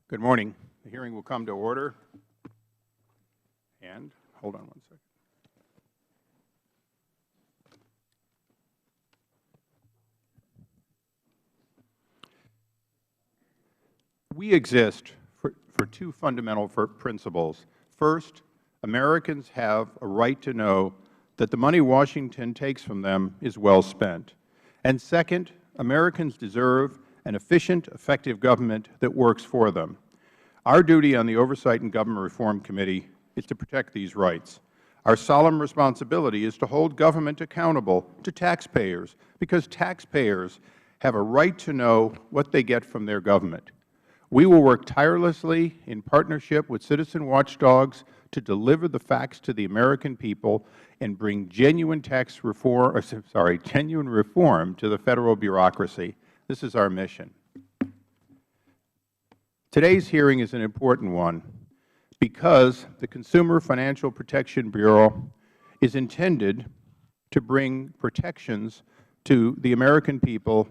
Good morning. The hearing will come to order. And hold on one second. We exist for two fundamental principles. First, Americans have a right to know that the money Washington takes from them is well spent. And second, Americans deserve an efficient, effective government that works for them. Our duty on the Oversight and Government Reform Committee is to protect these rights. Our solemn responsibility is to hold government accountable to taxpayers, because taxpayers have a right to know what they get from their government. We will work tirelessly in partnership with citizen watchdogs to deliver the facts to the American people and bring genuine reform to the Federal bureaucracy. This is our mission. Today's hearing is an important one because the Consumer Financial Protection Bureau is intended to bring protections to the American people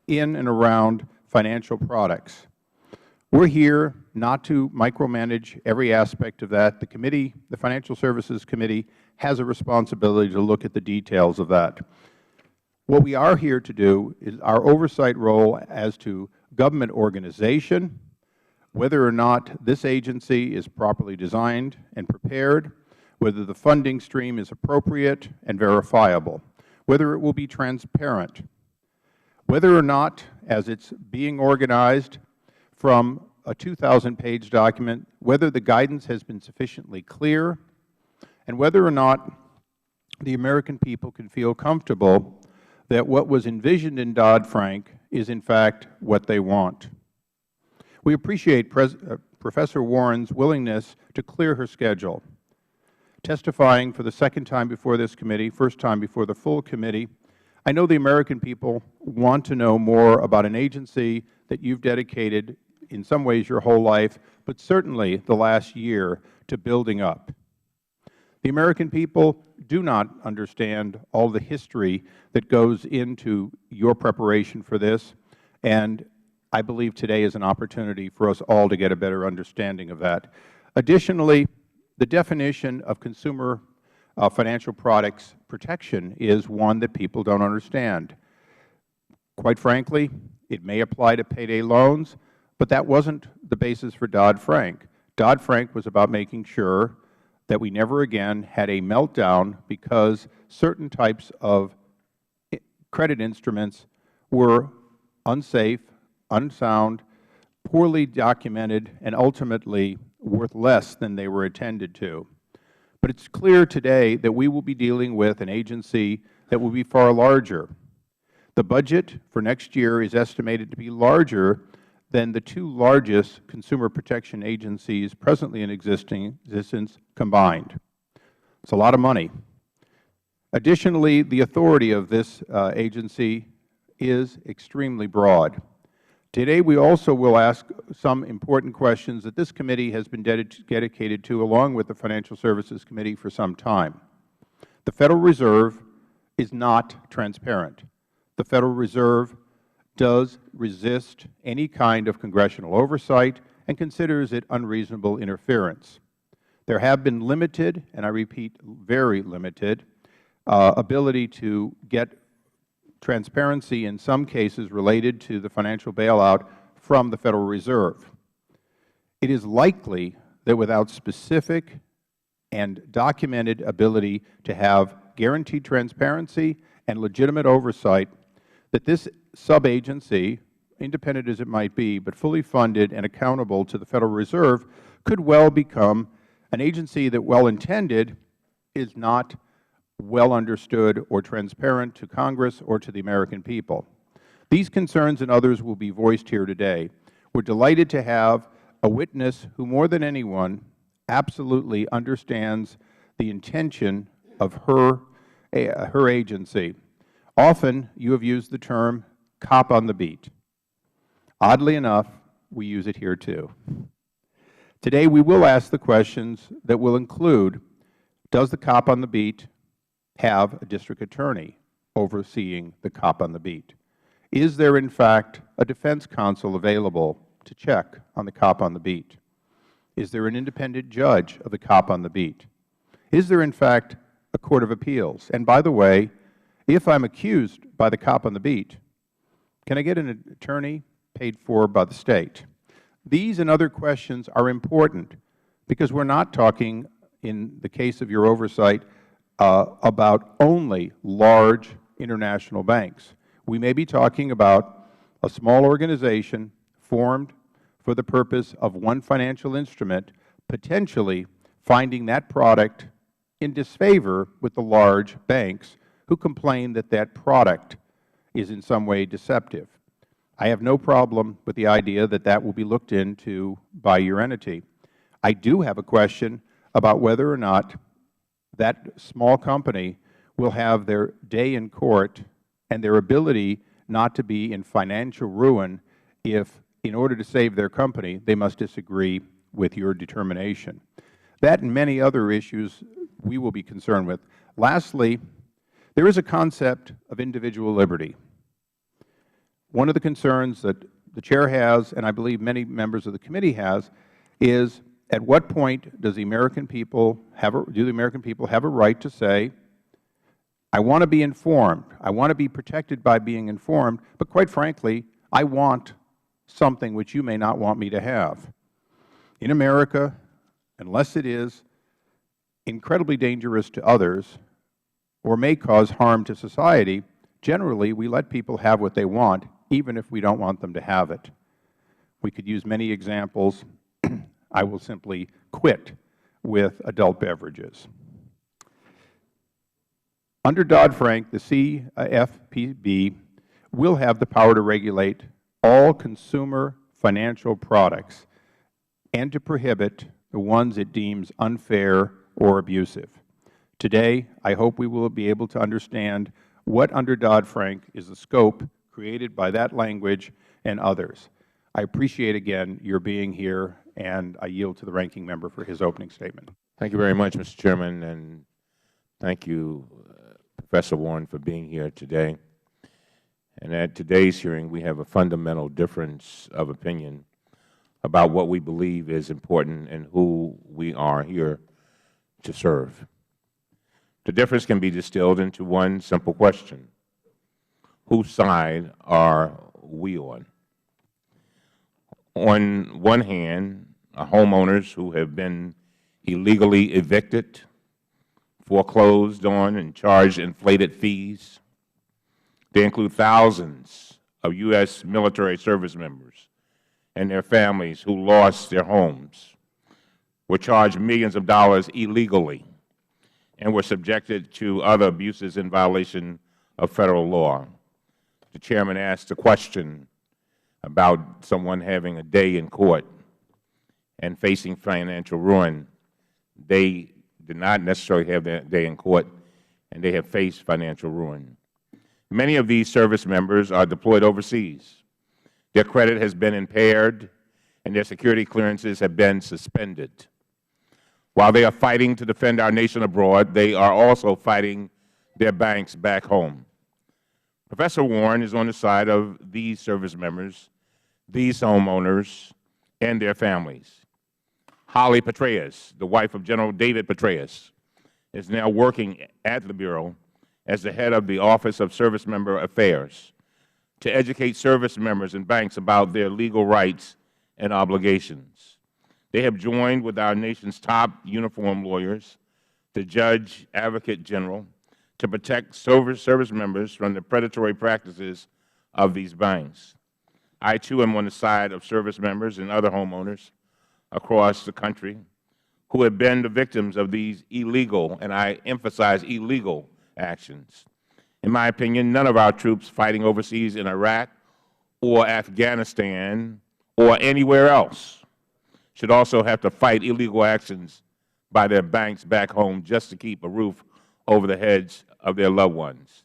in and around financial products. We're here not to micromanage every aspect of that. The Financial Services Committee, has a responsibility to look at the details of that. What we are here to do is our oversight role as to government organization, whether or not this agency is properly designed and prepared, whether the funding stream is appropriate and verifiable, whether it will be transparent, whether or not, as it's being organized from a 2,000-page document, whether the guidance has been sufficiently clear, and whether or not the American people can feel comfortable that what was envisioned in Dodd-Frank is in fact what they want. We appreciate Professor Warren's willingness to clear her schedule. Testifying for the second time before this committee, first time before the full committee, I know the American people want to know more about an agency that you've dedicated in some ways your whole life, but certainly the last year, to building up. The American people do not understand all the history that goes into your preparation for this, and I believe today is an opportunity for us all to get a better understanding of that. Additionally, the definition of consumer financial products protection is one that people don't understand. Quite frankly, it may apply to payday loans, but that wasn't the basis for Dodd-Frank. Dodd-Frank was about making sure that we never again had a meltdown because certain types of credit instruments were unsafe, unsound, poorly documented, and ultimately worth less than they were intended to. But it's clear today that we will be dealing with an agency that will be far larger. The budget for next year is estimated to be larger than the two largest consumer protection agencies presently in existence combined. It's a lot of money. Additionally, the authority of this agency is extremely broad. Today, we also will ask some important questions that this committee has been dedicated to, along with the Financial Services Committee, for some time. The Federal Reserve is not transparent. The Federal Reserve does resist any kind of congressional oversight and considers it unreasonable interference. There have been limited, and I repeat, very limited, ability to get transparency in some cases related to the financial bailout from the Federal Reserve. It is likely that without specific and documented ability to have guaranteed transparency and legitimate oversight, that this sub-agency, independent as it might be, but fully funded and accountable to the Federal Reserve, could well become an agency that, well intended, is not well understood or transparent to Congress or to the American people. These concerns and others will be voiced here today. We're delighted to have a witness who, more than anyone, absolutely understands the intention of her agency. Often, you have used the term cop on the beat. Oddly enough, we use it here too. Today, we will ask the questions that will include, does the cop on the beat have a district attorney overseeing the cop on the beat? Is there, in fact, a defense counsel available to check on the cop on the beat? Is there an independent judge of the cop on the beat? Is there, in fact, a court of appeals? And by the way, if I'm accused by the cop on the beat, can I get an attorney paid for by the state? These and other questions are important because we're not talking, in the case of your oversight, about only large international banks. We may be talking about a small organization formed for the purpose of one financial instrument, potentially finding that product in disfavor with the large banks who complain that that product is in some way deceptive. I have no problem with the idea that that will be looked into by your entity. I do have a question about whether or not that small company will have their day in court and their ability not to be in financial ruin if, in order to save their company, they must disagree with your determination. That and many other issues we will be concerned with. Lastly, there is a concept of individual liberty. One of the concerns that the Chair has, and I believe many members of the committee has, is at what point does the American people do the American people have a right to say, I want to be informed, I want to be protected by being informed, but quite frankly, I want something which you may not want me to have. In America, unless it is incredibly dangerous to others or may cause harm to society, generally we let people have what they want, even if we don't want them to have it. We could use many examples. I will simply quit with adult beverages. Under Dodd-Frank, the CFPB will have the power to regulate all consumer financial products and to prohibit the ones it deems unfair or abusive. Today, I hope we will be able to understand what under Dodd-Frank is the scope created by that language and others. I appreciate again your being here, and I yield to the ranking member for his opening statement. Thank you very much, Mr. Chairman, and thank you, Professor Warren, for being here today. And at today's hearing, we have a fundamental difference of opinion about what we believe is important and who we are here to serve. The difference can be distilled into one simple question: whose side are we on? On one hand, homeowners who have been illegally evicted, foreclosed on, and charged inflated fees. They include thousands of U.S. military service members and their families who lost their homes, were charged millions of dollars illegally, and were subjected to other abuses in violation of Federal law. The Chairman asked a question about someone having a day in court and facing financial ruin. They did not necessarily have that day in court, and they have faced financial ruin. Many of these service members are deployed overseas. Their credit has been impaired, and their security clearances have been suspended. While they are fighting to defend our nation abroad, they are also fighting their banks back home. Professor Warren is on the side of these service members, these homeowners, and their families. Holly Petraeus, the wife of General David Petraeus, is now working at the Bureau as the head of the Office of Service Member Affairs to educate service members and banks about their legal rights and obligations. They have joined with our nation's top uniformed lawyers, the Judge Advocate General, to protect service members from the predatory practices of these banks. I, too, am on the side of service members and other homeowners across the country who have been the victims of these illegal, and I emphasize illegal, actions. In my opinion, none of our troops fighting overseas in Iraq or Afghanistan or anywhere else should also have to fight illegal actions by their banks back home just to keep a roof over the heads of their loved ones.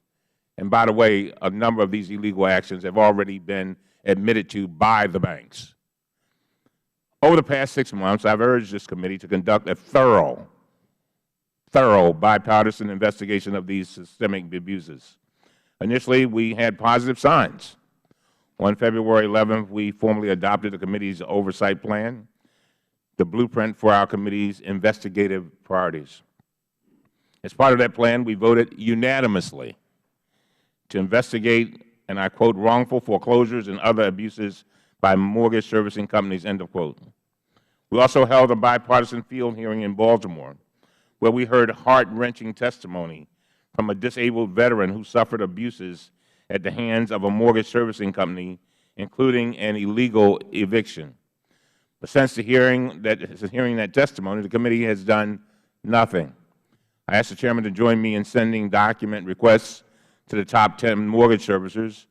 And by the way, a number of these illegal actions have already been admitted to by the banks. Over the past 6 months, I have urged this committee to conduct a thorough bipartisan investigation of these systemic abuses. Initially, we had positive signs. On February 11th, we formally adopted the committee's oversight plan, the blueprint for our committee's investigative priorities. As part of that plan, we voted unanimously to investigate, and I quote, wrongful foreclosures and other abuses by mortgage servicing companies, end of quote. We also held a bipartisan field hearing in Baltimore, where we heard heart-wrenching testimony from a disabled veteran who suffered abuses at the hands of a mortgage servicing company, including an illegal eviction. But since hearing that testimony, the committee has done nothing. I asked the Chairman to join me in sending document requests to the top 10 mortgage servicers,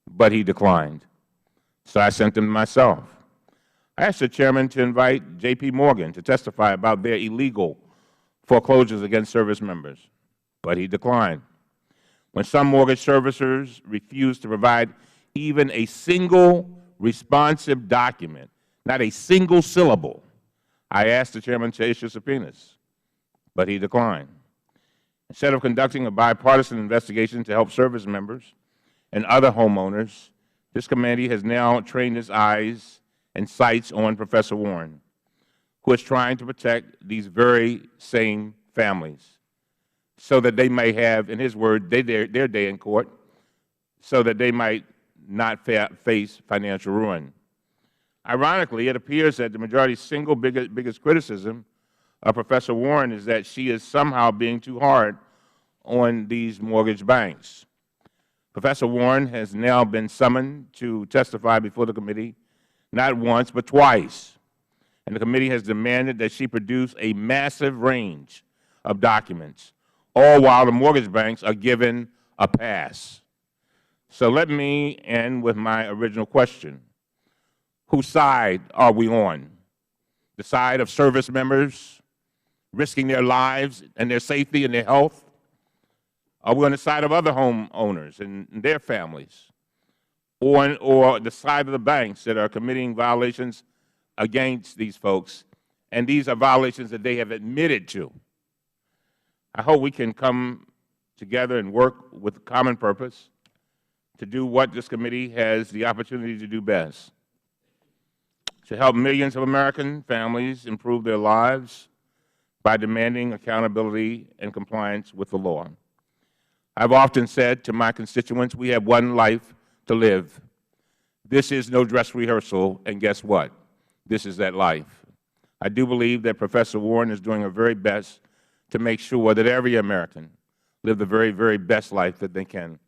but he declined. So I sent them myself. I asked the Chairman to invite J.P. Morgan to testify about their illegal foreclosures against service members, but he declined. When some mortgage servicers refused to provide even a single responsive document, not a single syllable, I asked the Chairman to issue subpoenas, but he declined. Instead of conducting a bipartisan investigation to help service members and other homeowners, this committee has now trained its eyes and sights on Professor Warren, who is trying to protect these very same families so that they may have, in his word, their day in court, so that they might not face financial ruin. Ironically, it appears that the majority's single biggest criticism of Professor Warren is that she is somehow being too hard on these mortgage banks. Professor Warren has now been summoned to testify before the committee not once but twice, and the committee has demanded that she produce a massive range of documents, all while the mortgage banks are given a pass. So let me end with my original question. Whose side are we on? The side of service members risking their lives and their safety and their health? Are we on the side of other homeowners and their families? Or the side of the banks that are committing violations against these folks, and these are violations that they have admitted to? I hope we can come together and work with a common purpose to do what this committee has the opportunity to do best, to help millions of American families improve their lives by demanding accountability and compliance with the law. I've often said to my constituents, we have one life to live. This is no dress rehearsal, and guess what? This is that life. I do believe that Professor Warren is doing her very best to make sure that every American live the very, very best life that they can.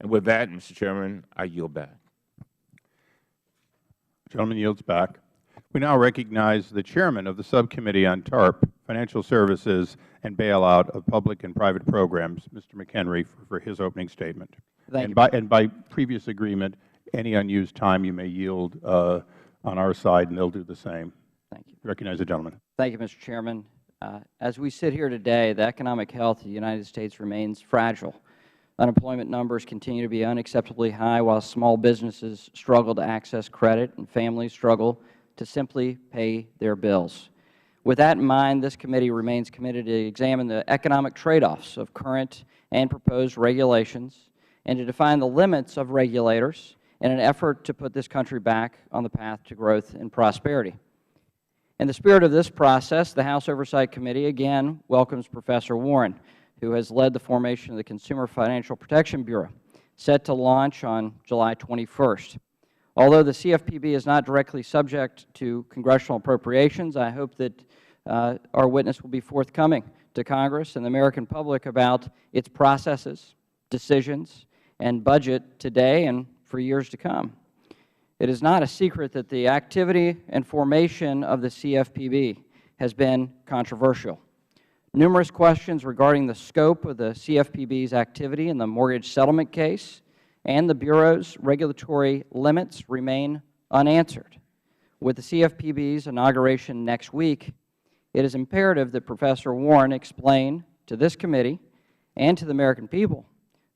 And with that, Mr. Chairman, I yield back. The gentleman yields back. We now recognize the Chairman of the Subcommittee on TARP, Financial Services and Bailout of Public and Private Programs, Mr. McHenry, for his opening statement. Thank you. And by previous agreement, any unused time you may yield on our side, and they'll do the same. Thank you. Recognize the gentleman. Thank you, Mr. Chairman. As we sit here today, the economic health of the United States remains fragile. Unemployment numbers continue to be unacceptably high, while small businesses struggle to access credit and families struggle to simply pay their bills. With that in mind, this committee remains committed to examine the economic trade-offs of current and proposed regulations and to define the limits of regulators in an effort to put this country back on the path to growth and prosperity. In the spirit of this process, the House Oversight Committee again welcomes Professor Warren, who has led the formation of the Consumer Financial Protection Bureau, set to launch on July 21st. Although the CFPB is not directly subject to congressional appropriations, I hope that our witness will be forthcoming to Congress and the American public about its processes, decisions, and budget today and for years to come. It is not a secret that the activity and formation of the CFPB has been controversial. Numerous questions regarding the scope of the CFPB's activity in the mortgage settlement case and the Bureau's regulatory limits remain unanswered. With the CFPB's inauguration next week, it is imperative that Professor Warren explain to this committee and to the American people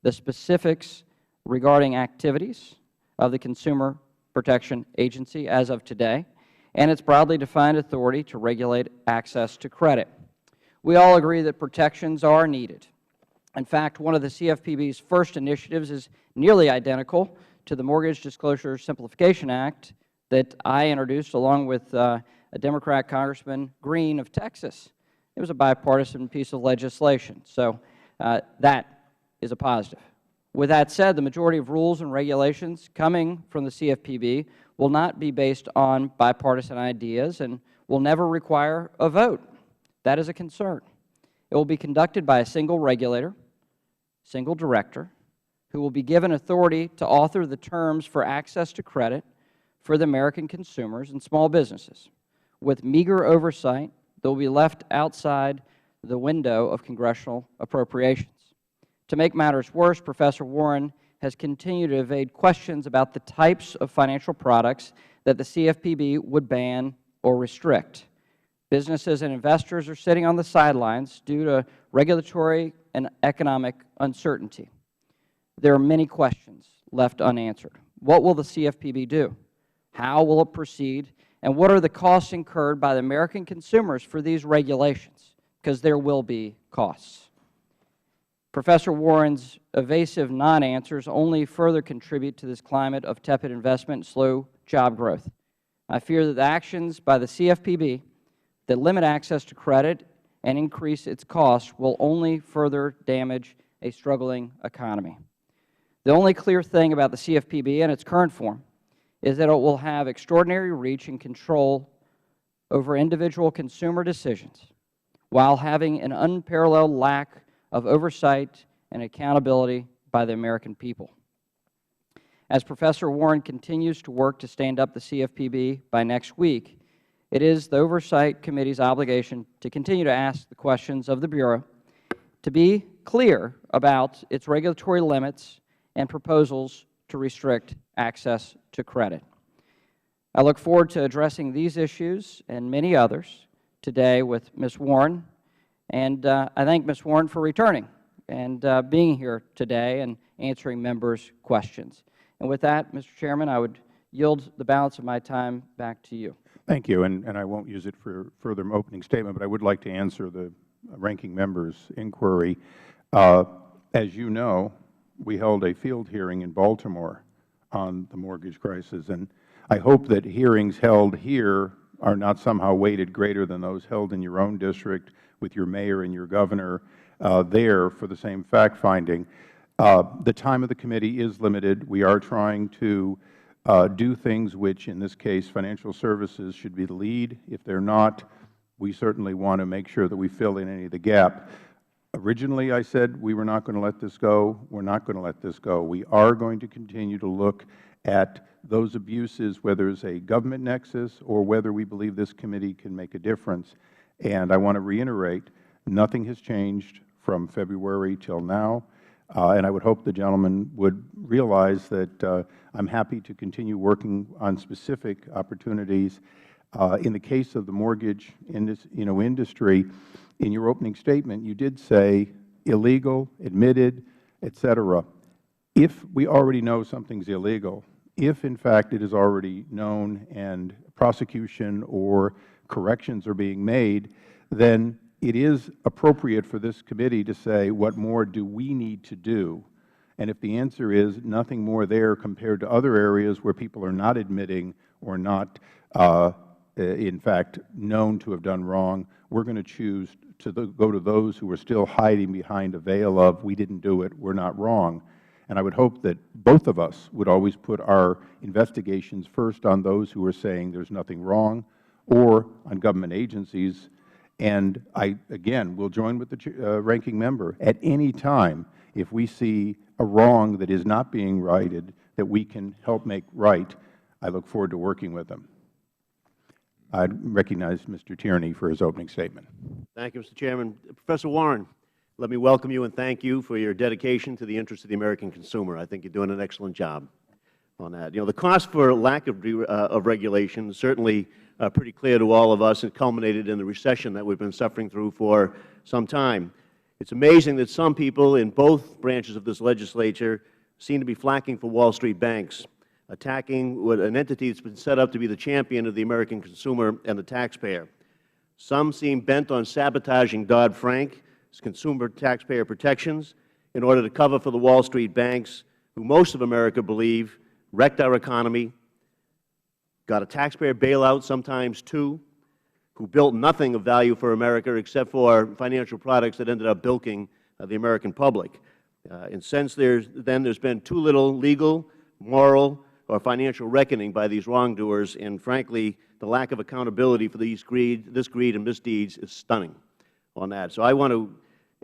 the specifics regarding activities of the Consumer Protection Agency as of today and its broadly defined authority to regulate access to credit. We all agree that protections are needed. In fact, one of the CFPB's first initiatives is nearly identical to the Mortgage Disclosure Simplification Act that I introduced along with a Democrat Congressman Green of Texas. It was a bipartisan piece of legislation. So that is a positive. With that said, the majority of rules and regulations coming from the CFPB will not be based on bipartisan ideas and will never require a vote. That is a concern. It will be conducted by a single regulator, single director, who will be given authority to author the terms for access to credit for the American consumers and small businesses. With meager oversight, they will be left outside the window of congressional appropriations. To make matters worse, Professor Warren has continued to evade questions about the types of financial products that the CFPB would ban or restrict. Businesses and investors are sitting on the sidelines due to regulatory and economic uncertainty. There are many questions left unanswered. What will the CFPB do? How will it proceed? And what are the costs incurred by the American consumers for these regulations? Because there will be costs. Professor Warren's evasive non-answers only further contribute to this climate of tepid investment and slow job growth. I fear that the actions by the CFPB that limit access to credit and increase its costs will only further damage a struggling economy. The only clear thing about the CFPB in its current form is that it will have extraordinary reach and control over individual consumer decisions while having an unparalleled lack of oversight and accountability by the American people. As Professor Warren continues to work to stand up the CFPB by next week, it is the Oversight Committee's obligation to continue to ask the questions of the Bureau, to be clear about its regulatory limits and proposals to restrict access to credit. I look forward to addressing these issues and many others today with Ms. Warren, and I thank Ms. Warren for returning and being here today and answering members' questions. And with that, Mr. Chairman, I would yield the balance of my time back to you. Thank you, and I won't use it for further opening statement, but I would like to answer the ranking member's inquiry. As you know, we held a field hearing in Baltimore on the mortgage crisis, and I hope that hearings held here are not somehow weighted greater than those held in your own district with your mayor and your governor there for the same fact-finding. The time of the committee is limited. We are trying to do things which, in this case, financial services should be the lead. If they're not, we certainly want to make sure that we fill in any of the gap. Originally, I said we were not going to let this go. We're not going to let this go. We are going to continue to look at those abuses, whether it's a government nexus or whether we believe this committee can make a difference. And I want to reiterate, nothing has changed from February till now. And I would hope the gentleman would realize that I'm happy to continue working on specific opportunities. In the case of the mortgage industry, in your opening statement, you did say illegal, admitted, et cetera. If we already know something's illegal, if in fact it is already known and prosecution or corrections are being made, then it is appropriate for this committee to say, what more do we need to do? And if the answer is nothing more there compared to other areas where people are not admitting or not, in fact, known to have done wrong, we're going to choose to go to those who are still hiding behind a veil of, we didn't do it, we're not wrong. And I would hope that both of us would always put our investigations first on those who are saying there's nothing wrong, or on government agencies. And I, again, will join with the ranking member. At any time, if we see a wrong that is not being righted, that we can help make right, I look forward to working with them. I recognize Mr. Tierney for his opening statement. Thank you, Mr. Chairman. Professor Warren, let me welcome you and thank you for your dedication to the interests of the American consumer. I think you're doing an excellent job on that. You know, the cost for lack of regulation is certainly pretty clear to all of us and culminated in the recession that we've been suffering through for some time. It's amazing that some people in both branches of this legislature seem to be flacking for Wall Street banks, attacking an entity that's been set up to be the champion of the American consumer and the taxpayer. Some seem bent on sabotaging Dodd-Frank's consumer taxpayer protections in order to cover for the Wall Street banks, who most of America believe wrecked our economy, got a taxpayer bailout, sometimes two, who built nothing of value for America except for financial products that ended up bilking the American public. And since then there's been too little legal, moral, or financial reckoning by these wrongdoers, and frankly, the lack of accountability for this greed and misdeeds is stunning on that. So I want to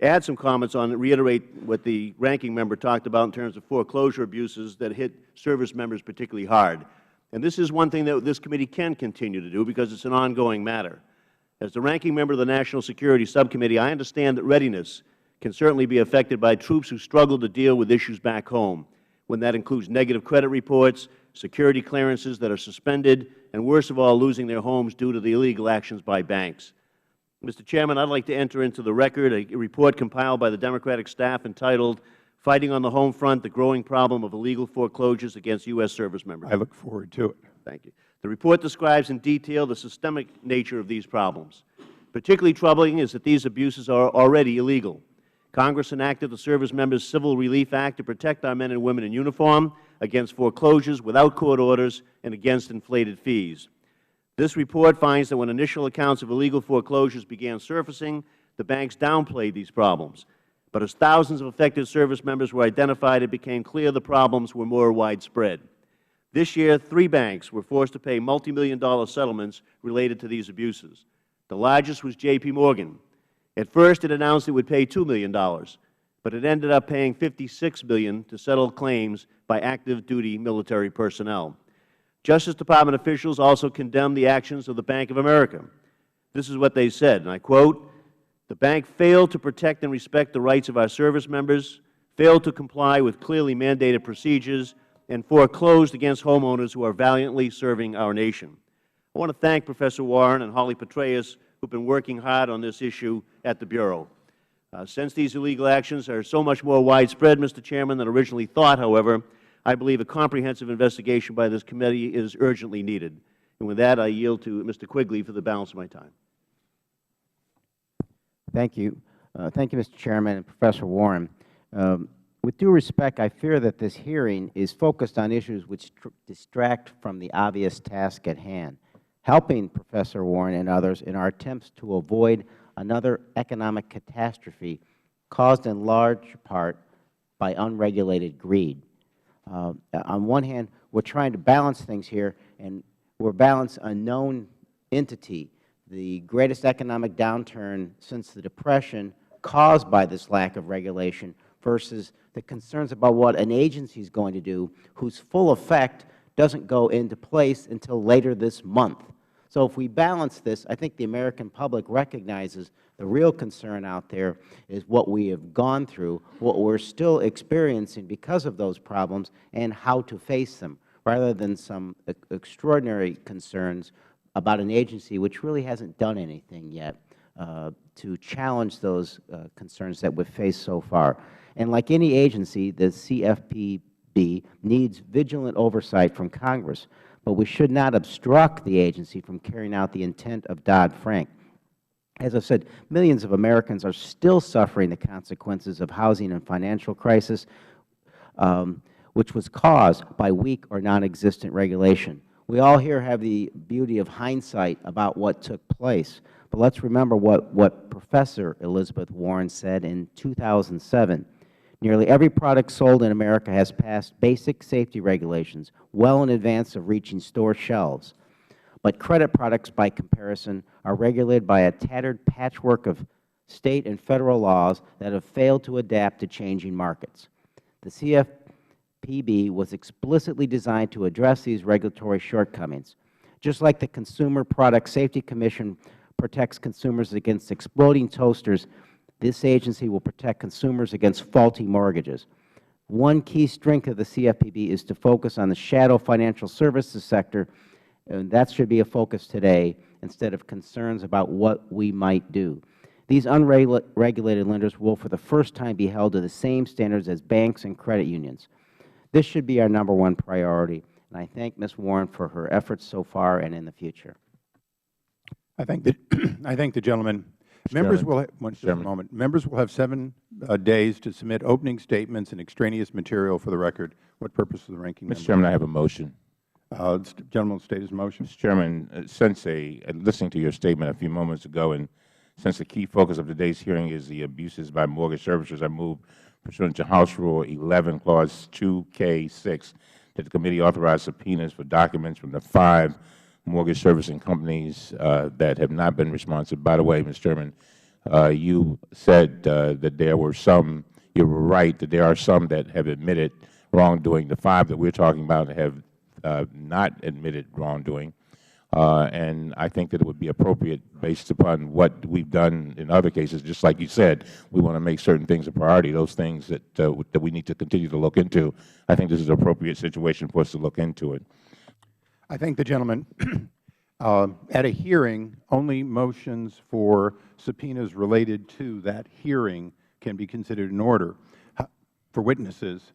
add some comments on, reiterate what the ranking member talked about in terms of foreclosure abuses that hit service members particularly hard. And this is one thing that this committee can continue to do because it's an ongoing matter. As the ranking member of the National Security Subcommittee, I understand that readiness can certainly be affected by troops who struggle to deal with issues back home, when that includes negative credit reports, security clearances that are suspended, and worst of all, losing their homes due to the illegal actions by banks. Mr. Chairman, I would like to enter into the record a report compiled by the Democratic staff entitled, Fighting on the Home Front, the Growing Problem of Illegal Foreclosures Against U.S. Service Members. I look forward to it. Thank you. The report describes in detail the systemic nature of these problems. Particularly troubling is that these abuses are already illegal. Congress enacted the Service Members Civil Relief Act to protect our men and women in uniform against foreclosures without court orders and against inflated fees. This report finds that when initial accounts of illegal foreclosures began surfacing, the banks downplayed these problems. But as thousands of affected service members were identified, it became clear the problems were more widespread. This year, 3 banks were forced to pay multimillion-dollar settlements related to these abuses. The largest was J.P. Morgan. At first, it announced it would pay $2 million, but it ended up paying $56 million to settle claims by active-duty military personnel. Justice Department officials also condemned the actions of the Bank of America. This is what they said, and I quote, "The bank failed to protect and respect the rights of our service members, failed to comply with clearly mandated procedures, and foreclosed against homeowners who are valiantly serving our nation." I want to thank Professor Warren and Holly Petraeus, who have been working hard on this issue at the Bureau. Since these illegal actions are so much more widespread, Mr. Chairman, than originally thought, however, I believe a comprehensive investigation by this committee is urgently needed. And with that, I yield to Mr. Quigley for the balance of my time. Thank you. Thank you, Mr. Chairman and Professor Warren. With due respect, I fear that this hearing is focused on issues which distract from the obvious task at hand, helping Professor Warren and others in our attempts to avoid another economic catastrophe caused in large part by unregulated greed. On one hand, we are trying to balance things here, and we are balancing a known entity, the greatest economic downturn since the Depression caused by this lack of regulation, versus the concerns about what an agency is going to do whose full effect doesn't go into place until later this month. So if we balance this, I think the American public recognizes the real concern out there is what we have gone through, what we are still experiencing because of those problems, and how to face them, rather than some extraordinary concerns about an agency which really hasn't done anything yet to challenge those concerns that we have faced so far. And like any agency, the CFPB needs vigilant oversight from Congress, but we should not obstruct the agency from carrying out the intent of Dodd-Frank. As I have said, millions of Americans are still suffering the consequences of housing and financial crisis, which was caused by weak or non-existent regulation. We all here have the beauty of hindsight about what took place, but let's remember what Professor Elizabeth Warren said in 2007. Nearly every product sold in America has passed basic safety regulations well in advance of reaching store shelves. But credit products, by comparison, are regulated by a tattered patchwork of State and Federal laws that have failed to adapt to changing markets. The CFPB was explicitly designed to address these regulatory shortcomings. Just like the Consumer Product Safety Commission protects consumers against exploding toasters, this agency will protect consumers against faulty mortgages. One key strength of the CFPB is to focus on the shadow financial services sector, and that should be a focus today instead of concerns about what we might do. These unregulated lenders will for the first time be held to the same standards as banks and credit unions. This should be our #1 priority, and I thank Ms. Warren for her efforts so far and in the future. I thank the gentleman. Members Chairman. will just a Chairman. moment. Members will have 7 days to submit opening statements and extraneous material for the record. What purpose of the ranking member? Mr. Chairman, I have a motion. The gentleman will state his motion. Mr. Chairman, since listening to your statement a few moments ago, and since the key focus of today's hearing is the abuses by mortgage servicers, I move pursuant to House Rule 11, Clause 2K6, that the committee authorize subpoenas for documents from the 5 mortgage servicing companies that have not been responsive. By the way, Mr. Chairman, you said that there were some, you were right, that there are some that have admitted wrongdoing. The 5 that we are talking about have not admitted wrongdoing. And I think that it would be appropriate, based upon what we've done in other cases, just like you said, we want to make certain things a priority, those things that we need to continue to look into. I think this is an appropriate situation for us to look into it. I thank the gentleman. At a hearing, only motions for subpoenas related to that hearing can be considered in order for witnesses.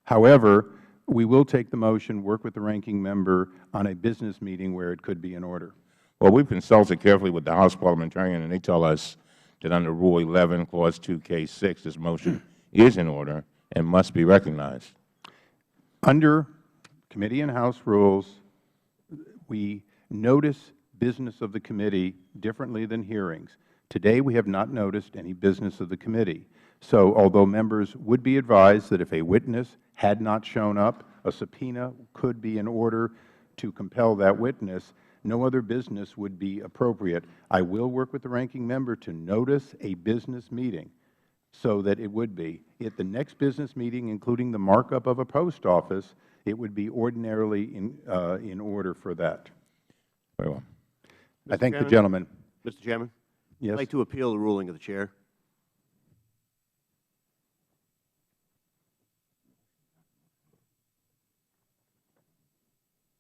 However, we will take the motion, work with the ranking member on a business meeting where it could be in order. Well, we've consulted carefully with the House parliamentarian, and they tell us that under Rule 11, Clause 2K6, this motion is in order and must be recognized. Under committee and House rules, we notice business of the committee differently than hearings. Today, we have not noticed any business of the committee. So although members would be advised that if a witness had not shown up, a subpoena could be in order to compel that witness, no other business would be appropriate. I will work with the ranking member to notice a business meeting so that it would be. At the next business meeting, including the markup of a post office, it would be ordinarily in order for that. Very well. I thank the gentleman. Mr. Chairman? Yes. I'd like to appeal the ruling of the Chair.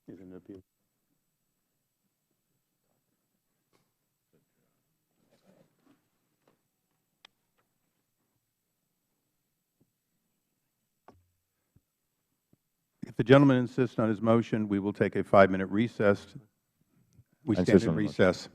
Is an appeal. If the gentleman insists on his motion, we will take a 5-minute recess. We stand insist in on the motion. recess.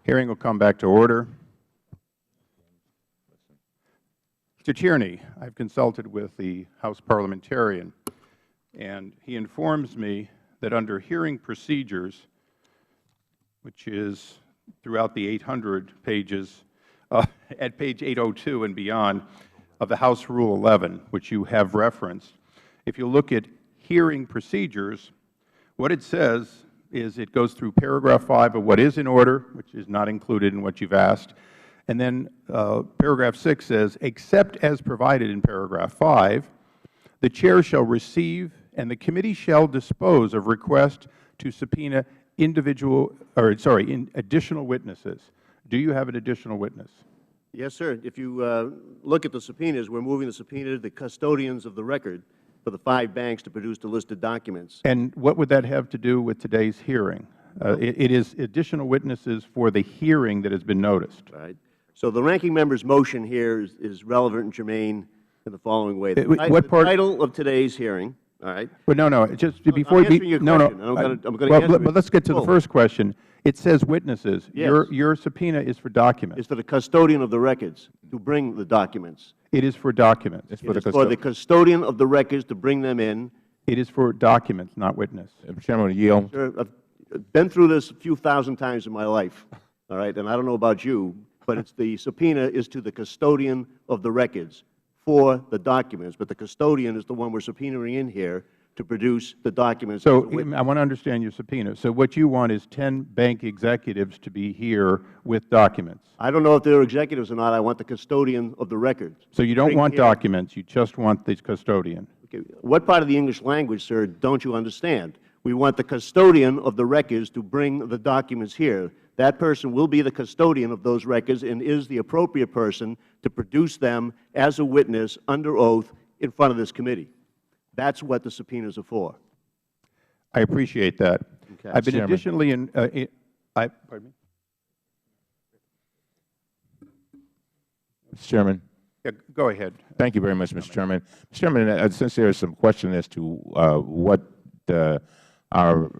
Hearing will come back to order. Mr. Tierney, I've consulted with the House parliamentarian, and he informs me that under hearing procedures, which is throughout the 800 pages, at page 802 and beyond of the House Rule 11, which you have referenced, if you look at hearing procedures, what it says is it goes through paragraph 5 of what is in order, which is not included in what you've asked, and then paragraph 6 says, except as provided in paragraph 5, the Chair shall receive and the committee shall dispose of requests to subpoena additional witnesses. Do you have an additional witness? Yes, sir. If you look at the subpoenas, we're moving the subpoena to the custodians of the record for the 5 banks to produce the listed documents. And what would that have to do with today's hearing? It is additional witnesses for the hearing that has been noticed. Right. So the ranking member's motion here is relevant and germane in the following way. The title of today's hearing, all right. But no. Just before I'm answering your question. I'm going to answer it. But let's get to the first question. It says witnesses. Yes. Your subpoena is for documents. It's for the custodian of the records to bring the documents. It is for documents. It's for the custodian of the records to bring them in. It is for documents, not witness. Mr. Chairman, yield. Sir, I've been through this a few thousand times in my life, all right, and I don't know about you, but it's the subpoena is to the custodian of the records for the documents, but the custodian is the one we're subpoenaing in here to produce the documents. So I want to understand your subpoena. So what you want is 10 bank executives to be here with documents. I don't know if they're executives or not. I want the custodian of the records. So you don't want documents. You just want the custodian. Okay. What part of the English language, sir, don't you understand? We want the custodian of the records to bring the documents here. That person will be the custodian of those records and is the appropriate person to produce them as a witness under oath in front of this committee. That's what the subpoenas are for. I appreciate that. Okay. I've been additionally pardon me? Mr. Chairman. Yeah, go ahead. Thank you very much, Mr. Chairman. Mr. Chairman, since there is some question as to what our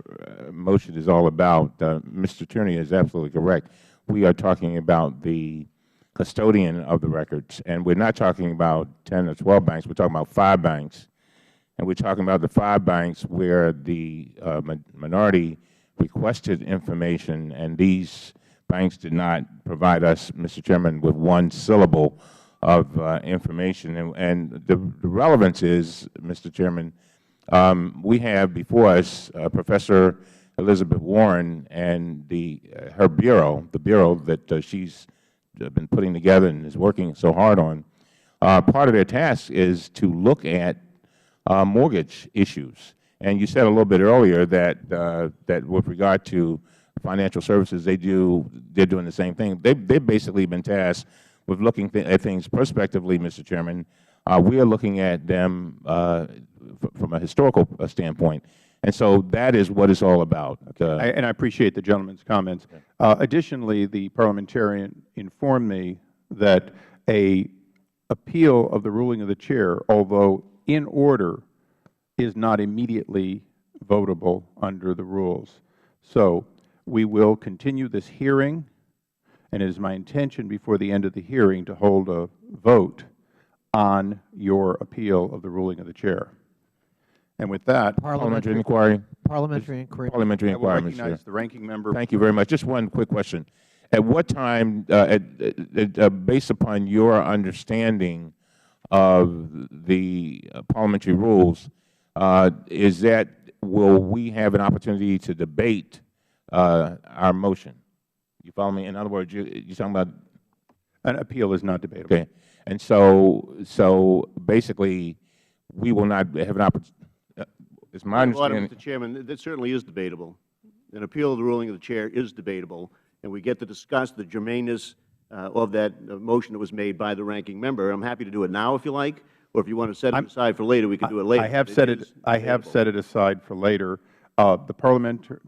motion is all about, Mr. Tierney is absolutely correct. We are talking about the custodian of the records, and we're not talking about 10 or 12 banks. We're talking about 5 banks, and we're talking about the 5 banks where the minority requested information, and these banks did not provide us, Mr. Chairman, with one syllable of information. And the relevance is, Mr. Chairman, we have before us Professor Elizabeth Warren and her bureau, the bureau that she's been putting together and is working so hard on. Part of their task is to look at mortgage issues. And you said a little bit earlier that that with regard to financial services, they're doing the same thing. They've basically been tasked with looking at things prospectively, Mr. Chairman. We are looking at them from a historical standpoint. And so that is what it's all about. And I appreciate the gentleman's comments. Additionally, the parliamentarian informed me that an appeal of the ruling of the Chair, although in order, is not immediately votable under the rules. So we will continue this hearing, and it is my intention before the end of the hearing to hold a vote on your appeal of the ruling of the Chair. And with that, parliamentary inquiry. Parliamentary inquiry. Parliamentary inquiry, I will recognize the ranking member. Thank you very much. Just one quick question. At what time, based upon your understanding of the parliamentary rules, will we have an opportunity to debate our motion? You follow me? In other words, you're talking about an appeal is not debatable. Okay. And so basically, we will not have an opportunity. It's my understanding. Mr. Chairman, that certainly is debatable. An appeal of the ruling of the Chair is debatable, and we get to discuss the germaneness of that motion that was made by the ranking member. I'm happy to do it now if you like, or if you want to set it aside for later, we can do it later. I have set it aside for later. The parliamentary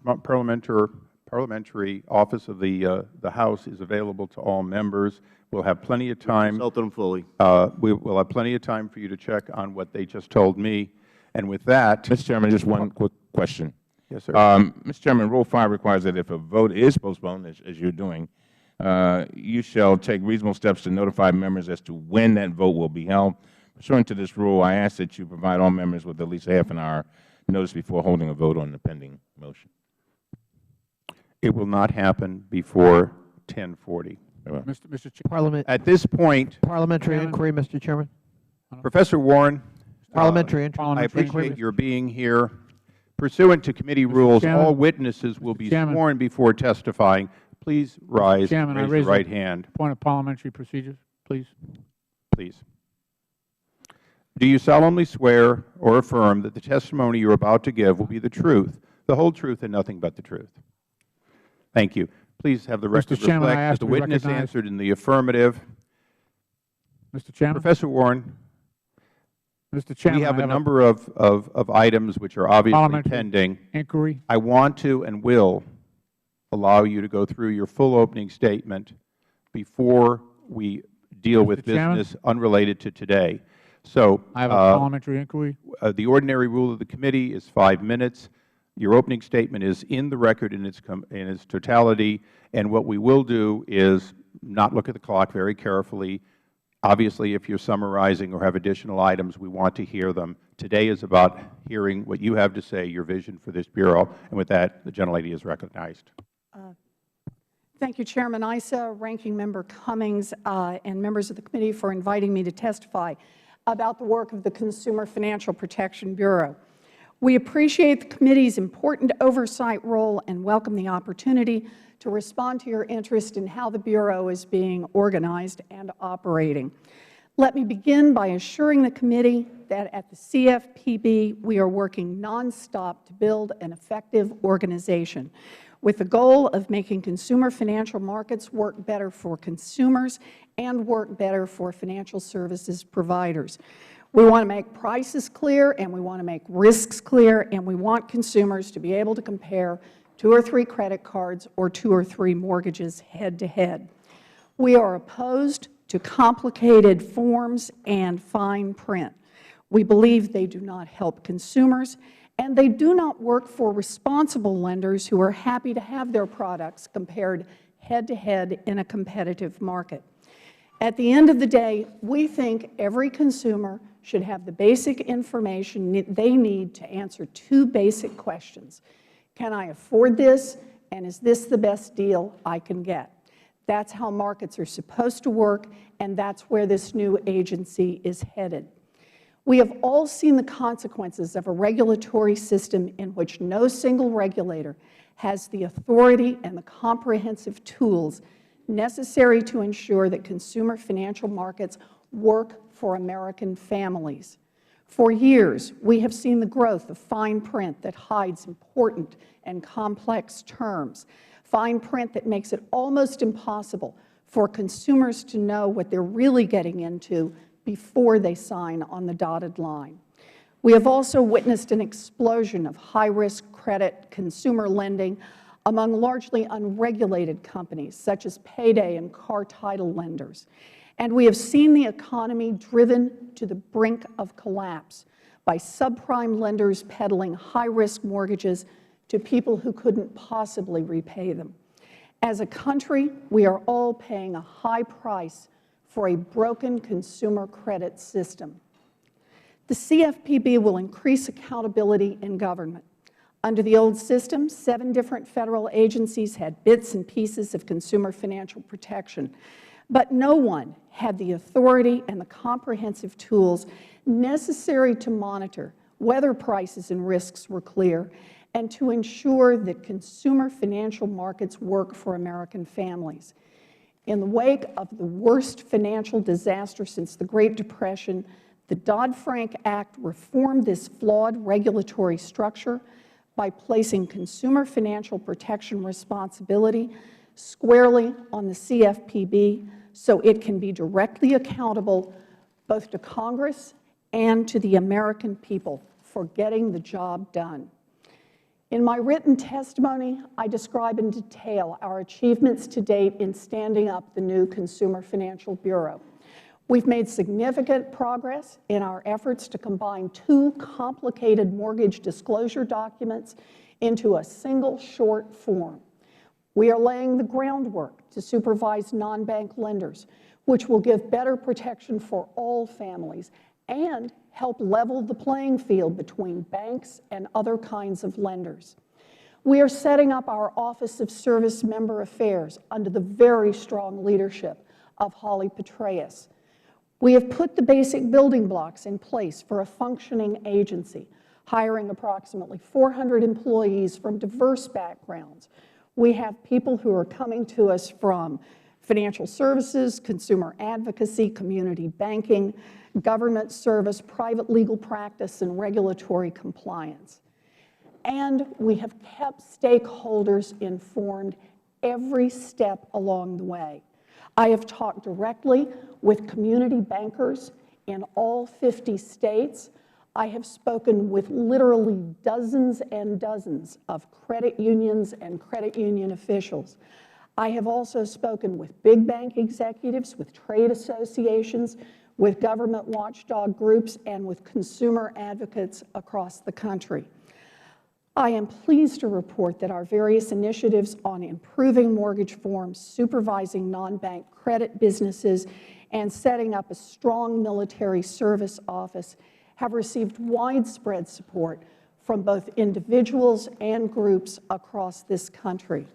office of the House is available to all members. We'll have plenty of time. Consult them fully. We'll have plenty of time for you to check on what they just told me. And with that, Mr. Chairman, just one quick question. Yes, sir. Mr. Chairman, Rule 5 requires that if a vote is postponed, as you are doing, you shall take reasonable steps to notify members as to when that vote will be held. Pursuant to this rule, I ask that you provide all members with at least half an hour notice before holding a vote on the pending motion. It will not happen before 10:40. Mr. Parliament. At this point, Parliamentary inquiry, Mr. Chairman. Professor Warren, Parliamentary inquiry. I appreciate your being here. Pursuant to committee rules, all witnesses will be sworn before testifying. Please rise and raise your right hand. Point of parliamentary procedures, please. Please. Do you solemnly swear or affirm that the testimony you are about to give will be the truth, the whole truth, and nothing but the truth? Thank you. Please have the record reflect that the witness answered in the affirmative. Mr. Chairman. Professor Warren, Mr. Chairman, we have a number of items which are obviously pending. Inquiry. I want to and will allow you to go through your full opening statement before we deal with business unrelated to today. So I have a parliamentary inquiry. The ordinary rule of the committee is 5 minutes. Your opening statement is in the record in its totality, and what we will do is not look at the clock very carefully. Obviously, if you are summarizing or have additional items, we want to hear them. Today is about hearing what you have to say, your vision for this Bureau. And with that, the gentlelady is recognized. Thank you, Chairman Issa, Ranking Member Cummings, and members of the committee for inviting me to testify about the work of the Consumer Financial Protection Bureau. We appreciate the committee's important oversight role and welcome the opportunity to respond to your interest in how the Bureau is being organized and operating. Let me begin by assuring the committee that at the CFPB we are working nonstop to build an effective organization with the goal of making consumer financial markets work better for consumers and work better for financial services providers. We want to make prices clear, and we want to make risks clear, and we want consumers to be able to compare 2 or 3 credit cards or 2 or 3 mortgages head-to-head. We are opposed to complicated forms and fine print. We believe they do not help consumers, and they do not work for responsible lenders who are happy to have their products compared head-to-head in a competitive market. At the end of the day, we think every consumer should have the basic information they need to answer 2 basic questions. Can I afford this, and is this the best deal I can get? That's how markets are supposed to work, and that's where this new agency is headed. We have all seen the consequences of a regulatory system in which no single regulator has the authority and the comprehensive tools necessary to ensure that consumer financial markets work for American families. For years, we have seen the growth of fine print that hides important and complex terms, fine print that makes it almost impossible for consumers to know what they are really getting into before they sign on the dotted line. We have also witnessed an explosion of high-risk credit consumer lending among largely unregulated companies, such as payday and car title lenders. And we have seen the economy driven to the brink of collapse by subprime lenders peddling high-risk mortgages to people who couldn't possibly repay them. As a country, we are all paying a high price for a broken consumer credit system. The CFPB will increase accountability in government. Under the old system, 7 different Federal agencies had bits and pieces of consumer financial protection, but no one had the authority and the comprehensive tools necessary to monitor whether prices and risks were clear and to ensure that consumer financial markets work for American families. In the wake of the worst financial disaster since the Great Depression, the Dodd-Frank Act reformed this flawed regulatory structure by placing consumer financial protection responsibility squarely on the CFPB so it can be directly accountable both to Congress and to the American people for getting the job done. In my written testimony, I describe in detail our achievements to date in standing up the new Consumer Financial Bureau. We've made significant progress in our efforts to combine 2 complicated mortgage disclosure documents into a single short form. We are laying the groundwork to supervise non-bank lenders, which will give better protection for all families and help level the playing field between banks and other kinds of lenders. We are setting up our Office of Service Member Affairs under the very strong leadership of Holly Petraeus. We have put the basic building blocks in place for a functioning agency, hiring approximately 400 employees from diverse backgrounds. We have people who are coming to us from financial services, consumer advocacy, community banking, government service, private legal practice, and regulatory compliance. And we have kept stakeholders informed every step along the way. I have talked directly with community bankers in all 50 states. I have spoken with literally dozens and dozens of credit unions and credit union officials. I have also spoken with big bank executives, with trade associations, with government watchdog groups, and with consumer advocates across the country. I am pleased to report that our various initiatives on improving mortgage forms, supervising non-bank credit businesses, and setting up a strong military service office have received widespread support from both individuals and groups across this country.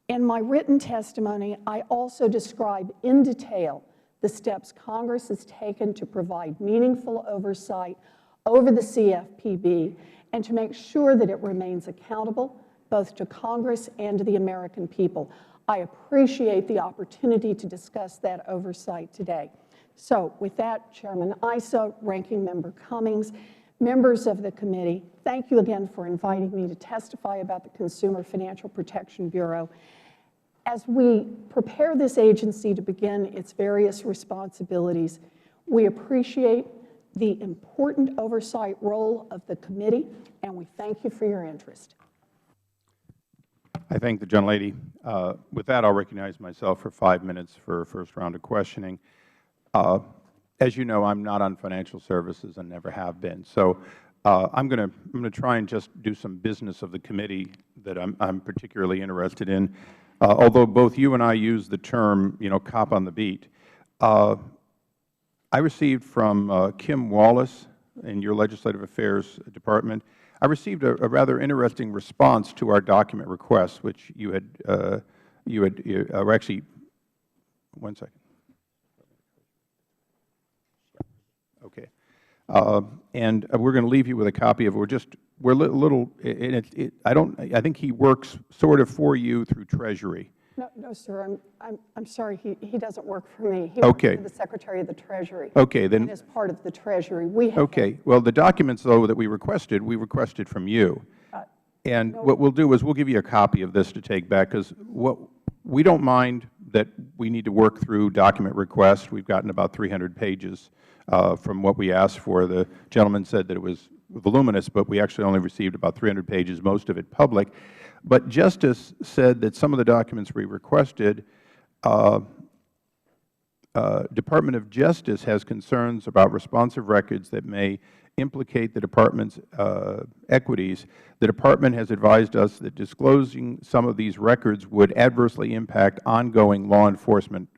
In my written testimony, I also describe in detail the steps Congress has taken to provide meaningful oversight over the CFPB and to make sure that it remains accountable both to Congress and to the American people. I appreciate the opportunity to discuss that oversight today. So with that, Chairman Issa, Ranking Member Cummings, members of the committee, thank you again for inviting me to testify about the Consumer Financial Protection Bureau. As we prepare this agency to begin its various responsibilities, we appreciate the important oversight role of the committee, and we thank you for your interest. I thank the gentlelady. With that, I'll recognize myself for 5 minutes for a first round of questioning. As you know, I'm not on financial services and never have been. So I'm going to try and just do some business of the committee that I'm particularly interested in. Although both you and I use the term, cop on the beat. I received from Kim Wallace in your Legislative Affairs Department, I received a rather interesting response to our document request, which you had actually, one second. Okay. And we're going to leave you with a copy of it. We're a little, I think he works sort of for you through Treasury. No, sir. I'm sorry. He doesn't work for me. He Okay. works for the Secretary of the Treasury. Okay, then. And is part of the Treasury. We have okay. Well, the documents, though, that we requested from you. And what we'll do is we'll give you a copy of this to take back, because we don't mind that we need to work through document requests. We've gotten about 300 pages from what we asked for. The gentleman said that it was voluminous, but we actually only received about 300 pages, most of it public. But Justice said that some of the documents we requested, Department of Justice has concerns about responsive records that may implicate the Department's equities. The Department has advised us that disclosing some of these records would adversely impact ongoing law enforcement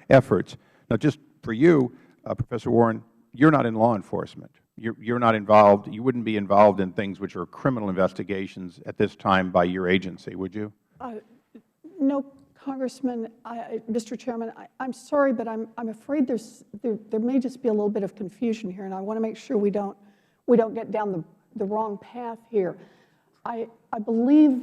efforts. Now, just for you, Professor Warren, you're not in law enforcement. You're not involved. You wouldn't be involved in things which are criminal investigations at this time by your agency, would you? No, Congressman, Mr. Chairman, I'm sorry, but I'm afraid there may just be a little bit of confusion here, and I want to make sure we don't get down the wrong path here. I believe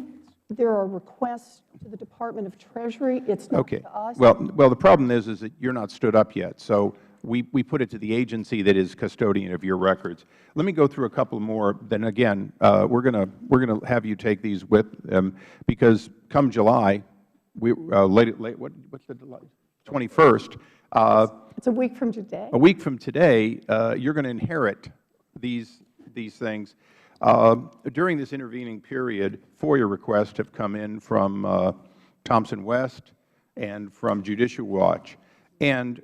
there are requests to the Department of Treasury. It's not to us. Well, the problem is that you're not stood up yet. So we put it to the agency that is custodian of your records. Let me go through a couple more. Then again, we're going to have you take these with them, because come July, what's the 21st? It's a week from today. A week from today, you're going to inherit these things. During this intervening period, FOIA requests have come in from Thomson West and from Judicial Watch, and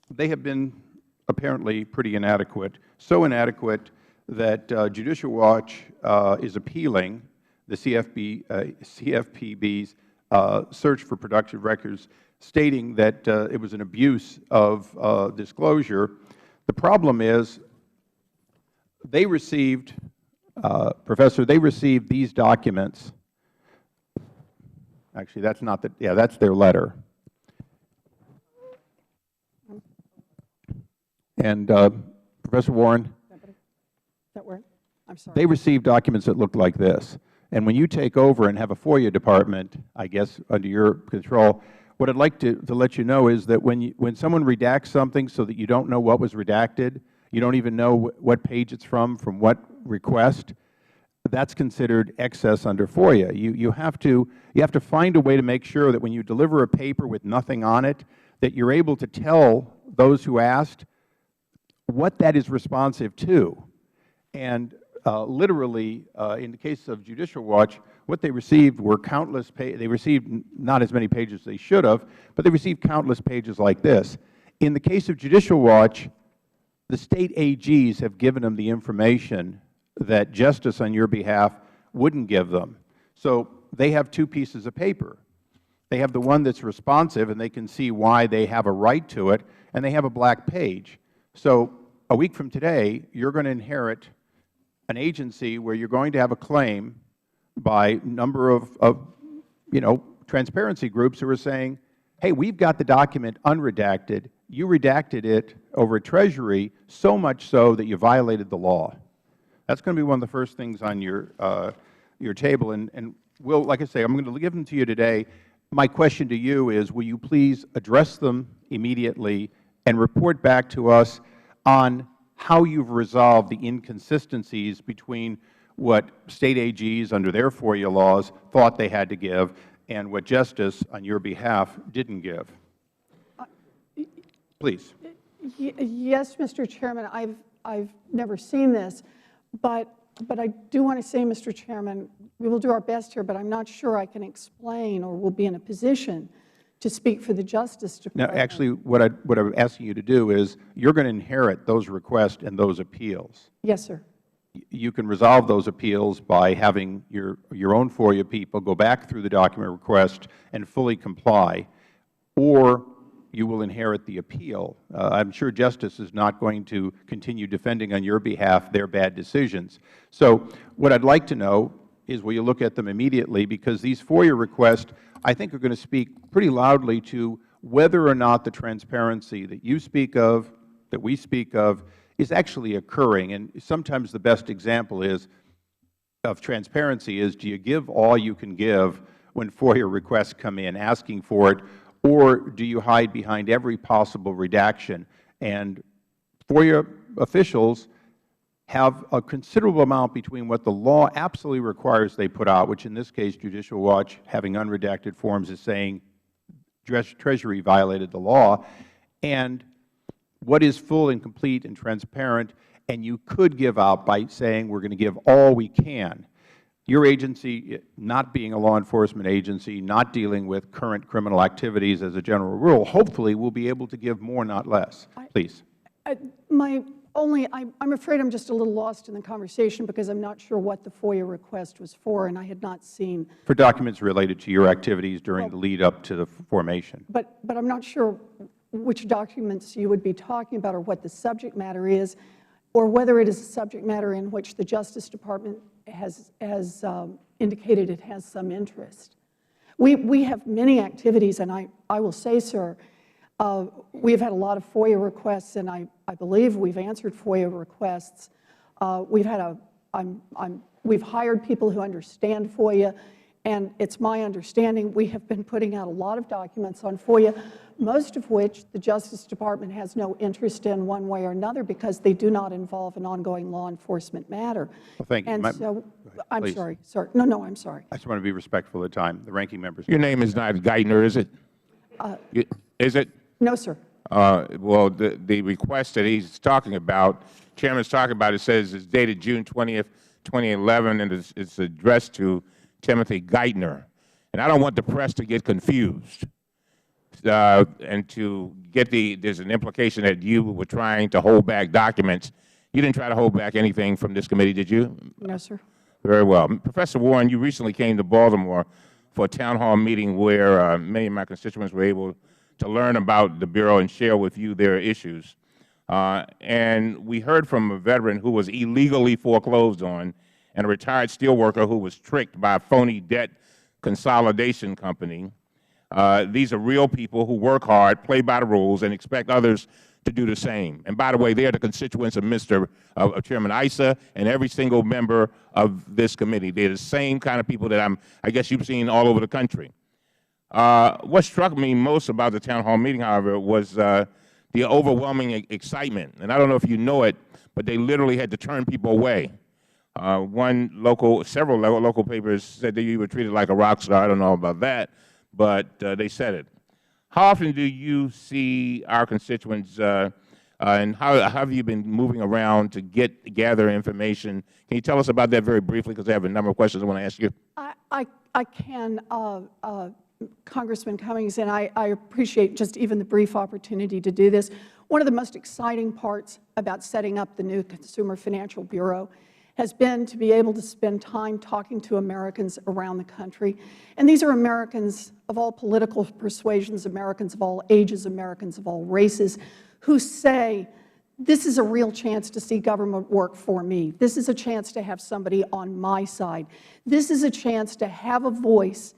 they have been apparently pretty inadequate, so inadequate that Judicial Watch is appealing the CFPB's search for productive records, stating that it was an abuse of disclosure. The problem is they received, Professor, they received these documents. Actually, that's not the, yeah, that's their letter. And Professor Warren, That work? I'm sorry. they received documents that looked like this. And when you take over and have a FOIA department, I guess, under your control, what I'd like to let you know is that when someone redacts something so that you don't know what was redacted, you don't even know what page it's from what request, that's considered excess under FOIA. You have to find a way to make sure that when you deliver a paper with nothing on it, that you're able to tell those who asked what that is responsive to. And literally, in the case of Judicial Watch, what they received were countless pages. They received not as many pages as they should have, but they received countless pages like this. In the case of Judicial Watch, the State AGs have given them the information that Justice on your behalf wouldn't give them. So they have two pieces of paper. They have the one that's responsive, and they can see why they have a right to it, and they have a blank page. So a week from today, you're going to inherit an agency where you're going to have a claim by a number of transparency groups who are saying, hey, we've got the document unredacted. You redacted it over at Treasury, so much so that you violated the law. That's going to be one of the first things on your table. And we'll, like I say, I'm going to give them to you today. My question to you is, will you please address them immediately and report back to us on how you've resolved the inconsistencies between what State AGs under their FOIA laws thought they had to give and what Justice on your behalf didn't give. Please. Yes, Mr. Chairman, I've never seen this, but I do want to say, Mr. Chairman, we will do our best here, but I'm not sure I can explain or will be in a position to speak for the Justice Department. Now, actually, what I'm asking you to do is you're going to inherit those requests and those appeals. Yes, sir. You can resolve those appeals by having your own FOIA people go back through the document request and fully comply, or you will inherit the appeal. I'm sure Justice is not going to continue defending on your behalf their bad decisions. So what I'd like to know is, will you look at them immediately, because these FOIA requests, I think, are going to speak pretty loudly to whether or not the transparency that you speak of, that we speak of, is actually occurring. And sometimes the best example of transparency is, do you give all you can give when FOIA requests come in asking for it, or do you hide behind every possible redaction? And FOIA officials have a considerable amount between what the law absolutely requires they put out, which in this case Judicial Watch, having unredacted forms, is saying Treasury violated the law, and what is full and complete and transparent, and you could give out by saying we're going to give all we can. Your agency, not being a law enforcement agency, not dealing with current criminal activities as a general rule, hopefully will be able to give more, not less. Please. I'm afraid I'm just a little lost in the conversation because I'm not sure what the FOIA request was for, and I had not seen. For documents related to your activities during the lead up to the formation. But I'm not sure which documents you would be talking about or what the subject matter is, or whether it is a subject matter in which the Justice Department has indicated it has some interest. We have many activities, and I will say, sir, we have had a lot of FOIA requests, and I believe we've answered FOIA requests. We've hired people who understand FOIA, and it's my understanding we have been putting out a lot of documents on FOIA, most of which the Justice Department has no interest in one way or another because they do not involve an ongoing law enforcement matter. Well, thank you. And so, I'm please. sorry, sir. No, I'm sorry. I just want to be respectful of the time. The ranking member. Your name is not Geithner, is it? Is it? No, sir. Well, the request that he's talking about, Chairman's talking about, it says it's dated June 20th, 2011, and it's addressed to Timothy Geithner. And I don't want the press to get confused and to get there's an implication that you were trying to hold back documents. You didn't try to hold back anything from this committee, did you? No, sir. Very well. Professor Warren, you recently came to Baltimore for a town hall meeting where many of my constituents were able to learn about the Bureau and share with you their issues. And we heard from a veteran who was illegally foreclosed on and a retired steelworker who was tricked by a phony debt consolidation company. These are real people who work hard, play by the rules, and expect others to do the same. And by the way, they are the constituents of Chairman Issa and every single member of this committee. They're the same kind of people that I guess you've seen all over the country. What struck me most about the town hall meeting, however, was the overwhelming excitement. And I don't know if you know it, but they literally had to turn people away. Several local papers said that you were treated like a rock star. I don't know about that, but they said it. How often do you see our constituents, and how have you been moving around to gather information? Can you tell us about that very briefly, because I have a number of questions I want to ask you? I can, Congressman Cummings, and I appreciate just even the brief opportunity to do this. One of the most exciting parts about setting up the new Consumer Financial Bureau has been to be able to spend time talking to Americans around the country. And these are Americans of all political persuasions, Americans of all ages, Americans of all races, who say, this is a real chance to see government work for me. This is a chance to have somebody on my side. This is a chance to have a voice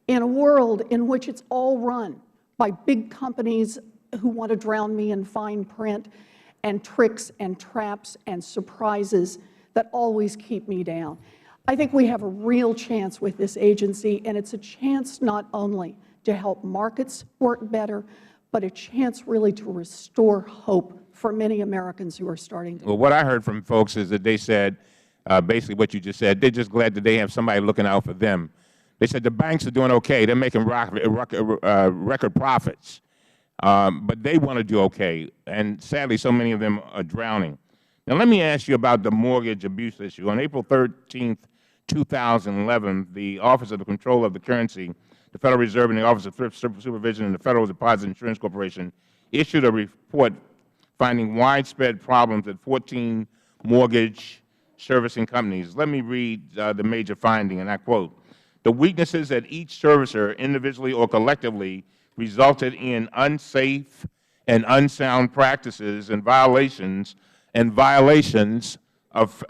in a world in which it's all run by big companies who want to drown me in fine print and tricks and traps and surprises that always keep me down. I think we have a real chance with this agency, and it's a chance not only to help markets work better, but a chance really to restore hope for many Americans who are starting to. Well, what I heard from folks is that they said, basically what you just said, they're just glad that they have somebody looking out for them. They said the banks are doing okay. They're making record profits. But they want to do okay. And sadly, so many of them are drowning. Now, let me ask you about the mortgage abuse issue. On April 13th, 2011, the Office of the Control of the Currency, the Federal Reserve, and the Office of Thrift Supervision and the Federal Deposit Insurance Corporation issued a report finding widespread problems at 14 mortgage servicing companies. Let me read the major finding, and I quote, "The weaknesses at each servicer, individually or collectively, resulted in unsafe and unsound practices and violations of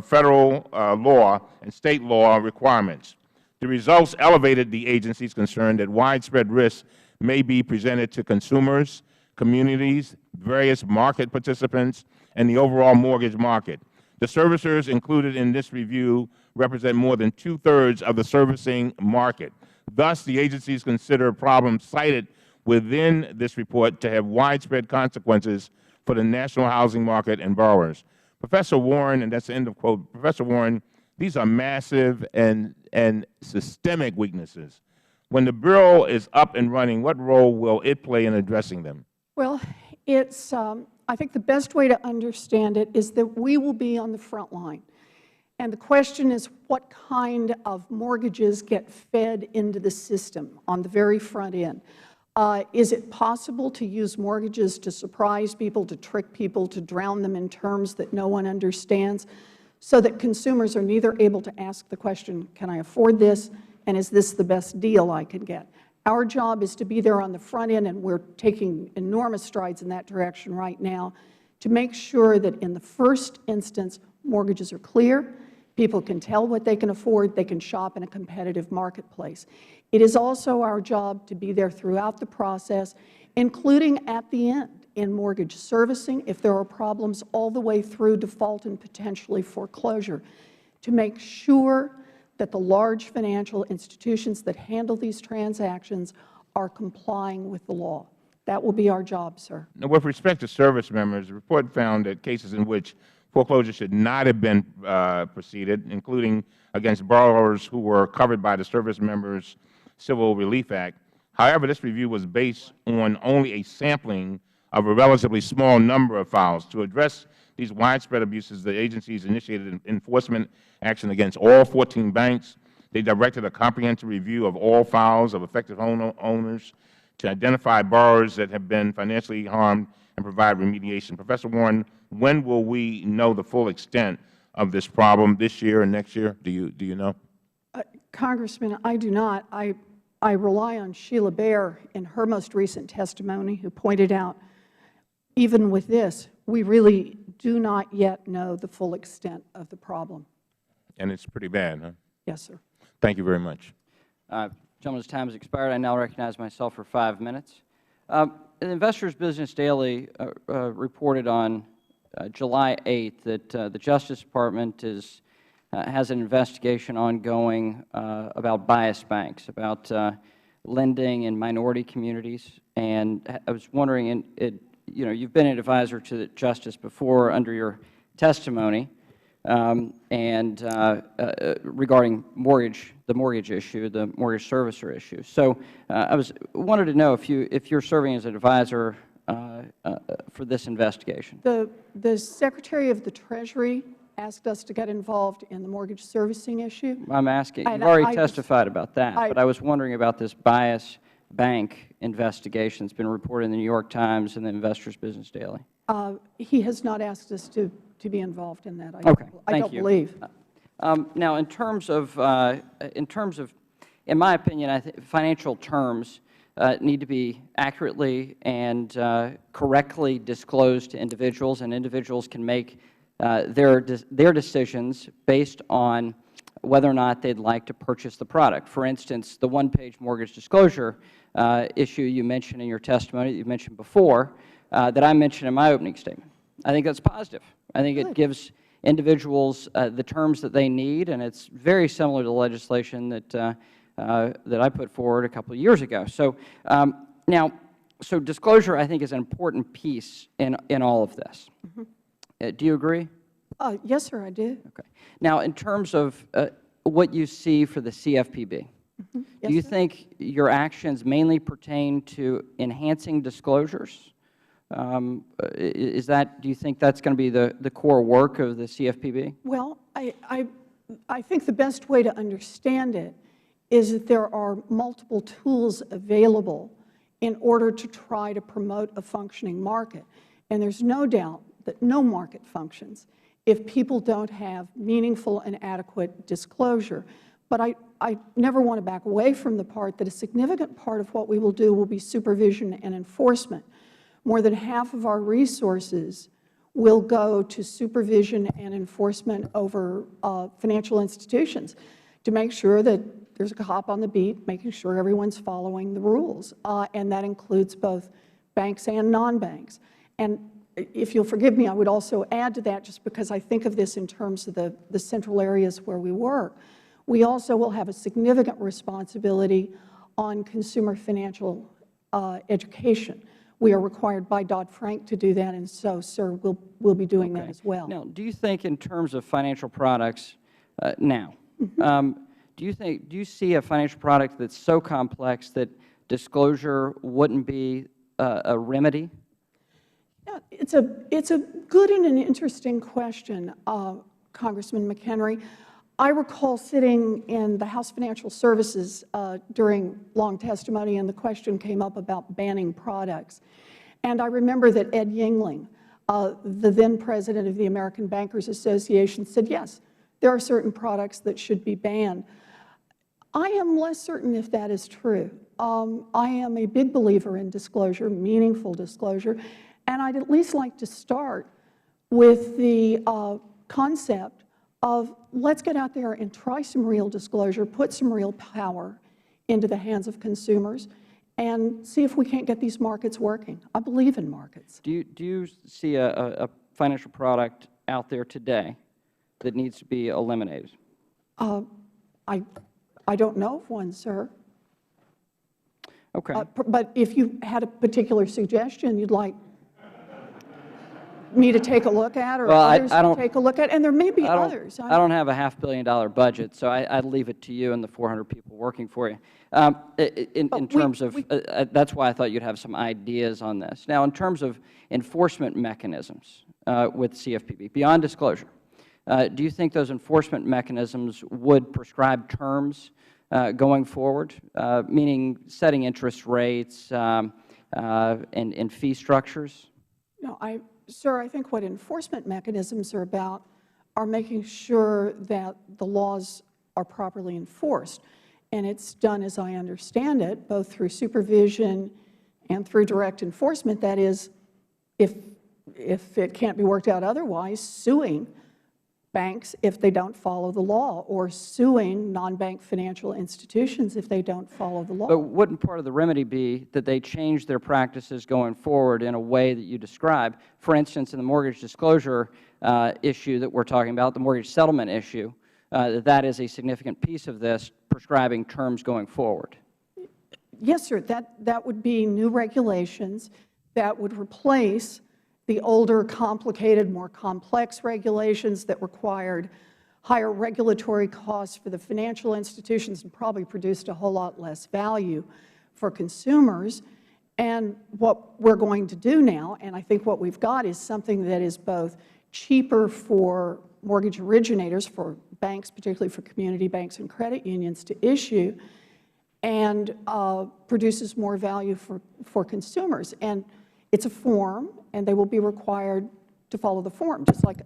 Federal law and State law requirements. The results elevated the agency's concern that widespread risks may be presented to consumers, communities, various market participants, and the overall mortgage market. The servicers included in this review represent more than two-thirds of the servicing market. Thus, the agencies consider problems cited within this report to have widespread consequences for the national housing market and borrowers." Professor Warren, and that's the end of quote, Professor Warren, these are massive and systemic weaknesses. When the Bureau is up and running, what role will it play in addressing them? Well, it's, I think the best way to understand it is that we will be on the front line. And the question is, what kind of mortgages get fed into the system on the very front end? Is it possible to use mortgages to surprise people, to trick people, to drown them in terms that no one understands, so that consumers are neither able to ask the question, can I afford this, and is this the best deal I can get? Our job is to be there on the front end, and we're taking enormous strides in that direction right now, to make sure that in the first instance, mortgages are clear, people can tell what they can afford, they can shop in a competitive marketplace. It is also our job to be there throughout the process, including at the end in mortgage servicing, if there are problems, all the way through default and potentially foreclosure, to make sure that the large financial institutions that handle these transactions are complying with the law. That will be our job, sir. Now, with respect to service members, the report found that cases in which foreclosure should not have been proceeded, including against borrowers who were covered by the Service Members Civil Relief Act. However, this review was based on only a sampling of a relatively small number of files. To address these widespread abuses, the agencies initiated enforcement action against all 14 banks. They directed a comprehensive review of all files of affected homeowners to identify borrowers that have been financially harmed and provide remediation. Professor Warren, when will we know the full extent of this problem this year and next year? Do you know? Congressman, I do not. I rely on Sheila Bair in her most recent testimony, who pointed out, even with this, we really do not yet know the full extent of the problem. And it's pretty bad, huh? Yes, sir. Thank you very much. Gentleman's time has expired. I now recognize myself for 5 minutes. The Investors Business Daily reported on July 8th that the Justice Department has an investigation ongoing about biased banks, about lending in minority communities. And I was wondering, you've been an advisor to the Justice before under your testimony, and regarding the mortgage issue, the mortgage servicer issue. So I wanted to know if you're serving as an advisor for this investigation. The Secretary of the Treasury asked us to get involved in the mortgage servicing issue. I'm asking. You've already testified about that, but I was wondering about this bias bank investigation that's been reported in the New York Times and the Investors Business Daily. He has not asked us to be involved in that. Okay, I don't believe. Now, in terms of, in my opinion, I think financial terms need to be accurately and correctly disclosed to individuals, and individuals can make their decisions based on whether or not they'd like to purchase the product. For instance, the one-page mortgage disclosure issue you mentioned in your testimony, that you mentioned before, that I mentioned in my opening statement. I think that's positive. I think it gives individuals the terms that they need, and it's very similar to the legislation that I put forward a couple of years ago. So so disclosure, I think, is an important piece in all of this. Do you agree? Yes, sir, I do. Okay. Now, in terms of what you see for the CFPB, do you think your actions mainly pertain to enhancing disclosures? Do you think that's going to be the core work of the CFPB? Well, I think the best way to understand it is that there are multiple tools available in order to try to promote a functioning market. And there's no doubt that no market functions if people don't have meaningful and adequate disclosure. But I never want to back away from the part that a significant part of what we will do will be supervision and enforcement. More than half of our resources will go to supervision and enforcement over financial institutions to make sure that there's a cop on the beat, making sure everyone's following the rules. And that includes both banks and non-banks. And if you'll forgive me, I would also add to that, just because I think of this in terms of the central areas where we work, we also will have a significant responsibility on consumer financial education. We are required by Dodd-Frank to do that, and so, sir, we'll be doing that as well. Now, do you think in terms of financial products do you see a financial product that's so complex that disclosure wouldn't be a remedy? Yeah, it's a good and an interesting question, Congressman McHenry. I recall sitting in the House Financial Services during long testimony, and the question came up about banning products. And I remember that Ed Yingling, the then president of the American Bankers Association, said, yes, there are certain products that should be banned. I am less certain if that is true. I am a big believer in disclosure, meaningful disclosure, and I'd at least like to start with the concept of let's get out there and try some real disclosure, put some real power into the hands of consumers, and see if we can't get these markets working. I believe in markets. Do you see a financial product out there today that needs to be eliminated? I don't know of one, sir. Okay. But if you had a particular suggestion you'd like me to take a look at, or others to take a look at, and there may be others. I don't have a $500 million budget, so I'd leave it to you and the 400 people working for you. In terms of, that's why I thought you'd have some ideas on this. Now, in terms of enforcement mechanisms with CFPB, beyond disclosure, do you think those enforcement mechanisms would prescribe terms going forward, meaning setting interest rates and fee structures? No, sir, I think what enforcement mechanisms are about are making sure that the laws are properly enforced. And it's done, as I understand it, both through supervision and through direct enforcement. That is, if it can't be worked out otherwise, suing banks if they don't follow the law, or suing non-bank financial institutions if they don't follow the law. But wouldn't part of the remedy be that they change their practices going forward in a way that you describe? For instance, in the mortgage disclosure issue that we're talking about, the mortgage settlement issue, that is a significant piece of this, prescribing terms going forward. Yes, sir. That would be new regulations that would replace the older, complicated, more complex regulations that required higher regulatory costs for the financial institutions and probably produced a whole lot less value for consumers. And what we're going to do now, and I think what we've got, is something that is both cheaper for mortgage originators, for banks, particularly for community banks and credit unions, to issue, and produces more value for consumers. And it's a form, and they will be required to follow the form, just like,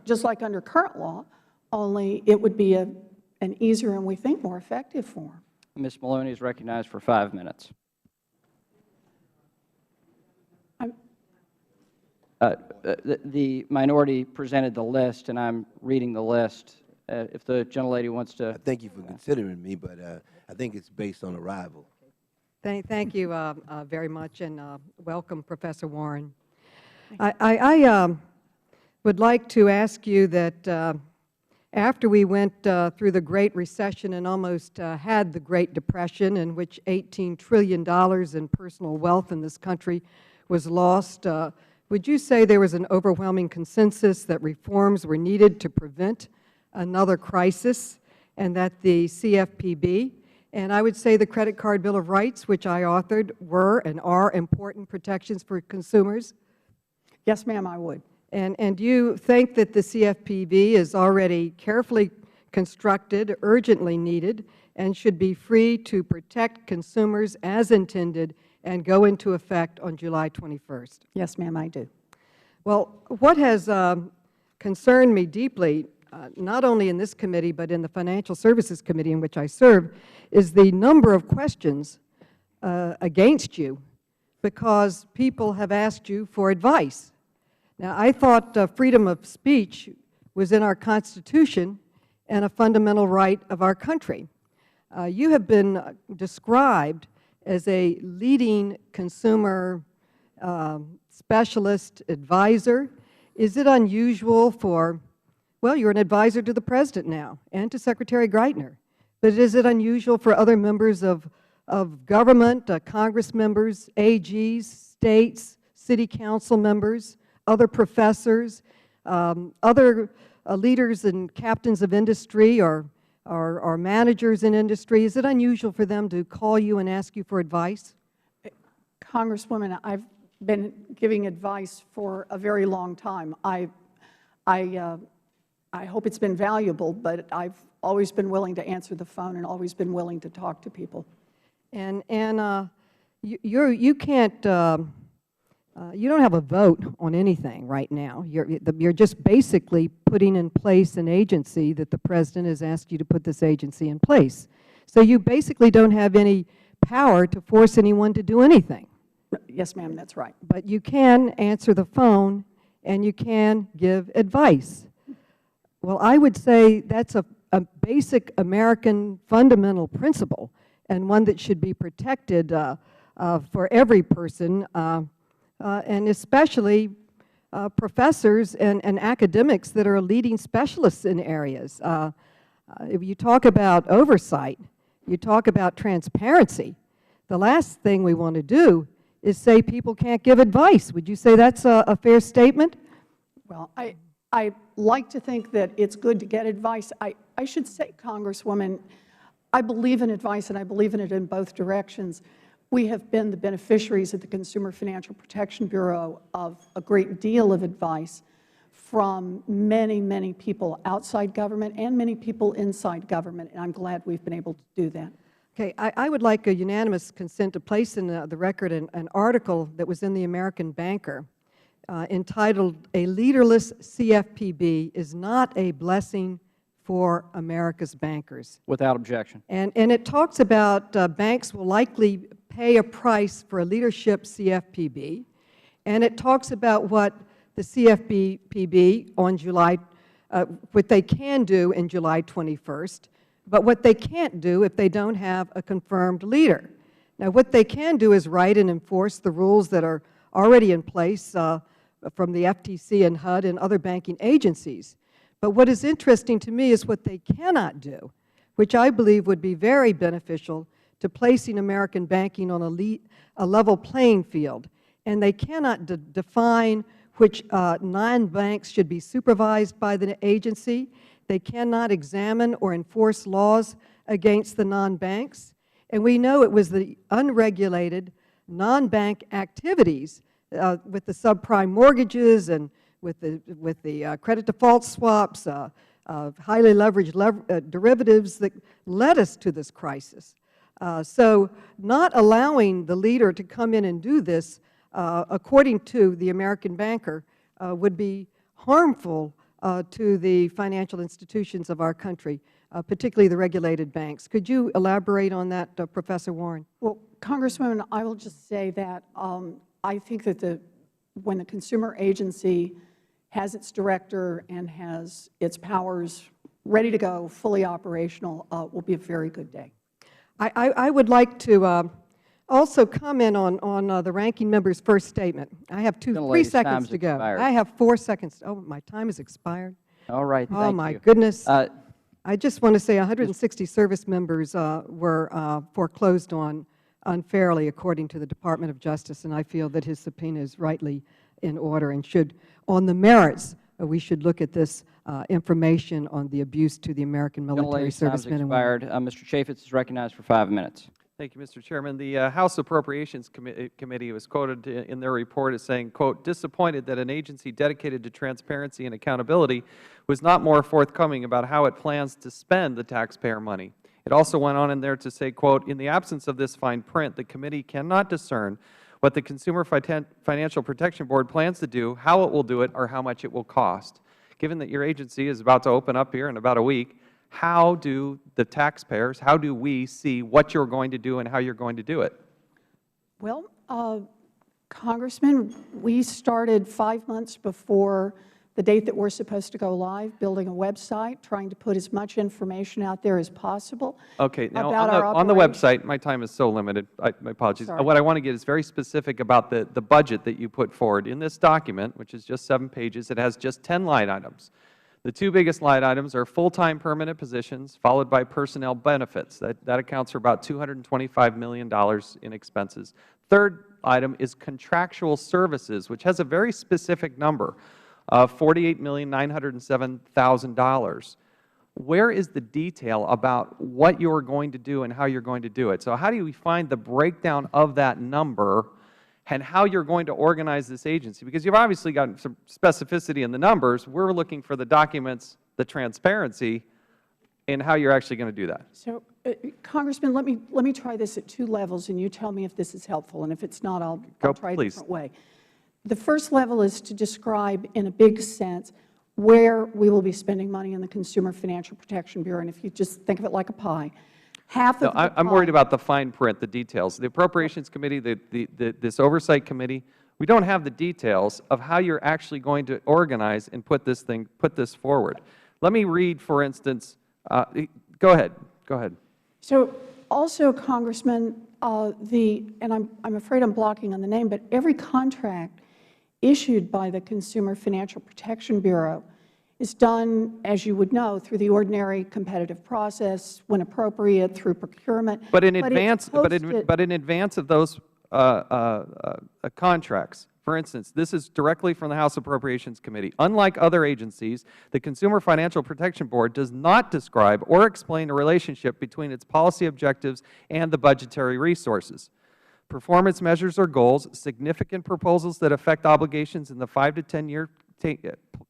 just like under current law, only it would be an easier and, we think, more effective form. Ms. Maloney is recognized for 5 minutes. The minority presented the list, and I'm reading the list. If the gentlelady wants to. Thank you for considering me, but I think it's based on arrival. Thank you very much, and welcome, Professor Warren. I would like to ask you that after we went through the Great Recession and almost had the Great Depression, in which $18 trillion in personal wealth in this country was lost, would you say there was an overwhelming consensus that reforms were needed to prevent another crisis, and that the CFPB, and I would say the Credit Card Bill of Rights, which I authored, were and are important protections for consumers? Yes, ma'am, I would. And do you think that the CFPB is already carefully constructed, urgently needed, and should be free to protect consumers as intended and go into effect on July 21st? Yes, ma'am, I do. Well, what has concerned me deeply, not only in this committee but in the Financial Services Committee in which I serve, is the number of questions against you because people have asked you for advice. Now, I thought freedom of speech was in our Constitution and a fundamental right of our country. You have been described as a leading consumer specialist advisor. Is it unusual for, well, you're an advisor to the President now and to Secretary Greitner, but is it unusual for other members of government, Congress members, AGs, states, city council members, other professors, other leaders and captains of industry or managers in industry, is it unusual for them to call you and ask you for advice? Congresswoman, I've been giving advice for a very long time. I hope it's been valuable, but I've always been willing to answer the phone and always been willing to talk to people. And you can't. You don't have a vote on anything right now. You're just basically putting in place an agency that the President has asked you to put this agency in place. So you basically don't have any power to force anyone to do anything. Yes, ma'am, that's right. But you can answer the phone and you can give advice. Well, I would say that's a basic American fundamental principle and one that should be protected for every person, and especially professors and academics that are leading specialists in areas. If you talk about oversight, you talk about transparency, the last thing we want to do is say people can't give advice. Would you say that's a fair statement? Well, I like to think that it's good to get advice. I should say, Congresswoman, I believe in advice, and I believe in it in both directions. We have been the beneficiaries at the Consumer Financial Protection Bureau of a great deal of advice from many, many people outside government and many people inside government, and I'm glad we've been able to do that. Okay, I would like a unanimous consent to place in the record an article that was in the American Banker entitled "A Leaderless CFPB is Not a Blessing for America's Bankers." Without objection. And it talks about banks will likely pay a price for a leadership CFPB, and it talks about what the CFPB on what they can do in July 21st, but what they can't do if they don't have a confirmed leader. Now, what they can do is write and enforce the rules that are already in place from the FTC and HUD and other banking agencies. But what is interesting to me is what they cannot do, which I believe would be very beneficial to placing American banking on a level playing field. And they cannot define which non-banks should be supervised by the agency. They cannot examine or enforce laws against the non-banks. And we know it was the unregulated non-bank activities with the subprime mortgages and with the credit default swaps, highly leveraged derivatives that led us to this crisis. So not allowing the leader to come in and do this, according to the American banker, would be harmful to the financial institutions of our country, particularly the regulated banks. Could you elaborate on that, Professor Warren? Well, Congresswoman, I will just say that I think that when the consumer agency has its director and has its powers ready to go, fully operational, will be a very good day. I would like to also comment on the ranking member's first statement. I have 3 seconds to go. Expired. I have 4 seconds. Oh, my time has expired. All right, thank you. Oh, my goodness. I just want to say 160 service members were foreclosed on unfairly, according to the Department of Justice, and I feel that his subpoena is rightly in order and should, on the merits, we should look at this information on the abuse to the American military servicemen and women. Mr. Chaffetz is recognized for 5 minutes. Thank you, Mr. Chairman. The House Appropriations Committee was quoted in their report as saying, quote, "disappointed that an agency dedicated to transparency and accountability was not more forthcoming about how it plans to spend the taxpayer money." It also went on in there to say, quote, "in the absence of this fine print, the committee cannot discern what the Consumer Financial Protection Board plans to do, how it will do it, or how much it will cost." Given that your agency is about to open up here in about a week, how do the taxpayers, how do we see what you are going to do and how you are going to do it? Well, Congressman, we started 5 months before the date that we're supposed to go live, building a website, trying to put as much information out there as possible. Okay. Now, about on the website, my time is so limited. My apologies. Sorry. What I want to get is very specific about the budget that you put forward. In this document, which is just 7 pages, it has just 10 line items. The 2 biggest line items are full-time permanent positions, followed by personnel benefits. That accounts for about $225 million in expenses. Third item is contractual services, which has a very specific number of $48,907,000. Where is the detail about what you are going to do and how you are going to do it? So how do we find the breakdown of that number and how you are going to organize this agency? Because you have obviously got some specificity in the numbers. We are looking for the documents, the transparency, and how you are actually going to do that. So, Congressman, let me try this at 2 levels, and you tell me if this is helpful, and if it's not, I'll try a different way. The first level is to describe in a big sense where we will be spending money in the Consumer Financial Protection Bureau, and if you just think of it like a pie. Half of the pie. I'm worried about the fine print, the details. The Appropriations Committee, this Oversight Committee, we don't have the details of how you're actually going to organize and put this forward. Let me read, for instance, go ahead. So also, Congressman, and I'm afraid I'm blocking on the name, but every contract issued by the Consumer Financial Protection Bureau is done, as you would know, through the ordinary competitive process, when appropriate, through procurement. But in advance of those contracts, for instance, this is directly from the House Appropriations Committee. Unlike other agencies, the Consumer Financial Protection Board does not describe or explain the relationship between its policy objectives and the budgetary resources. Performance measures or goals, significant proposals that affect obligations in the 5 to 10-year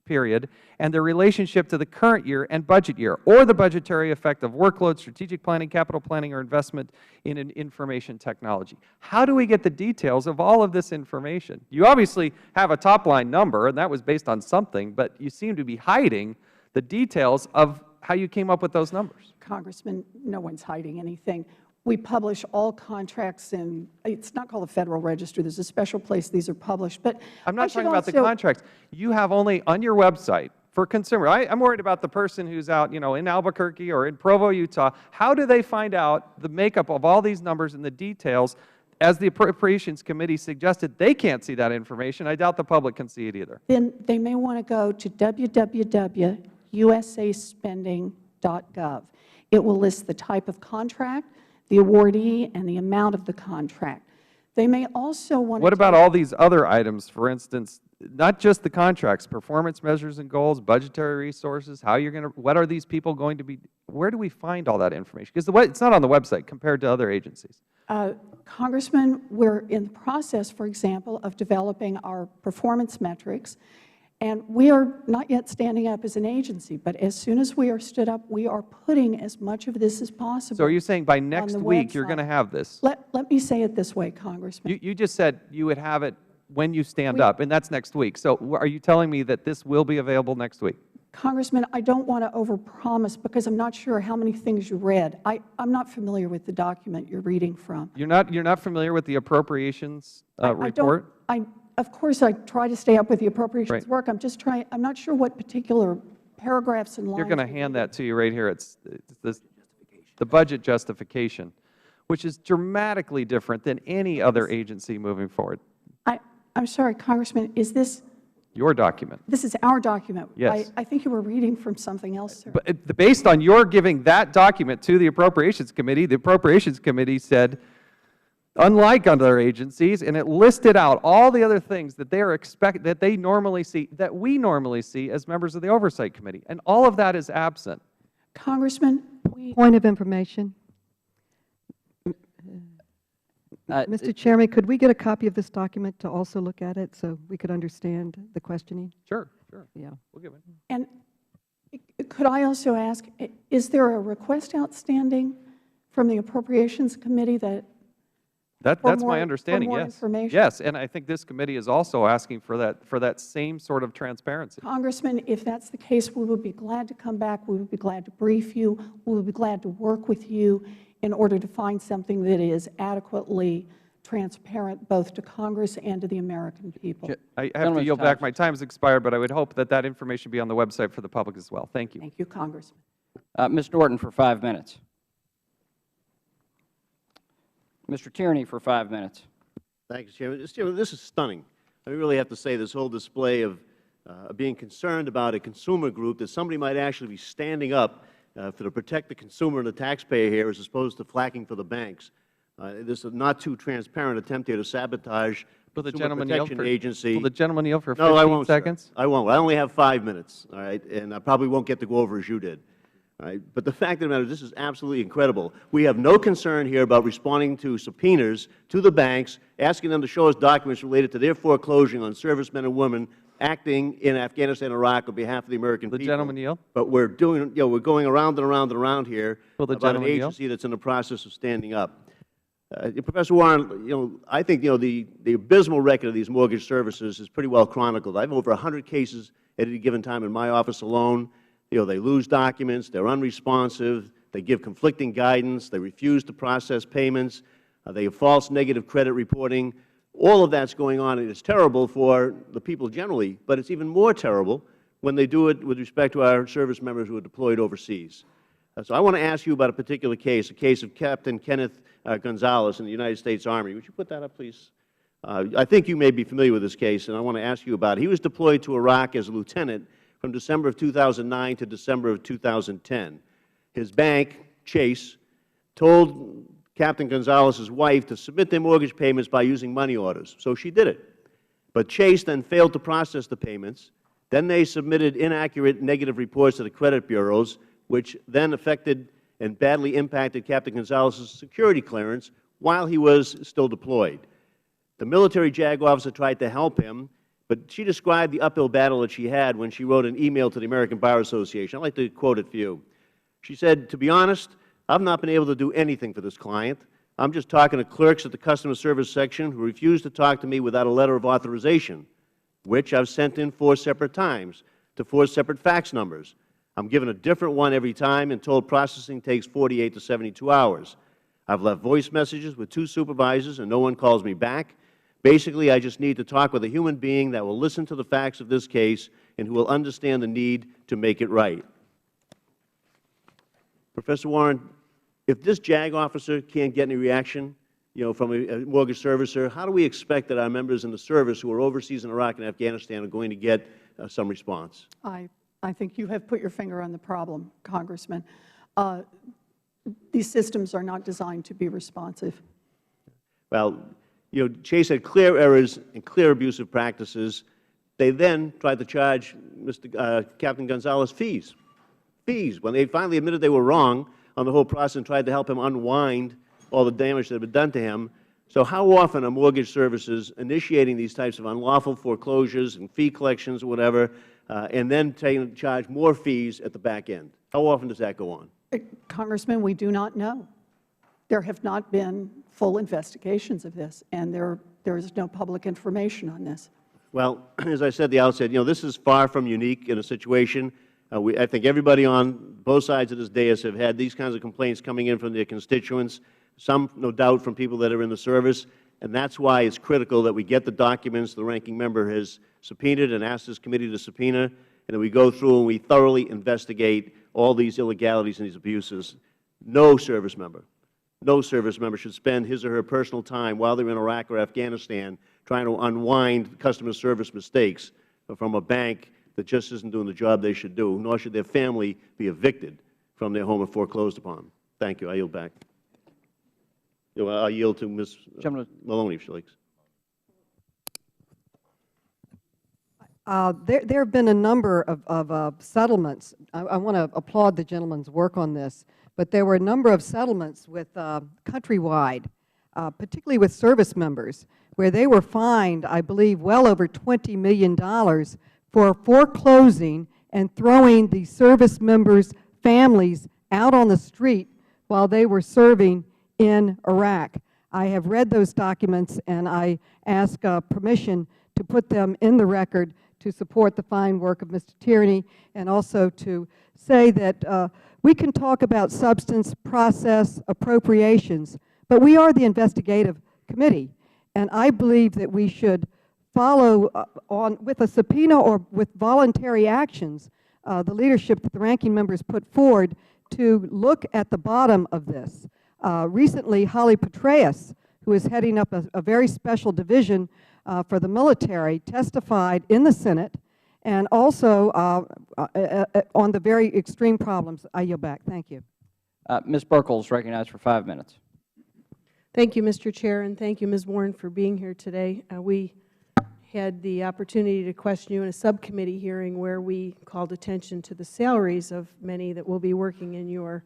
period and their relationship to the current year and budget year, or the budgetary effect of workload, strategic planning, capital planning, or investment in an information technology. How do we get the details of all of this information? You obviously have a top-line number, and that was based on something, but you seem to be hiding the details of how you came up with those numbers. Congressman, no one's hiding anything. We publish all contracts in, it's not called the Federal Register. There's a special place these are published. But I'm not talking about the contracts. You have only on your website for consumer. I'm worried about the person who's out, in Albuquerque or in Provo, Utah. How do they find out the makeup of all these numbers and the details? As the Appropriations Committee suggested, they can't see that information. I doubt the public can see it either. Then they may want to go to www.usaspending.gov. It will list the type of contract, the awardee, and the amount of the contract. They may also want to— What about all these other items, for instance, not just the contracts, performance measures and goals, budgetary resources, how you're going to, what are these people going to be, where do we find all that information? Because it's not on the website compared to other agencies. Congressman, we're in the process, for example, of developing our performance metrics. And we are not yet standing up as an agency, but as soon as we are stood up, we are putting as much of this as possible. So are you saying by next week you're going to have this? Let me say it this way, Congressman. You just said you would have it when you stand up, and that's next week. So are you telling me that this will be available next week? Congressman, I don't want to overpromise because I'm not sure how many things you read. I'm not familiar with the document you're reading from. You're not familiar with the appropriations report? Of course, I try to stay up with the appropriations work. I'm not sure what particular paragraphs and lines. You're going to hand that to you right here. It's the budget justification, which is dramatically different than any other agency moving forward. I'm sorry, Congressman, is this your document? This is our document. Yes. I think you were reading from something else, sir. But based on your giving that document to the Appropriations Committee, the Appropriations Committee said, unlike other agencies, and it listed out all the other things that that they normally see, that we normally see as members of the Oversight Committee, and all of that is absent. Congressman, Point of information. Mr. Chairman, could we get a copy of this document to also look at it so we could understand the questioning? Sure. Yeah. We'll give it. And could I also ask, is there a request outstanding from the Appropriations Committee That's my understanding, for more yes. information? Yes, and I think this committee is also asking for that same sort of transparency. Congressman, if that's the case, we would be glad to come back. We would be glad to brief you. We would be glad to work with you in order to find something that is adequately transparent both to Congress and to the American people. I have to yield back. My time has expired, but I would hope that information be on the website for the public as well. Thank you. Thank you, Congressman. Ms. Norton for 5 minutes. Mr. Tierney for 5 minutes. Thank you, Chairman. Mr. Chairman, this is stunning. I really have to say this whole display of being concerned about a consumer group, that somebody might actually be standing up to protect the consumer and the taxpayer here as opposed to flacking for the banks. This is a not too transparent attempt here to sabotage the Consumer Protection Agency. Will the gentleman yield for 15 No, I won't, seconds? Sir. I won't. I only have 5 minutes, all right, and I probably won't get to go over as you did. All right? But the fact of the matter is this is absolutely incredible. We have no concern here about responding to subpoenas to the banks, asking them to show us documents related to their foreclosure on servicemen and women acting in Afghanistan and Iraq on behalf of the American people. The gentleman yield. But we're doing, we're going around and around and around here about an agency that's in the process of standing up. Professor Warren, I think the abysmal record of these mortgage services is pretty well chronicled. I have over 100 cases at any given time in my office alone. They lose documents, they're unresponsive, they give conflicting guidance, they refuse to process payments, they have false negative credit reporting. All of that's going on, and it's terrible for the people generally, but it's even more terrible when they do it with respect to our service members who are deployed overseas. So I want to ask you about a particular case, a case of Captain Kenneth Gonzalez in the United States Army. Would you put that up, please? I think you may be familiar with this case, and I want to ask you about it. He was deployed to Iraq as a lieutenant from December of 2009 to December of 2010. His bank, Chase, told Captain Gonzalez's wife to submit their mortgage payments by using money orders. So she did it. But Chase then failed to process the payments. Then they submitted inaccurate negative reports to the credit bureaus, which then affected and badly impacted Captain Gonzalez's security clearance while he was still deployed. The military JAG officer tried to help him But she described the uphill battle that she had when she wrote an email to the American Bar Association. I'd like to quote it for you. She said, "To be honest, I've not been able to do anything for this client. I'm just talking to clerks at the customer service section who refuse to talk to me without a letter of authorization, which I've sent in 4 separate times to 4 separate fax numbers. I'm given a different one every time and told processing takes 48 to 72 hours. I've left voice messages with 2 supervisors and no one calls me back. Basically, I just need to talk with a human being that will listen to the facts of this case and who will understand the need to make it right." Professor Warren, if this JAG officer can't get any reaction, from a mortgage servicer, how do we expect that our members in the service who are overseas in Iraq and Afghanistan are going to get some response? I think you have put your finger on the problem, Congressman. These systems are not designed to be responsive. Well, Chase had clear errors and clear abusive practices. They then tried to charge Captain Gonzalez fees, when they finally admitted they were wrong on the whole process and tried to help him unwind all the damage that had been done to him. So how often are mortgage services initiating these types of unlawful foreclosures and fee collections or whatever, and then charge more fees at the back end? How often does that go on? Congressman, we do not know. There have not been full investigations of this, and there is no public information on this. Well, as I said at the outset, this is far from unique in a situation. I think everybody on both sides of this dais have had these kinds of complaints coming in from their constituents, some, no doubt, from people that are in the service, and that's why it's critical that we get the documents the ranking member has subpoenaed and asked this committee to subpoena, and that we go through and we thoroughly investigate all these illegalities and these abuses. No service member should spend his or her personal time while they're in Iraq or Afghanistan trying to unwind customer service mistakes from a bank that just isn't doing the job they should do, nor should their family be evicted from their home and foreclosed upon. Thank you. I yield back. I yield to Ms. Maloney, if she likes. There have been a number of settlements. I want to applaud the gentleman's work on this, but there were a number of settlements with countrywide, particularly with service members, where they were fined, I believe, well over $20 million for foreclosing and throwing the service members' families out on the street while they were serving in Iraq. I have read those documents, and I ask permission to put them in the record to support the fine work of Mr. Tierney, and also to say that we can talk about substance, process, appropriations, but we are the investigative committee, and I believe that we should follow on with a subpoena or with voluntary actions the leadership that the ranking members put forward to look at the bottom of this. Recently, Holly Petraeus, who is heading up a very special division for the military, testified in the Senate, and also on the very extreme problems. I yield back. Thank you. Ms. Burkle is recognized for 5 minutes. Thank you, Mr. Chair, and thank you, Ms. Warren, for being here today. We had the opportunity to question you in a subcommittee hearing where we called attention to the salaries of many that will be working in your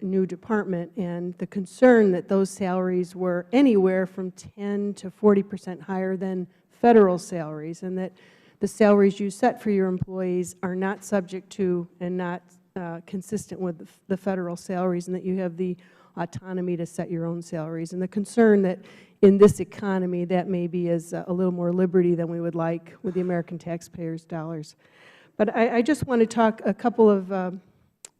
new department, and the concern that those salaries were anywhere from 10 to 40% higher than Federal salaries, and that the salaries you set for your employees are not subject to and not consistent with the Federal salaries, and that you have the autonomy to set your own salaries. And the concern that in this economy that maybe is a little more liberty than we would like with the American taxpayers' dollars. But I just want to talk a couple of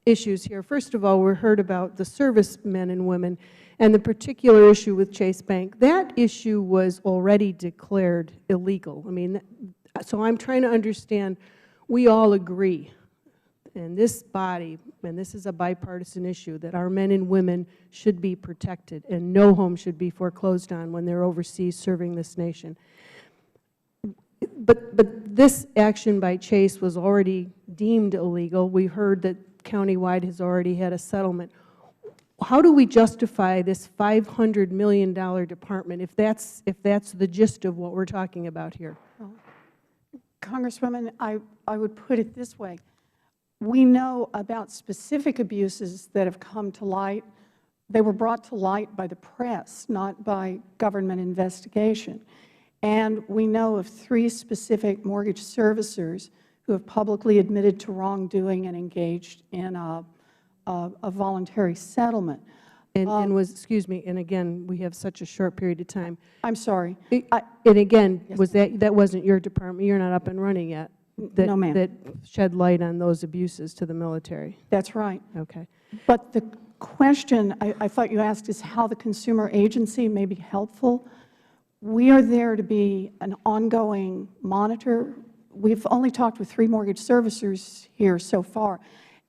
issues here. First of all, we heard about the servicemen and women and the particular issue with Chase Bank. That issue was already declared illegal. I mean, so I'm trying to understand, we all agree in this body, and this is a bipartisan issue, that our men and women should be protected and no home should be foreclosed on when they're overseas serving this nation. But this action by Chase was already deemed illegal. We heard that countywide has already had a settlement. How do we justify this $500 million department if that's the gist of what we're talking about here? Well, Congresswoman, I would put it this way. We know about specific abuses that have come to light. They were brought to light by the press, not by government investigation. And we know of 3 specific mortgage servicers who have publicly admitted to wrongdoing and engaged in a voluntary settlement. And was, excuse me, and again, we have such a short period of time. I'm sorry. And again, was that wasn't your department? You're not up and running yet? No, ma'am. That shed light on those abuses to the military? That's right. Okay. But the question I thought you asked is how the consumer agency may be helpful. We are there to be an ongoing monitor. We've only talked with 3 mortgage servicers here so far.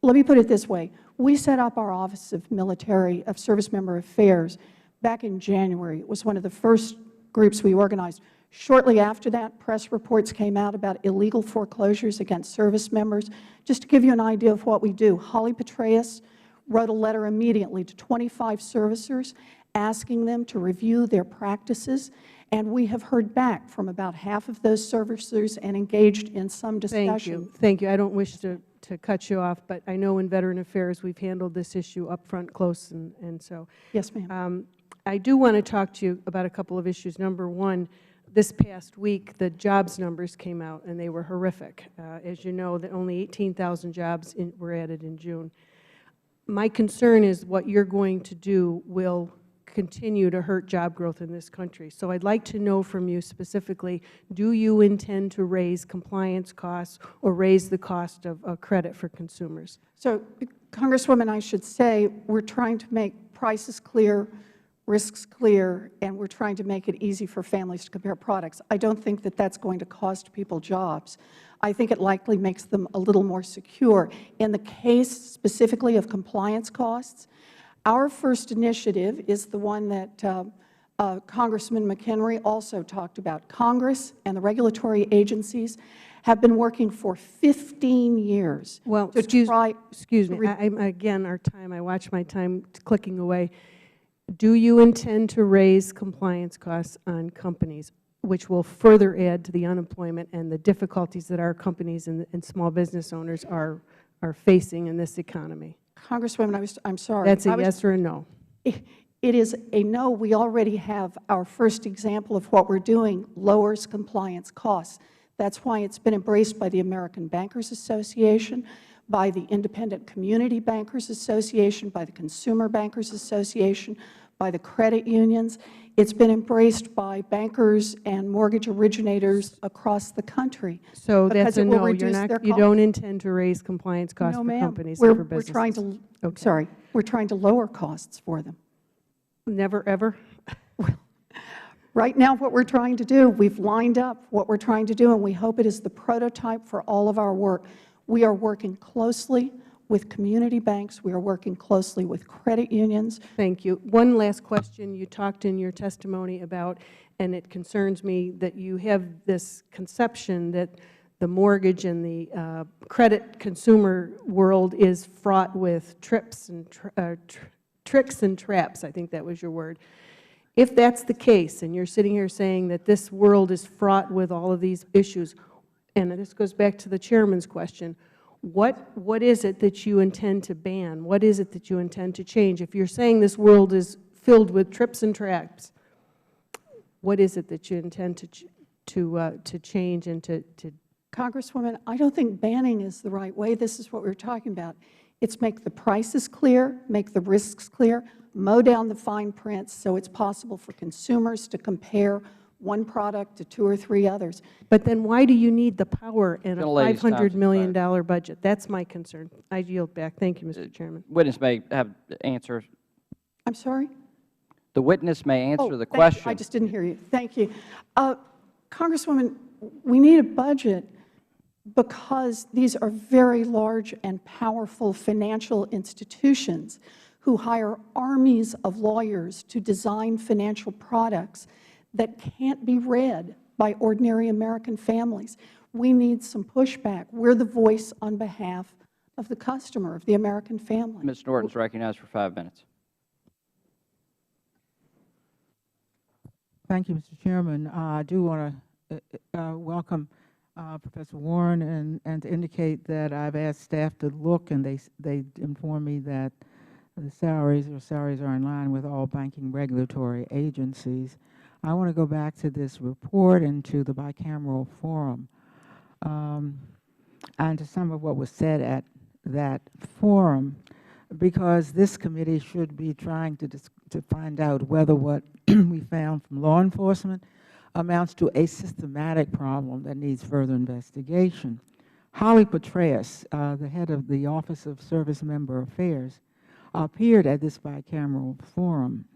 Let me put it this way. We set up our Office of Service Member Affairs back in January. It was one of the first groups we organized. Shortly after that, press reports came out about illegal foreclosures against service members. Just to give you an idea of what we do, Holly Petraeus wrote a letter immediately to 25 servicers asking them to review their practices, and we have heard back from about half of those servicers and engaged in some discussion. Thank you. Thank you. I don't wish to cut you off, but I know in Veteran Affairs we've handled this issue up front close, and so. Yes, ma'am. I do want to talk to you about a couple of issues. Number one, this past week, the jobs numbers came out, and they were horrific. As you know, that only 18,000 jobs were added in June. My concern is what you're going to do will continue to hurt job growth in this country. So I'd like to know from you specifically, do you intend to raise compliance costs or raise the cost of credit for consumers? So, Congresswoman, I should say we're trying to make prices clear, risks clear, and we're trying to make it easy for families to compare products. I don't think that that's going to cost people jobs. I think it likely makes them a little more secure. In the case specifically of compliance costs, our first initiative is the one that Congressman McHenry also talked about. Congress and the regulatory agencies have been working for 15 years well, to excuse me. Again, I watch my time clicking away. Do you intend to raise compliance costs on companies, which will further add to the unemployment and the difficulties that our companies and small business owners are facing in this economy? Congresswoman, I'm sorry. That's a yes or a no. It is a no. We already have our first example of what we're doing lowers compliance costs. That's why it's been embraced by the American Bankers Association, by the Independent Community Bankers Association, by the Consumer Bankers Association, by the credit unions. It's been embraced by bankers and mortgage originators across the country. So that's a no. You don't intend to raise compliance costs for companies and for businesses? We're trying to lower costs for them. Never, ever? Right now, what we're trying to do, we've lined up what we're trying to do, and we hope it is the prototype for all of our work. We are working closely with community banks. We are working closely with credit unions. Thank you. One last question. You talked in your testimony about, and it concerns me, that you have this conception that the mortgage and the credit consumer world is fraught with tricks and traps. I think that was your word. If that's the case, and you're sitting here saying that this world is fraught with all of these issues, and this goes back to the Chairman's question, what is it that you intend to ban? What is it that you intend to change? If you're saying this world is filled with trips and traps, what is it that you intend to change and to Congresswoman, I don't think banning is the right way. This is what we're talking about. It's make the prices clear, make the risks clear, mow down the fine print so it's possible for consumers to compare one product to 2 or 3 others. But then why do you need the power in a $500 million budget? That's my concern. I yield back. Thank you, Mr. Chairman. Witness may have answer. I'm sorry? The witness may answer the question. I just didn't hear you. Thank you. Congresswoman, we need a budget because these are very large and powerful financial institutions who hire armies of lawyers to design financial products that can't be read by ordinary American families. We need some pushback. We're the voice on behalf of the customer, of the American family. Ms. Norton is recognized for 5 minutes. Thank you, Mr. Chairman. I do want to welcome Professor Warren and to indicate that I've asked staff to look, and they inform me that the salaries are in line with all banking regulatory agencies. I want to go back to this report and to the bicameral forum, and to some of what was said at that forum, because this committee should be trying to find out whether what we found from law enforcement amounts to a systematic problem that needs further investigation. Holly Petraeus, the head of the Office of Service Member Affairs, appeared at this bicameral forum,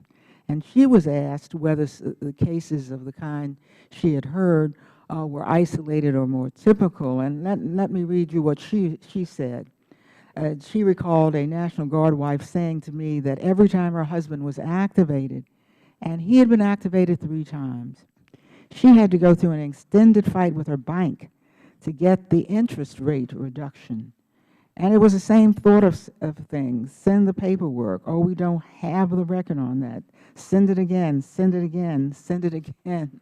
and she was asked whether the cases of the kind she had heard were isolated or more typical. And let me read you what she said. She recalled a National Guard wife saying to me that every time her husband was activated, and he had been activated 3 times, she had to go through an extended fight with her bank to get the interest rate reduction. And it was the same thought of things. Send the paperwork. Oh, we don't have the record on that. Send it again, send it again, send it again.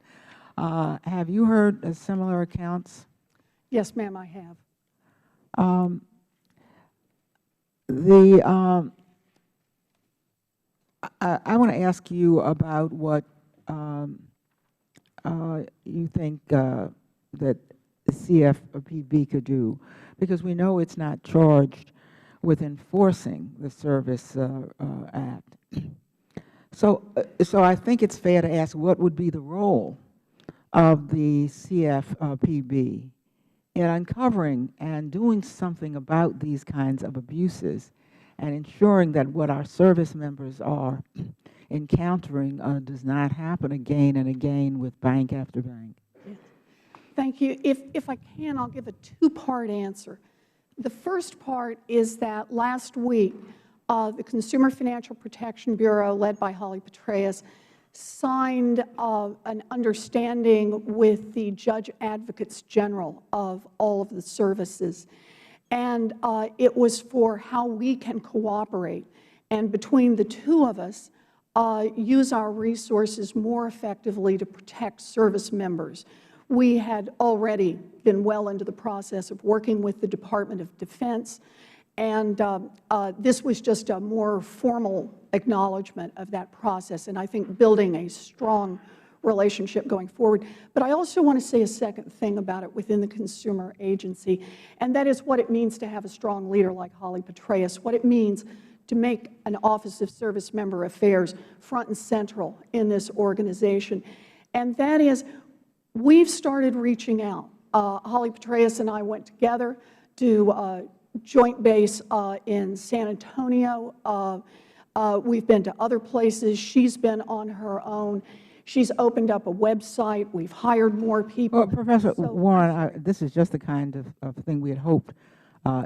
Have you heard similar accounts? Yes, ma'am, I have. I want to ask you about what you think that the CFPB could do, because we know it's not charged with enforcing the Service Act. So I think it's fair to ask, what would be the role of the CFPB in uncovering and doing something about these kinds of abuses and ensuring that what our service members are encountering does not happen again and again with bank after bank? Thank you. If I can, I'll give a 2-part answer. The first part is that last week, the Consumer Financial Protection Bureau, led by Holly Petraeus, signed an understanding with the Judge Advocates General of all of the services. And it was for how we can cooperate, and between the 2 of us, use our resources more effectively to protect service members. We had already been well into the process of working with the Department of Defense, and this was just a more formal acknowledgment of that process, and I think building a strong relationship going forward. But I also want to say a second thing about it within the consumer agency, and that is what it means to have a strong leader like Holly Petraeus, what it means to make an Office of Service Member Affairs front and central in this organization. And that is, we've started reaching out. Holly Petraeus and I went together to joint base in San Antonio. We've been to other places. She's been on her own. She's opened up a website. We've hired more people. Well, Professor Warren, this is just the kind of thing we had hoped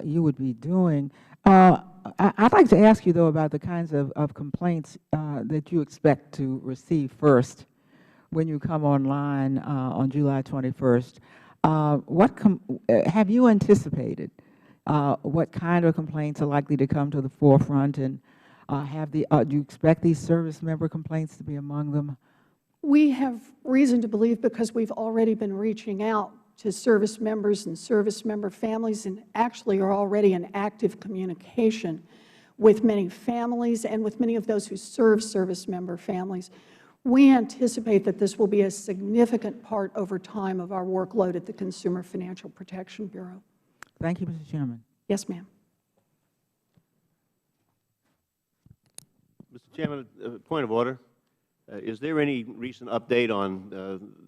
you would be doing. I'd like to ask you, though, about the kinds of complaints that you expect to receive first when you come online on July 21st. Have you anticipated what kind of complaints are likely to come to the forefront, and do you expect these service member complaints to be among them? We have reason to believe, because we've already been reaching out to service members and service member families, and actually are already in active communication with many families and with many of those who serve service member families. We anticipate that this will be a significant part over time of our workload at the Consumer Financial Protection Bureau. Thank you, Mr. Chairman. Yes, ma'am. Mr. Chairman, point of order. Is there any recent update on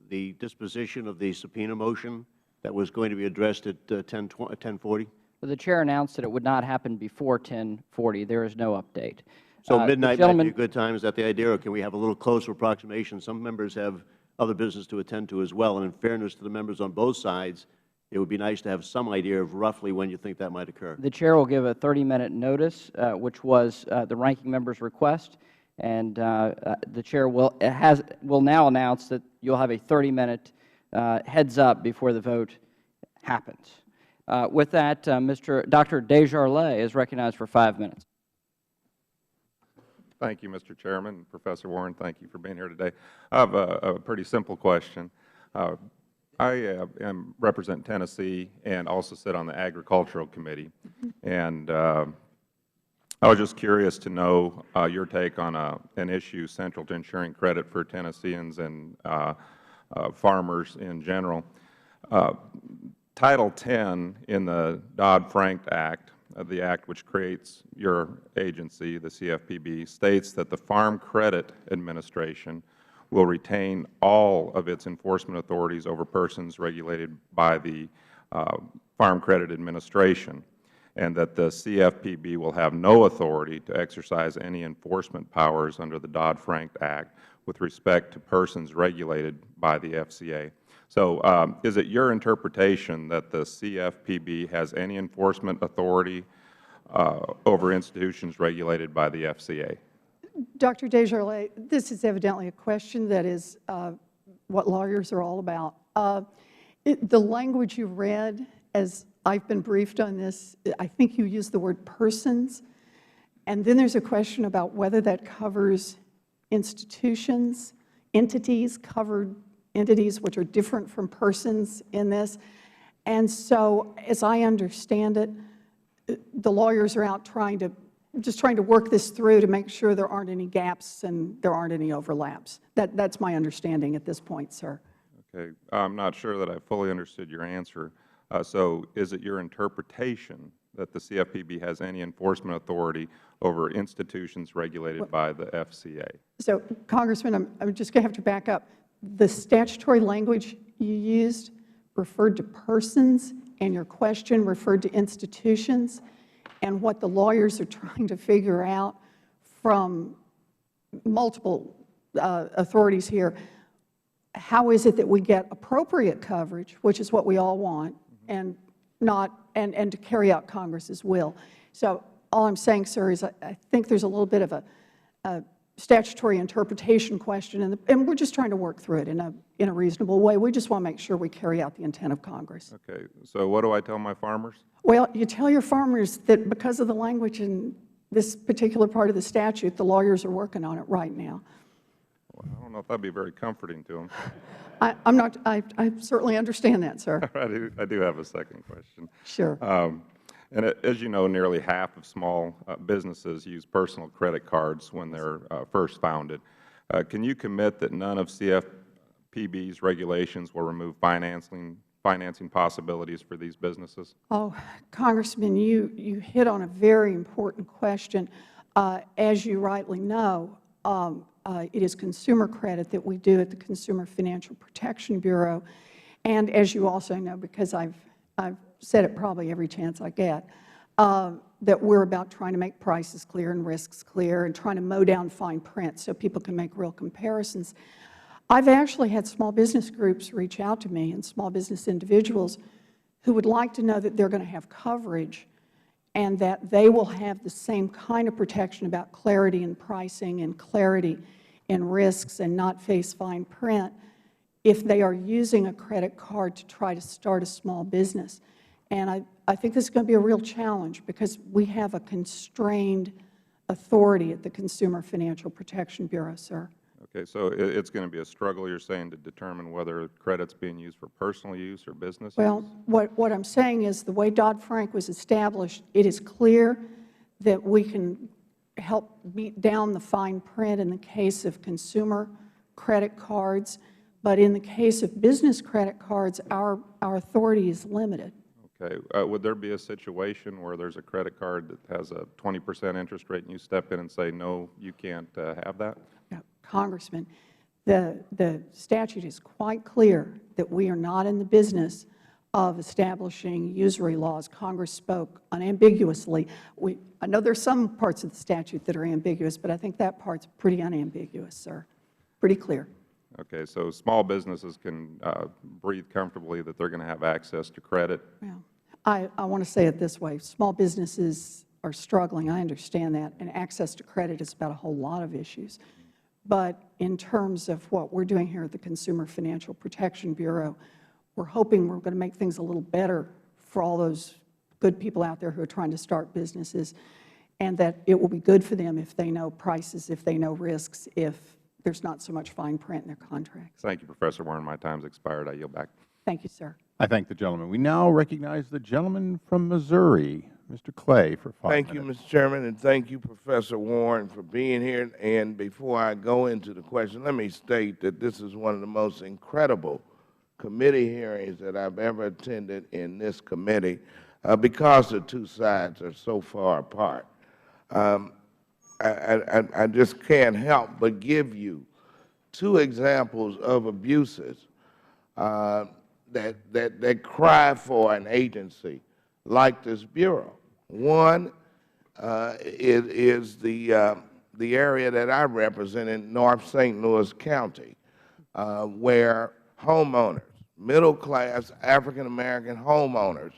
the disposition of the subpoena motion that was going to be addressed at 10:40? Well, the Chair announced that it would not happen before 10:40. There is no update. So midnight might be a good time. Is that the idea, or can we have a little closer approximation? Some members have other business to attend to as well, and in fairness to the members on both sides, it would be nice to have some idea of roughly when you think that might occur. The Chair will give a 30-minute notice, which was the ranking member's request, and the Chair will now announce that you'll have a 30-minute heads up before the vote happens. With that, Dr. Desjardins is recognized for 5 minutes. Thank you, Mr. Chairman. Professor Warren, thank you for being here today. I have a pretty simple question. I represent Tennessee and also sit on the Agricultural Committee. And I was just curious to know your take on an issue central to ensuring credit for Tennesseans and farmers in general. Title 10 in the Dodd-Frank Act, the act which creates your agency, the CFPB, states that the Farm Credit Administration will retain all of its enforcement authorities over persons regulated by the Farm Credit Administration, and that the CFPB will have no authority to exercise any enforcement powers under the Dodd-Frank Act with respect to persons regulated by the FCA. So is it your interpretation that the CFPB has any enforcement authority over institutions regulated by the FCA? Dr. Desjardins, this is evidently a question that is what lawyers are all about. The language you read, as I've been briefed on this, I think you used the word persons, and then there's a question about whether that covers institutions, entities, covered entities which are different from persons in this. And so, as I understand it, the lawyers are out just trying to work this through to make sure there aren't any gaps and there aren't any overlaps. That's my understanding at this point, sir. Okay. I'm not sure that I fully understood your answer. So is it your interpretation that the CFPB has any enforcement authority over institutions regulated by the FCA? So, Congressman, I'm just going to have to back up. The statutory language you used referred to persons, and your question referred to institutions. And what the lawyers are trying to figure out from multiple authorities here, how is it that we get appropriate coverage, which is what we all want, and to carry out Congress's will. So all I'm saying, sir, is I think there's a little bit of a statutory interpretation question, and we're just trying to work through it in a reasonable way. We just want to make sure we carry out the intent of Congress. Okay. So what do I tell my farmers? Well, you tell your farmers that because of the language in this particular part of the statute, the lawyers are working on it right now. Well, I don't know if that would be very comforting to them. I certainly understand that, sir. I do have a second question. Sure. And as you know, nearly half of small businesses use personal credit cards when they're first founded. Can you commit that none of CFPB's regulations will remove financing possibilities for these businesses? Oh, Congressman, you hit on a very important question. As you rightly know, it is consumer credit that we do at the Consumer Financial Protection Bureau. And as you also know, because I've said it probably every chance I get, that we're about trying to make prices clear and risks clear and trying to mow down fine print so people can make real comparisons. I've actually had small business groups reach out to me and small business individuals who would like to know that they're going to have coverage and that they will have the same kind of protection about clarity in pricing and clarity in risks and not face fine print if they are using a credit card to try to start a small business. And I think this is going to be a real challenge because we have a constrained authority at the Consumer Financial Protection Bureau, sir. Okay, so it's going to be a struggle, you're saying, to determine whether credit's being used for personal use or business use? Well, what I'm saying is the way Dodd-Frank was established, it is clear that we can help beat down the fine print in the case of consumer credit cards, but in the case of business credit cards, our authority is limited. Okay. Would there be a situation where there's a credit card that has a 20% interest rate and you step in and say, no, you can't have that? No, Congressman, the statute is quite clear that we are not in the business of establishing usury laws. Congress spoke unambiguously. I know there's some parts of the statute that are ambiguous, but I think that part's pretty unambiguous, sir. Pretty clear. Okay, so small businesses can breathe comfortably that they're going to have access to credit? Well, I want to say it this way. Small businesses are struggling. I understand that. And access to credit is about a whole lot of issues. But in terms of what we're doing here at the Consumer Financial Protection Bureau, we're hoping we're going to make things a little better for all those good people out there who are trying to start businesses, and that it will be good for them if they know prices, if they know risks, if there's not so much fine print in their contracts. Thank you, Professor Warren. My time's expired. I yield back. Thank you, sir. I thank the gentleman. We now recognize the gentleman from Missouri, Mr. Clay for 5 minutes. Thank you, Mr. Chairman, and thank you, Professor Warren, for being here. And before I go into the question, let me state that this is one of the most incredible committee hearings that I've ever attended in this committee because the two sides are so far apart. I just can't help but give you two examples of abuses that cry for an agency like this Bureau. One is the area that I represent in North St. Louis County, where homeowners, middle-class African-American homeowners,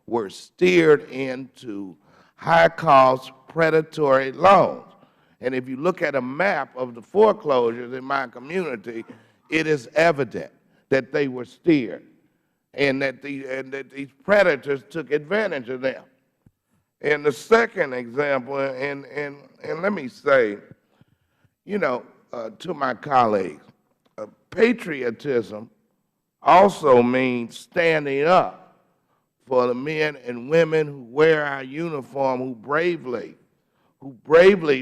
were steered into high-cost predatory loans. And if you look at a map of the foreclosures in my community, it is evident that they were steered and that these predators took advantage of them. And the second example, and let me say, you know, to my colleagues, patriotism also means standing up for the men and women who wear our uniform, who bravely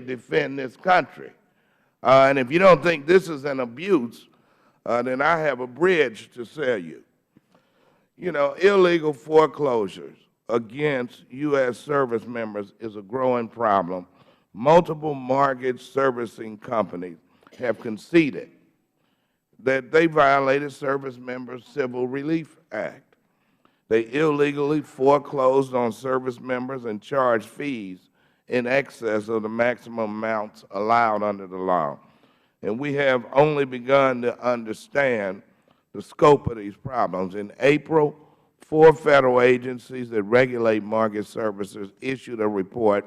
defend this country. And if you don't think this is an abuse, then I have a bridge to sell you. You know, illegal foreclosures against U.S. service members is a growing problem. Multiple mortgage servicing companies have conceded that they violated Service Members Civil Relief Act. They illegally foreclosed on service members and charged fees in excess of the maximum amounts allowed under the law. And we have only begun to understand the scope of these problems. In April, 4 federal agencies that regulate mortgage servicers issued a report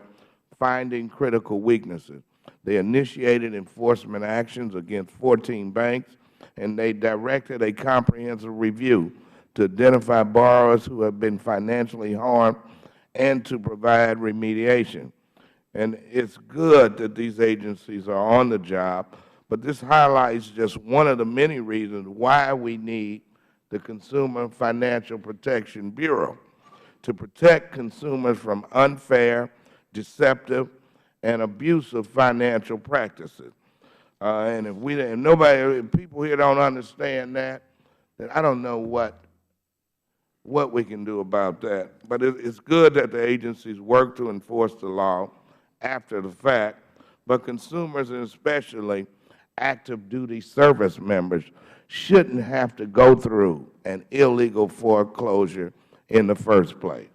finding critical weaknesses. They initiated enforcement actions against 14 banks, and they directed a comprehensive review to identify borrowers who have been financially harmed and to provide remediation. And it's good that these agencies are on the job, but this highlights just one of the many reasons why we need the Consumer Financial Protection Bureau to protect consumers from unfair, deceptive, and abusive financial practices. And if people here don't understand that, then I don't know what we can do about that. But it's good that the agencies work to enforce the law after the fact, but consumers, and especially active duty service members, shouldn't have to go through an illegal foreclosure in the first place.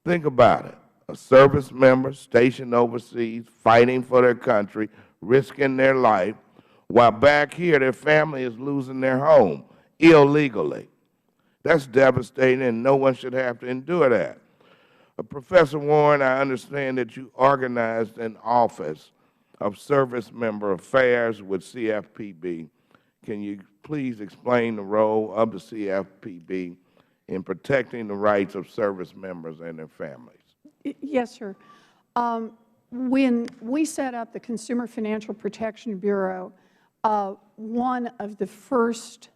Think about it. A service member stationed overseas, fighting for their country, risking their life, while back here their family is losing their home illegally. That's devastating, and no one should have to endure that. Professor Warren, I understand that you organized an office of service member affairs with CFPB. Can you please explain the role of the CFPB in protecting the rights of service members and their families? Yes, sir. When we set up the Consumer Financial Protection Bureau, one of the first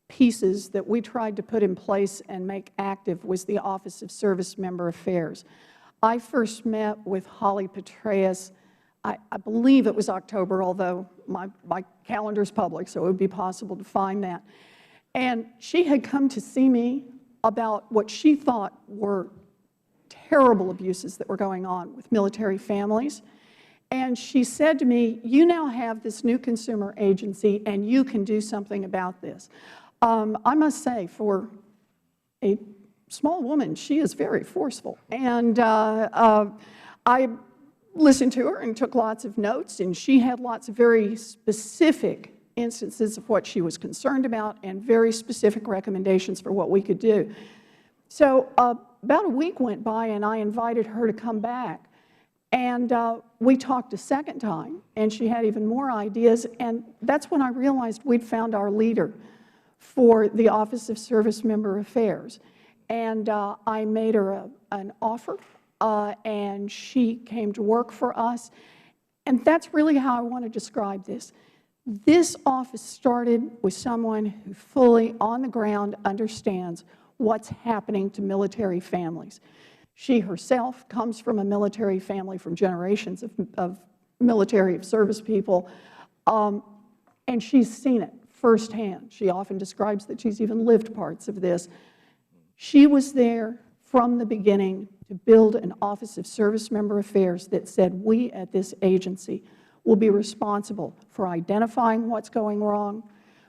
pieces that we tried to put in place and make active was the Office of Service Member Affairs. I first met with Holly Petraeus, I believe it was October, although my calendar is public, so it would be possible to find that. And she had come to see me about what she thought were terrible abuses that were going on with military families. And she said to me, you now have this new consumer agency, and you can do something about this. I must say, for a small woman, she is very forceful. And I listened to her and took lots of notes, and she had lots of very specific instances of what she was concerned about and very specific recommendations for what we could do. So about a week went by, and I invited her to come back. And we talked a second time, and she had even more ideas. And that's when I realized we'd found our leader for the Office of Service Member Affairs. And I made her an offer, and she came to work for us. And that's really how I want to describe this. This office started with someone who fully, on the ground, understands what's happening to military families. She herself comes from a military family, from generations of military service people, and she's seen it firsthand. She often describes that she's even lived parts of this. She was there from the beginning to build an Office of Service Member Affairs that said, we at this agency will be responsible for identifying what's going wrong,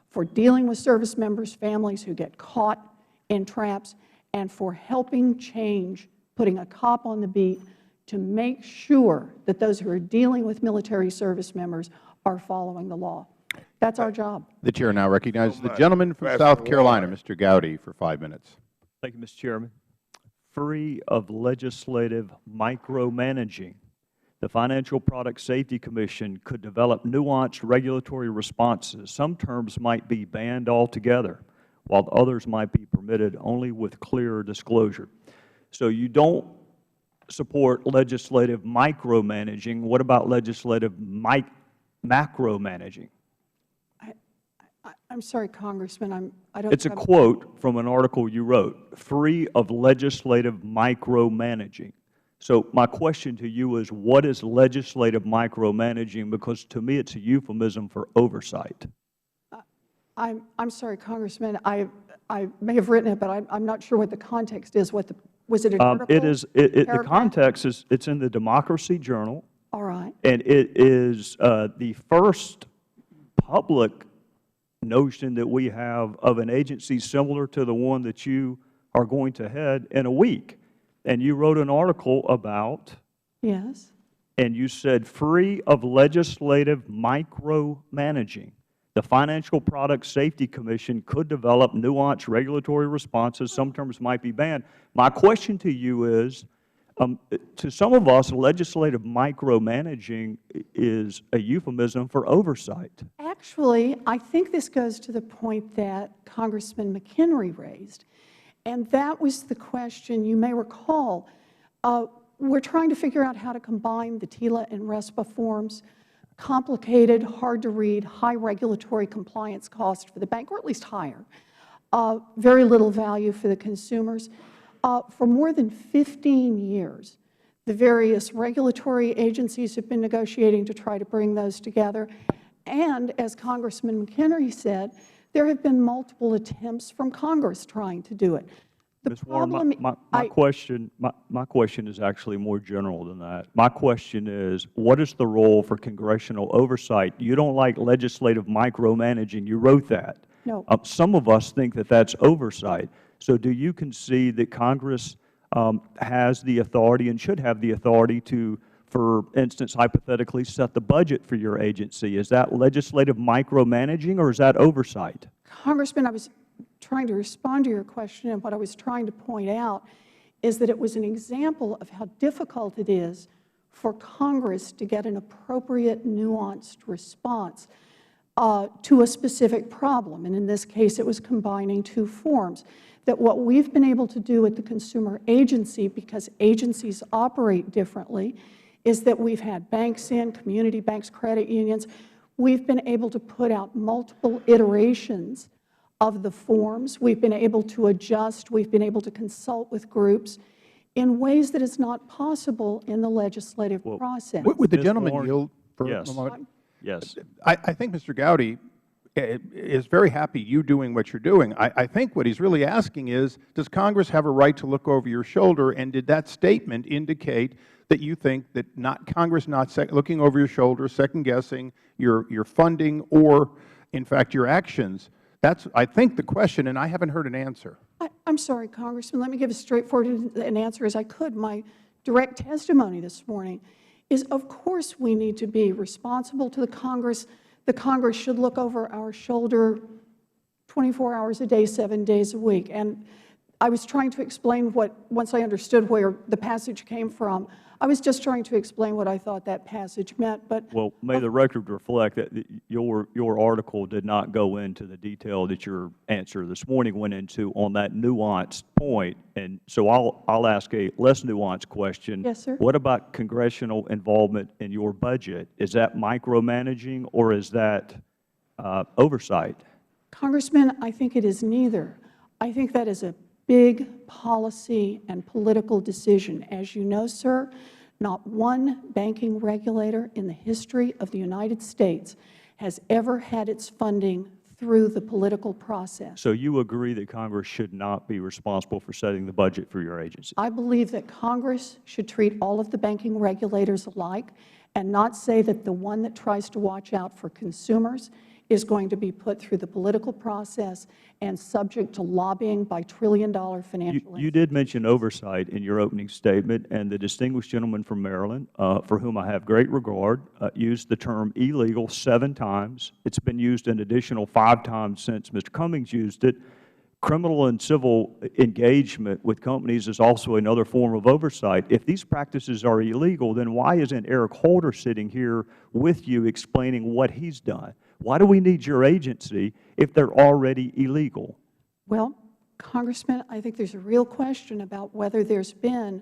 for dealing with service members' families who get caught in traps, and for helping change, putting a cop on the beat to make sure that those who are dealing with military service members are following the law. That's our job. The Chair now recognizes the gentleman from South Carolina, Mr. Gowdy, for 5 minutes. Thank you, Mr. Chairman. Free of legislative micromanaging, the Financial Product Safety Commission could develop nuanced regulatory responses. Some terms might be banned altogether, while others might be permitted only with clear disclosure. So you don't support legislative micromanaging. What about legislative macromanaging? I'm sorry, Congressman. I don't. It's a quote from an article you wrote, free of legislative micromanaging. So my question to you is, what is legislative micromanaging? Because to me it's a euphemism for oversight. I'm sorry, Congressman. I may have written it, but I'm not sure what the context is. Was it an article? The context is, it's in the Democracy Journal. All right. And it is the first public notion that we have of an agency similar to the one that you are going to head in a week. And you wrote an article about. Yes. And you said, free of legislative micromanaging, the Financial Product Safety Commission could develop nuanced regulatory responses. Some terms might be banned. My question to you is, to some of us, legislative micromanaging is a euphemism for oversight. Actually, I think this goes to the point that Congressman McHenry raised, and that was the question. You may recall, we're trying to figure out how to combine the TILA and RESPA forms, complicated, hard to read, high regulatory compliance cost for the bank, or at least higher, very little value for the consumers. For more than 15 years, the various regulatory agencies have been negotiating to try to bring those together. And as Congressman McHenry said, there have been multiple attempts from Congress trying to do it. Ms. Warren, my question is actually more general than that. My question is, what is the role for congressional oversight? You don't like legislative micromanaging. You wrote that. No. Some of us think that that's oversight. So do you concede that Congress has the authority and should have the authority to, for instance, hypothetically, set the budget for your agency? Is that legislative micromanaging or is that oversight? Congressman, I was trying to respond to your question, and what I was trying to point out is that it was an example of how difficult it is for Congress to get an appropriate, nuanced response to a specific problem. And in this case, it was combining two forms. That what we've been able to do at the consumer agency, because agencies operate differently, is that we've had banks in, community banks, credit unions. We've been able to put out multiple iterations of the forms. We've been able to adjust. We've been able to consult with groups in ways that is not possible in the legislative process. Would the gentleman yield for a moment? Yes. I think Mr. Gowdy is very happy you doing what you're doing. I think what he's really asking is, does Congress have a right to look over your shoulder, and did that statement indicate that you think that Congress not looking over your shoulder, second-guessing your funding or, in fact, your actions? That's, I think, the question, and I haven't heard an answer. I'm sorry, Congressman. Let me give as straightforward an answer as I could. My direct testimony this morning is, of course, we need to be responsible to the Congress. The Congress should look over our shoulder 24 hours a day, 7 days a week. And I was trying to explain once I understood where the passage came from, I was just trying to explain what I thought that passage meant. But well, may the record reflect that your article did not go into the detail that your answer this morning went into on that nuanced point. And so I'll ask a less nuanced question. Yes, sir. What about congressional involvement in your budget? Is that micromanaging or is that oversight? Congressman, I think it is neither. I think that is a big policy and political decision. As you know, sir, not one banking regulator in the history of the United States has ever had its funding through the political process. So you agree that Congress should not be responsible for setting the budget for your agency? I believe that Congress should treat all of the banking regulators alike and not say that the one that tries to watch out for consumers is going to be put through the political process and subject to lobbying by trillion-dollar financial institutions. You did mention oversight in your opening statement, and the distinguished gentleman from Maryland, for whom I have great regard, used the term illegal 7 times. It's been used an additional 5 times since Mr. Cummings used it. Criminal and civil engagement with companies is also another form of oversight. If these practices are illegal, then why isn't Eric Holder sitting here with you explaining what he's done? Why do we need your agency if they're already illegal? Well, Congressman, I think there's a real question about whether there's been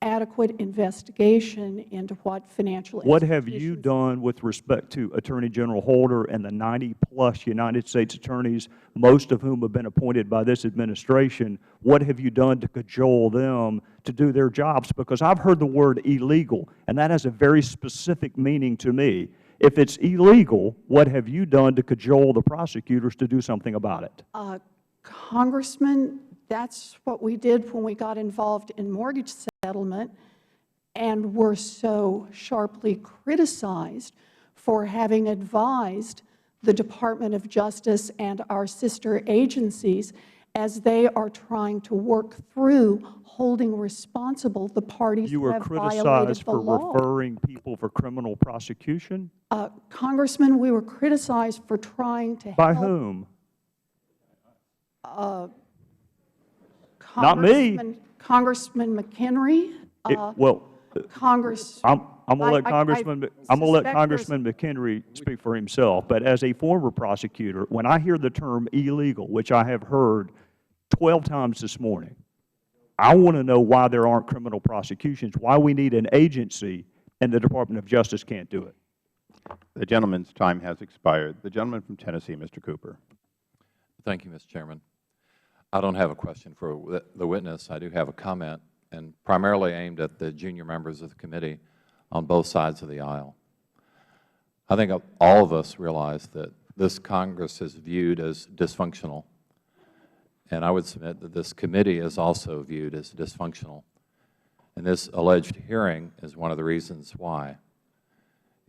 adequate investigation into what financial What have you done with respect to Attorney General Holder and the 90-plus United States attorneys, most of whom have been appointed by this administration? What have you done to cajole them to do their jobs? Because I've heard the word illegal, and that has a very specific meaning to me. If it's illegal, what have you done to cajole the prosecutors to do something about it? Congressman, that's what we did when we got involved in mortgage settlement and were so sharply criticized for having advised the Department of Justice and our sister agencies as they are trying to work through holding responsible the parties who have violated the law. You were criticized for referring people for criminal prosecution? Congressman, we were criticized for trying to help. By whom? Not me. Congressman McHenry. Congress. I'm going to let Congressman McHenry speak for himself. But as a former prosecutor, when I hear the term illegal, which I have heard 12 times this morning, I want to know why there aren't criminal prosecutions, why we need an agency and the Department of Justice can't do it. The gentleman's time has expired. The gentleman from Tennessee, Mr. Cooper. Thank you, Mr. Chairman. I don't have a question for the witness. I do have a comment, and primarily aimed at the junior members of the committee on both sides of the aisle. I think all of us realize that this Congress is viewed as dysfunctional, and I would submit that this committee is also viewed as dysfunctional. And this alleged hearing is one of the reasons why.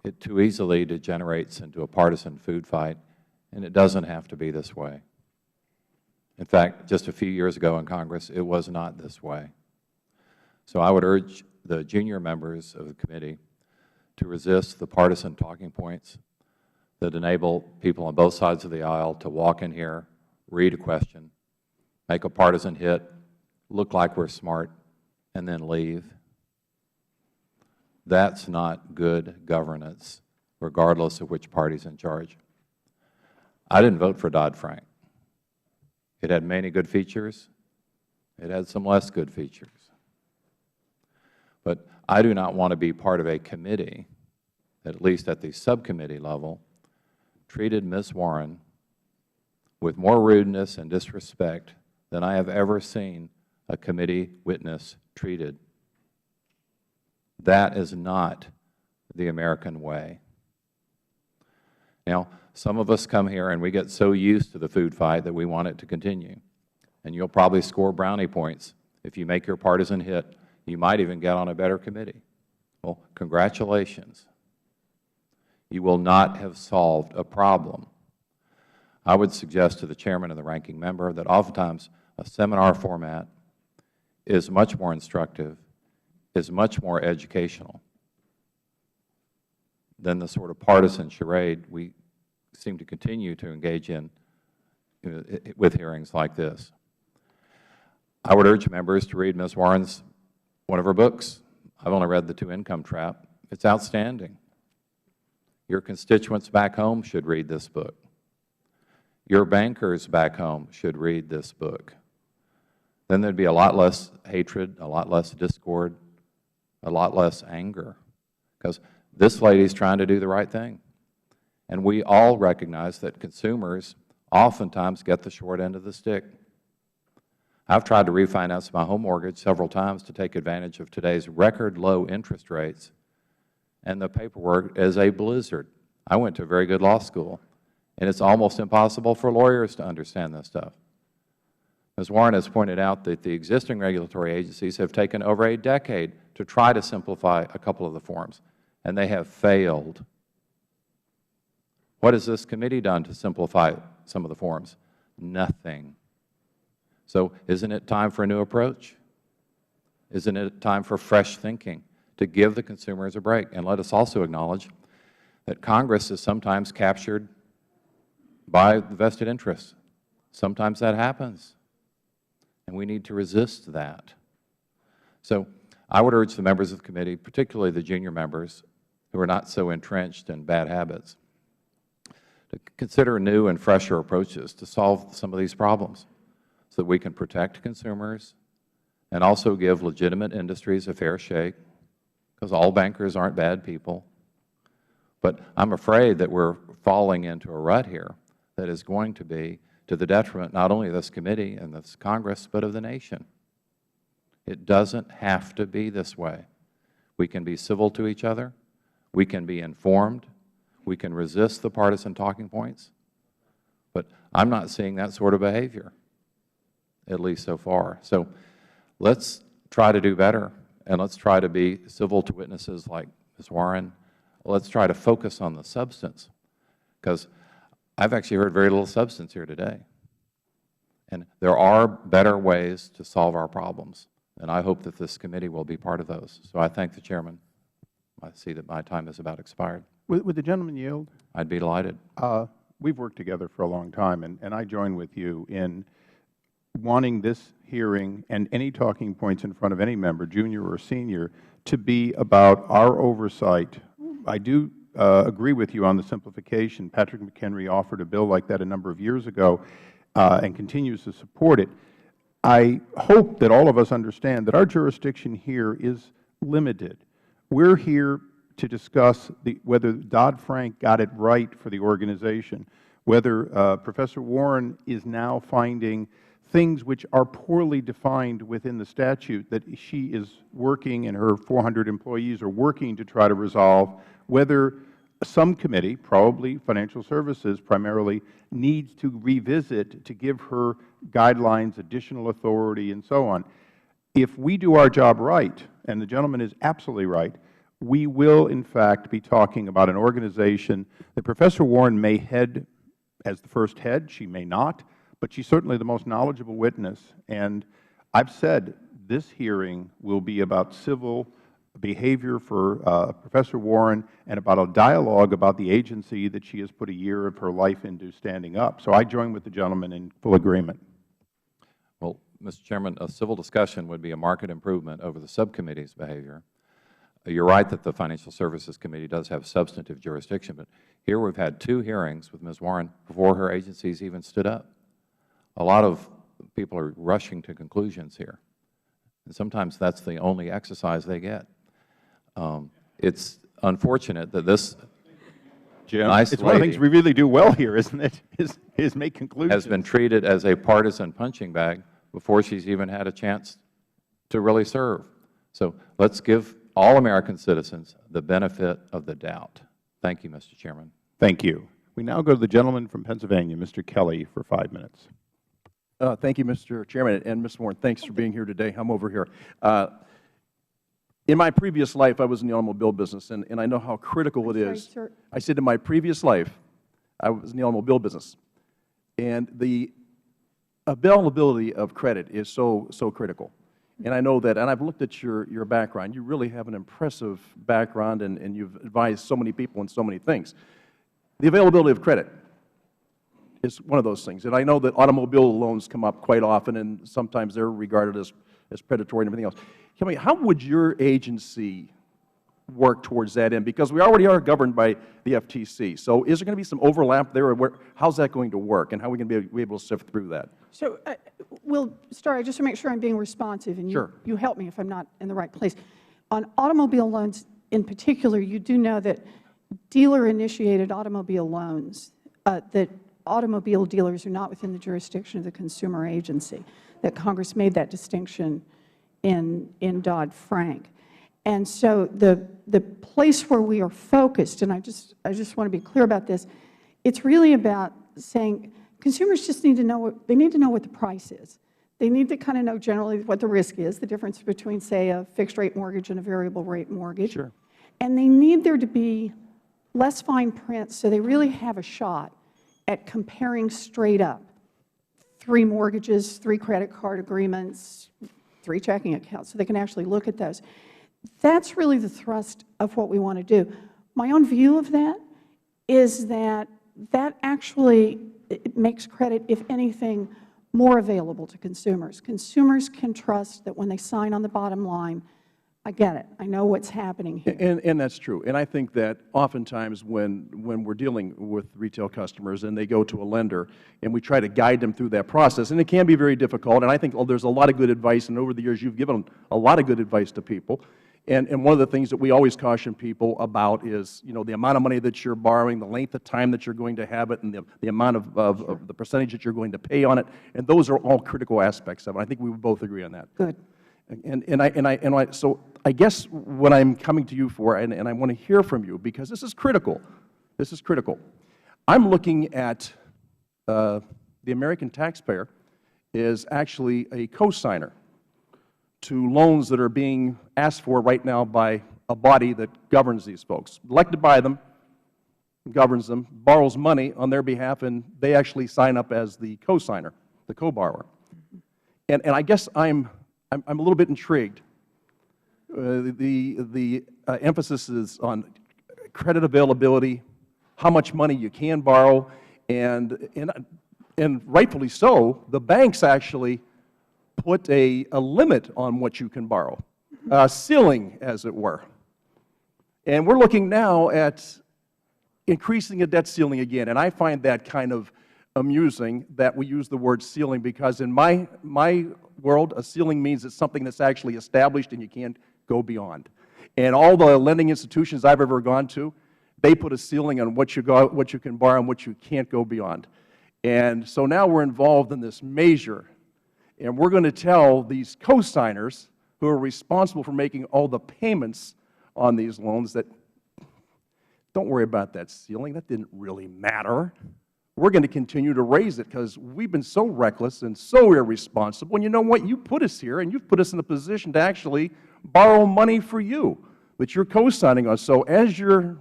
It too easily degenerates into a partisan food fight, and it doesn't have to be this way. In fact, just a few years ago in Congress, it was not this way. So I would urge the junior members of the committee to resist the partisan talking points that enable people on both sides of the aisle to walk in here, read a question, make a partisan hit, look like we're smart, and then leave. That's not good governance, regardless of which party is in charge. I didn't vote for Dodd-Frank. It had many good features. It had some less good features. But I do not want to be part of a committee, at least at the subcommittee level, treated Ms. Warren with more rudeness and disrespect than I have ever seen a committee witness treated. That is not the American way. Now, some of us come here and we get so used to the food fight that we want it to continue. And you'll probably score brownie points if you make your partisan hit. You might even get on a better committee. Well, congratulations. You will not have solved a problem. I would suggest to the chairman and the ranking member that oftentimes a seminar format is much more instructive, is much more educational than the sort of partisan charade we seem to continue to engage in with hearings like this. I would urge members to read Ms. Warren's, one of her books. I've only read The Two-Income Trap. It's outstanding. Your constituents back home should read this book. Your bankers back home should read this book. Then there would be a lot less hatred, a lot less discord, a lot less anger, because this lady is trying to do the right thing. And we all recognize that consumers oftentimes get the short end of the stick. I've tried to refinance my home mortgage several times to take advantage of today's record low interest rates, and the paperwork is a blizzard. I went to a very good law school, and it's almost impossible for lawyers to understand this stuff. Ms. Warren has pointed out that the existing regulatory agencies have taken over a decade to try to simplify a couple of the forms, and they have failed. What has this committee done to simplify some of the forms? Nothing. So isn't it time for a new approach? Isn't it time for fresh thinking to give the consumers a break? And let us also acknowledge that Congress is sometimes captured by the vested interests. Sometimes that happens, and we need to resist that. So I would urge the members of the committee, particularly the junior members who are not so entrenched in bad habits, to consider new and fresher approaches to solve some of these problems so that we can protect consumers and also give legitimate industries a fair shake, because all bankers aren't bad people. But I'm afraid that we're falling into a rut here that is going to be to the detriment not only of this committee and this Congress, but of the nation. It doesn't have to be this way. We can be civil to each other. We can be informed. We can resist the partisan talking points. But I'm not seeing that sort of behavior, at least so far. So let's try to do better, and let's try to be civil to witnesses like Ms. Warren. Let's try to focus on the substance, because I've actually heard very little substance here today. And there are better ways to solve our problems, and I hope that this committee will be part of those. So I thank the Chairman. I see that my time is about expired. Would the gentleman yield? I'd be delighted. We've worked together for a long time, and I join with you in wanting this hearing and any talking points in front of any member, junior or senior, to be about our oversight. I do agree with you on the simplification. Patrick McHenry offered a bill like that a number of years ago and continues to support it. I hope that all of us understand that our jurisdiction here is limited. We're here to discuss whether Dodd-Frank got it right for the organization, whether Professor Warren is now finding things which are poorly defined within the statute that she is working and her 400 employees are working to try to resolve, whether some committee, probably Financial Services primarily, needs to revisit to give her guidelines, additional authority, and so on. If we do our job right, and the gentleman is absolutely right, we will, in fact, be talking about an organization that Professor Warren may head as the first head. She may not, but she's certainly the most knowledgeable witness. And I've said this hearing will be about civil behavior for Professor Warren and about a dialogue about the agency that she has put a year of her life into standing up. So I join with the gentleman in full agreement. Well, Mr. Chairman, a civil discussion would be a marked improvement over the subcommittee's behavior. You're right that the Financial Services Committee does have substantive jurisdiction, but here we've had 2 hearings with Ms. Warren before her agencies even stood up. A lot of people are rushing to conclusions here, and sometimes that's the only exercise they get. It's unfortunate that this Jim, nice it's one of the things we really do well here, isn't it, is make conclusions. Has been treated as a partisan punching bag before she's even had a chance to really serve. So let's give all American citizens the benefit of the doubt. Thank you, Mr. Chairman. Thank you. We now go to the gentleman from Pennsylvania, Mr. Kelly, for 5 minutes. Thank you, Mr. Chairman. And Ms. Warren, thanks for being here today. I'm over here. In my previous life, I was in the automobile business, and I know how critical it is. Sorry, sir. I said in my previous life, I was in the automobile business. And the availability of credit is so critical. And I know that, and I've looked at your background. You really have an impressive background, and you've advised so many people on so many things. The availability of credit is one of those things. And I know that automobile loans come up quite often, and sometimes they're regarded as predatory and everything else. Tell me, how would your agency work towards that end? Because we already are governed by the FTC. So is there going to be some overlap there? Or how's that going to work, and how are we going to be able to sift through that? So we'll start, just to make sure I'm being responsive, and Sure. you help me if I'm not in the right place. On automobile loans in particular, you do know that dealer-initiated automobile loans that automobile dealers are not within the jurisdiction of the consumer agency, that Congress made that distinction in Dodd-Frank. And so the place where we are focused, and I just want to be clear about this, it's really about saying consumers just need to know what the price is. They need to kind of know generally what the risk is, the difference between, say, a fixed-rate mortgage and a variable-rate mortgage. Sure. And they need there to be less fine print so they really have a shot at comparing straight up 3 mortgages, 3 credit card agreements, 3 checking accounts, so they can actually look at those. That's really the thrust of what we want to do. My own view of that is that actually makes credit, if anything, more available to consumers. Consumers can trust that when they sign on the bottom line, I get it. I know what's happening here. And that's true. And I think that oftentimes when we're dealing with retail customers and they go to a lender and we try to guide them through that process, and it can be very difficult, and I think there's a lot of good advice, and over the years you've given a lot of good advice to people. And one of the things that we always caution people about is, the amount of money that you're borrowing, the length of time that you're going to have it, and the amount of the percentage that you're going to pay on it. And those are all critical aspects of it. I think we would both agree on that. Good. So I guess what I'm coming to you for, and I want to hear from you, because this is critical. This is critical. I'm looking at the American taxpayer is actually a co-signer to loans that are being asked for right now by a body that governs these folks, elected by them, governs them, borrows money on their behalf, and they actually sign up as the co-signer, the co-borrower. And I guess I'm a little bit intrigued. The emphasis is on credit availability, how much money you can borrow, and rightfully so, the banks actually put a limit on what you can borrow, a ceiling, as it were. And we're looking now at increasing a debt ceiling again, and I find that kind of amusing that we use the word ceiling, because in my world, a ceiling means it's something that's actually established and you can't go beyond. And all the lending institutions I've ever gone to, they put a ceiling on what you can borrow and what you can't go beyond. And so now we're involved in this measure, and we're going to tell these co-signers who are responsible for making all the payments on these loans that, don't worry about that ceiling, that didn't really matter. We're going to continue to raise it because we've been so reckless and so irresponsible. And you know what? You put us here, and you've put us in a position to actually borrow money for you that you're co-signing us. So as your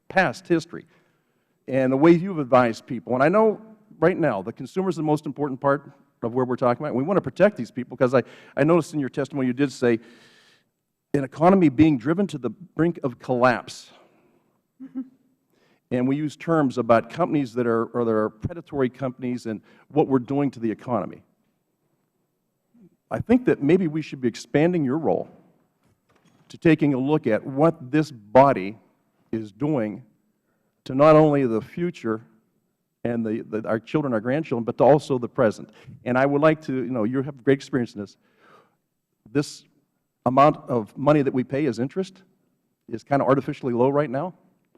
past history and the way you've advised people, and I know right now the consumer is the most important part of where we're talking about. We want to protect these people, because I noticed in your testimony you did say an economy being driven to the brink of collapse. And we use terms about companies that are predatory companies and what we're doing to the economy. I think that maybe we should be expanding your role to taking a look at what this body is doing to not only the future and our children, our grandchildren, but to also the present. And I would like to, you have great experience in this. This amount of money that we pay as interest is kind of artificially low right now.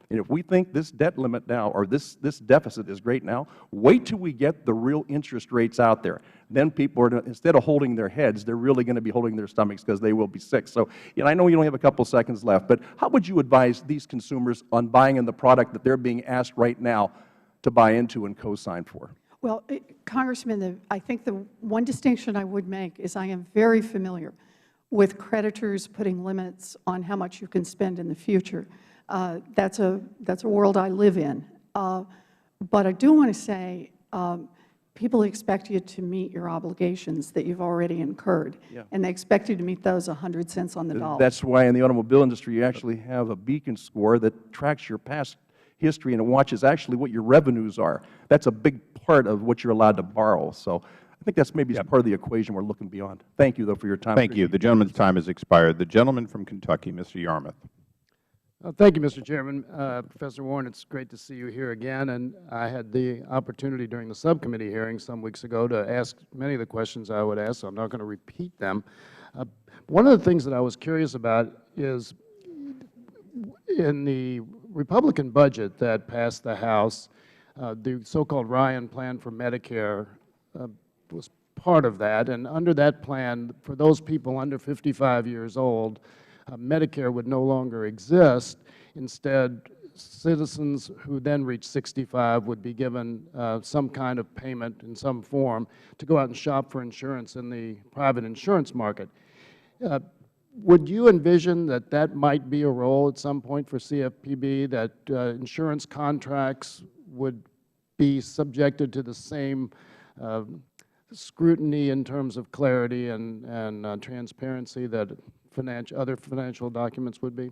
And if we think this debt limit now, or this deficit is great now, wait till we get the real interest rates out there. Then people are, instead of holding their heads, they're really going to be holding their stomachs, because they will be sick. So, I know you only have a couple seconds left, but how would you advise these consumers on buying in the product that they're being asked right now to buy into and co-sign for? Well, Congressman, I think the one distinction I would make is I am very familiar with creditors putting limits on how much you can spend in the future. That's a world I live in. But I do want to say people expect you to meet your obligations that you've already incurred. Yeah. And they expect you to meet those 100 cents on the dollar. That's why in the automobile industry you actually have a beacon score that tracks your past history, and it watches actually what your revenues are. That's a big part of what you're allowed to borrow. So I think that's maybe part of the equation we're looking beyond. Thank you, though, for your time. Thank you. The gentleman's time has expired. The gentleman from Kentucky, Mr. Yarmouth. Thank you, Mr. Chairman. Professor Warren, it's great to see you here again. And I had the opportunity during the subcommittee hearing some weeks ago to ask many of the questions I would ask, so I'm not going to repeat them. One of the things that I was curious about is in the Republican budget that passed the House, The so-called Ryan plan for Medicare was part of that, and under that plan, for those people under 55 years old, Medicare would no longer exist. Instead, citizens who then reach 65 would be given some kind of payment in some form to go out and shop for insurance in the private insurance market. Would you envision that that might be a role at some point for CFPB, that insurance contracts would be subjected to the same scrutiny in terms of clarity and transparency that other financial documents would be?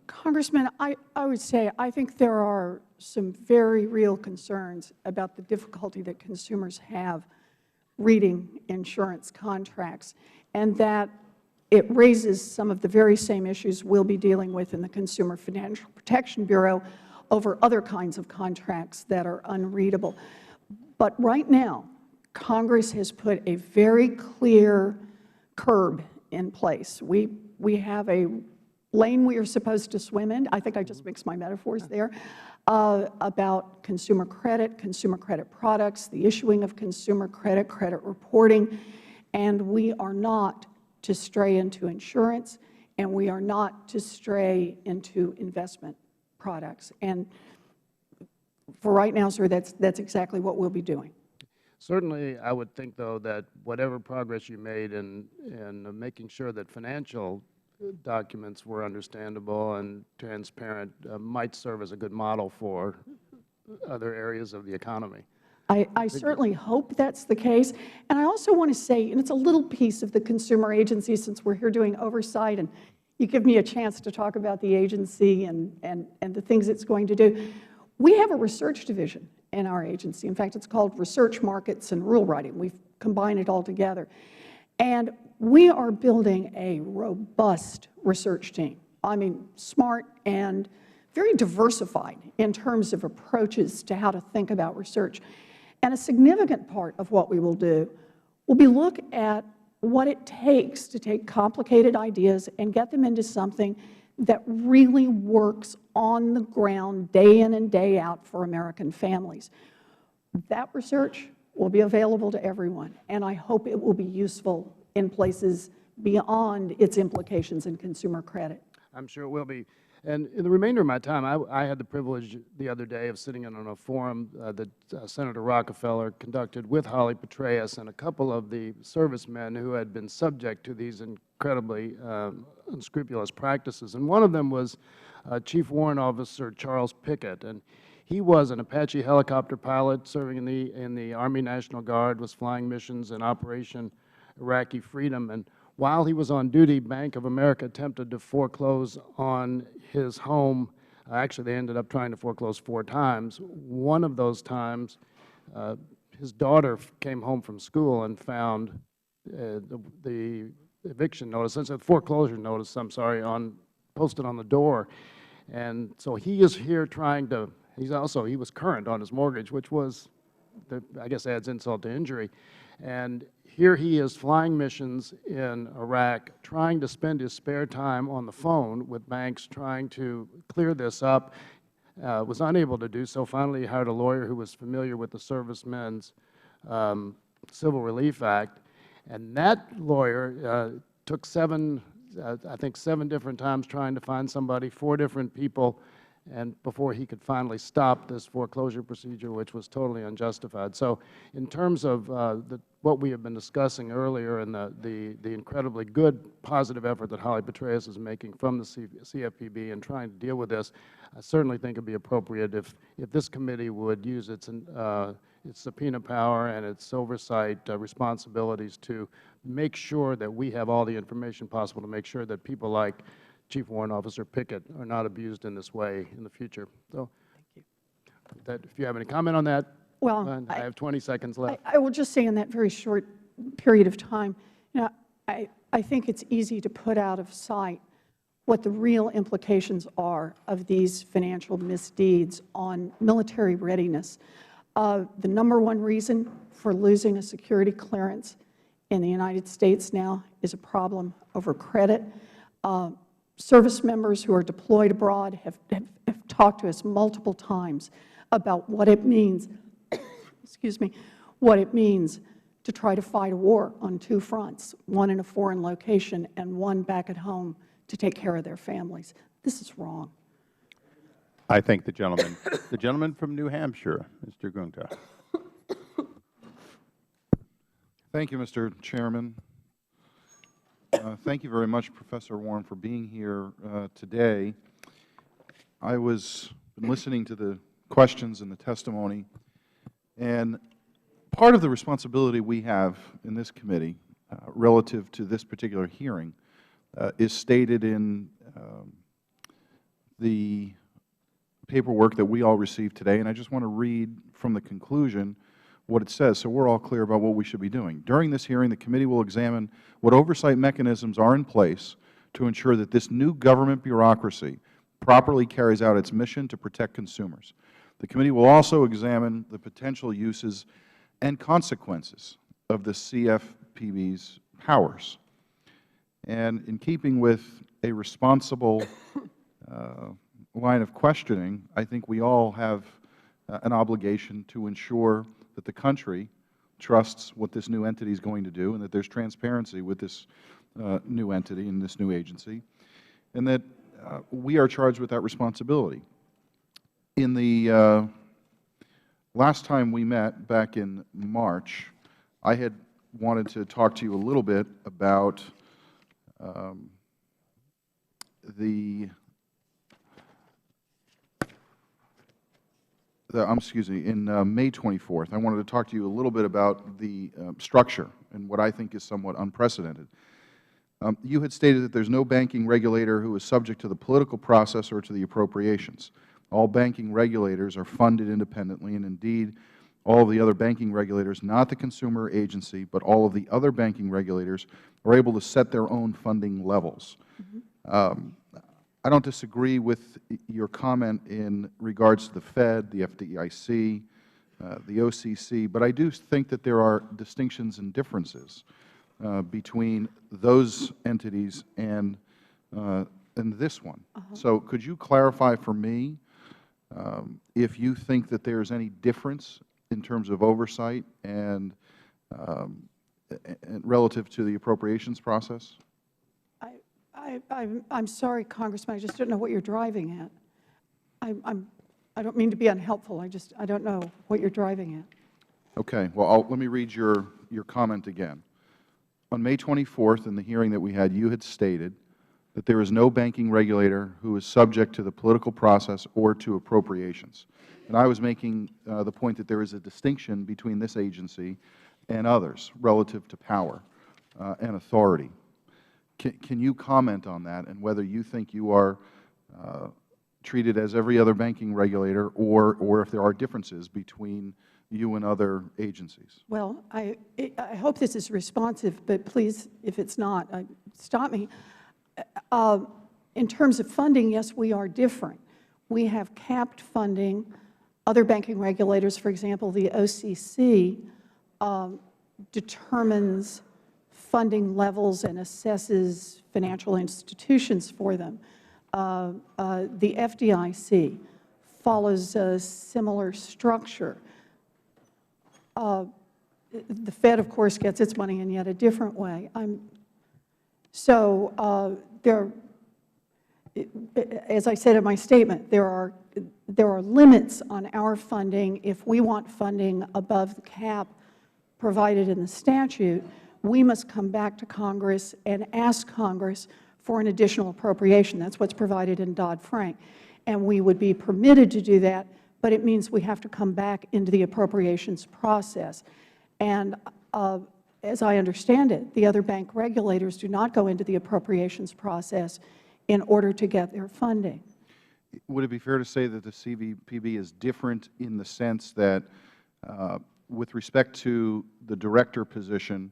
Congressman, I would say I think there are some very real concerns about the difficulty that consumers have reading insurance contracts, and that it raises some of the very same issues we'll be dealing with in the Consumer Financial Protection Bureau over other kinds of contracts that are unreadable. But right now, Congress has put a very clear curb in place. We have a lane we are supposed to swim in. I think I just mixed my metaphors there, about consumer credit products, the issuing of consumer credit reporting, and we are not to stray into insurance, and we are not to stray into investment products. And for right now, sir, that's exactly what we'll be doing. Certainly, I would think, though, that whatever progress you made in making sure that financial documents were understandable and transparent might serve as a good model for other areas of the economy. I certainly hope that's the case. And I also want to say, and it's a little piece of the consumer agency since we're here doing oversight, and you give me a chance to talk about the agency and the things it's going to do. We have a research division in our agency. In fact, it's called Research, Markets, and Rule Writing. We've combined it all together. And we are building a robust research team. I mean, smart and very diversified in terms of approaches to how to think about research. And a significant part of what we will do will be look at what it takes to take complicated ideas and get them into something that really works on the ground day in and day out for American families. That research will be available to everyone, and I hope it will be useful in places beyond its implications in consumer credit. I'm sure it will be. And in the remainder of my time, I had the privilege the other day of sitting in on a forum that Senator Rockefeller conducted with Holly Petraeus and a couple of the servicemen who had been subject to these incredibly unscrupulous practices. And one of them was Chief Warrant Officer Charles Pickett. And he was an Apache helicopter pilot serving in the Army National Guard, was flying missions in Operation Iraqi Freedom. And while he was on duty, Bank of America attempted to foreclose on his home. Actually, they ended up trying to foreclose 4 times. One of those times, his daughter came home from school and found the eviction notice, the foreclosure notice, I'm sorry, posted on the door. And so he is here trying to, he was current on his mortgage, which was, I guess, adds insult to injury. And here he is flying missions in Iraq, trying to spend his spare time on the phone with banks, trying to clear this up, was unable to do so. Finally, he hired a lawyer who was familiar with the Servicemen's Civil Relief Act. And that lawyer took I think 7 different times trying to find somebody, 4 different people, and before he could finally stop this foreclosure procedure, which was totally unjustified. So in terms of what we have been discussing earlier and the incredibly good positive effort that Holly Petraeus is making from the CFPB in trying to deal with this, I certainly think it would be appropriate if this committee would use its subpoena power and its oversight responsibilities to make sure that we have all the information possible to make sure that people like Chief Warrant Officer Pickett are not abused in this way in the future. So, if you have any comment on that, well, I have 20 seconds left. I will just say in that very short period of time, I think it's easy to put out of sight what the real implications are of these financial misdeeds on military readiness. The #1 reason for losing a security clearance in the United States now is a problem over credit. Service members who are deployed abroad have talked to us multiple times about what it means, excuse me, what it means to try to fight a war on two fronts, one in a foreign location and one back at home to take care of their families. This is wrong. I thank the gentleman. The gentleman from New Hampshire, Mr. Gunta. Thank you, Mr. Chairman. Thank you very much, Professor Warren, for being here today. I was listening to the questions and the testimony, and part of the responsibility we have in this committee relative to this particular hearing is stated in the paperwork that we all received today, and I just want to read from the conclusion what it says so we're all clear about what we should be doing. During this hearing, the committee will examine what oversight mechanisms are in place to ensure that this new government bureaucracy properly carries out its mission to protect consumers. The committee will also examine the potential uses and consequences of the CFPB's powers. And in keeping with a responsible line of questioning, I think we all have an obligation to ensure that the country trusts what this new entity is going to do and that there is transparency with this new entity and this new agency, and that we are charged with that responsibility. In the last time we met, back in March, I had wanted to talk to you a little bit about in May 24th, I wanted to talk to you a little bit about the structure and what I think is somewhat unprecedented. You had stated that there is no banking regulator who is subject to the political process or to the appropriations. All banking regulators are funded independently, and indeed, all of the other banking regulators, not the consumer agency, but all of the other banking regulators, are able to set their own funding levels. I don't disagree with your comment in regards to the Fed, the FDIC, the OCC, but I do think that there are distinctions and differences between those entities and this one. So could you clarify for me if you think that there is any difference in terms of oversight and relative to the appropriations process? I'm sorry, Congressman. I just don't know what you're driving at. I don't mean to be unhelpful. I don't know what you're driving at. Okay. Well, let me read your comment again. On May 24th, in the hearing that we had, you had stated that there is no banking regulator who is subject to the political process or to appropriations. And I was making the point that there is a distinction between this agency and others relative to power and authority. Can you comment on that and whether you think you are treated as every other banking regulator or if there are differences between you and other agencies? Well, I hope this is responsive, but please, if it's not, stop me. In terms of funding, yes, we are different. We have capped funding. Other banking regulators, for example, the OCC, determines funding levels and assesses financial institutions for them. The FDIC follows a similar structure. The Fed, of course, gets its money in yet a different way. As I said in my statement, there are limits on our funding. If we want funding above the cap provided in the statute, we must come back to Congress and ask Congress for an additional appropriation. That's what's provided in Dodd-Frank. And we would be permitted to do that, but it means we have to come back into the appropriations process. And as I understand it, the other bank regulators do not go into the appropriations process in order to get their funding. Would it be fair to say that the CFPB is different in the sense that with respect to the director position,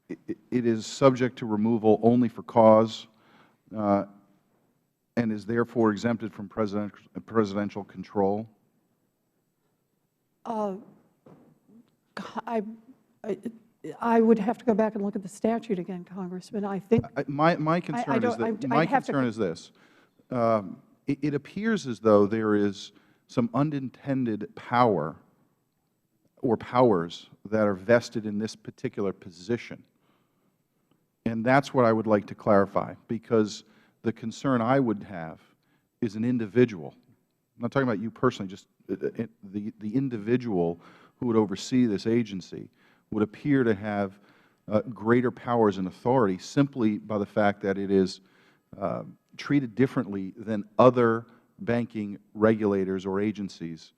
it is subject to removal only for cause and is therefore exempted from presidential control? I would have to go back and look at the statute again, Congressman. I think my concern is this. It appears as though there is some unintended power or powers that are vested in this particular position. And that's what I would like to clarify, because the concern I would have is an individual. I'm not talking about you personally, just the individual who would oversee this agency would appear to have greater powers and authority simply by the fact that it is treated differently than other banking regulators or agencies.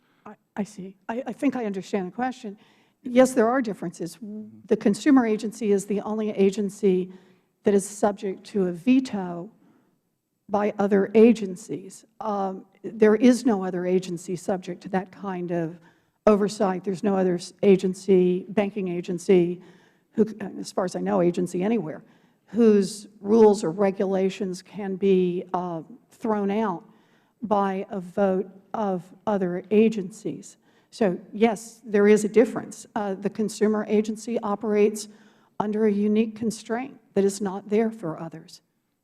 I see. I think I understand the question. Yes, there are differences. The consumer agency is the only agency that is subject to a veto by other agencies. There is no other agency subject to that kind of oversight. There's no other agency, banking agency, who, as far as I know, agency anywhere, whose rules or regulations can be thrown out by a vote of other agencies. So, yes, there is a difference. The consumer agency operates under a unique constraint that is not there for others.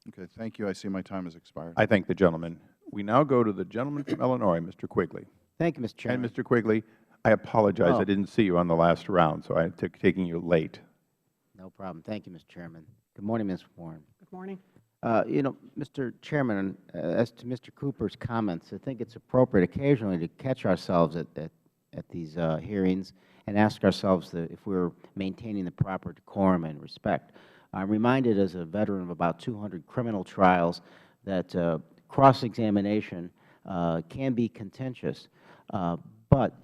Okay, thank you. I see my time has expired. I thank the gentleman. We now go to the gentleman from Illinois, Mr. Quigley. Thank you, Mr. Chairman. And Mr. Quigley, I apologize. Oh. I didn't see you on the last round, so I took taking you late. No problem. Thank you, Mr. Chairman. Good morning, Ms. Warren. Good morning. You know, Mr. Chairman, as to Mr. Cooper's comments, I think it's appropriate occasionally to catch ourselves at these hearings and ask ourselves if we're maintaining the proper decorum and respect. I'm reminded as a veteran of about 200 criminal trials that cross-examination can be contentious, but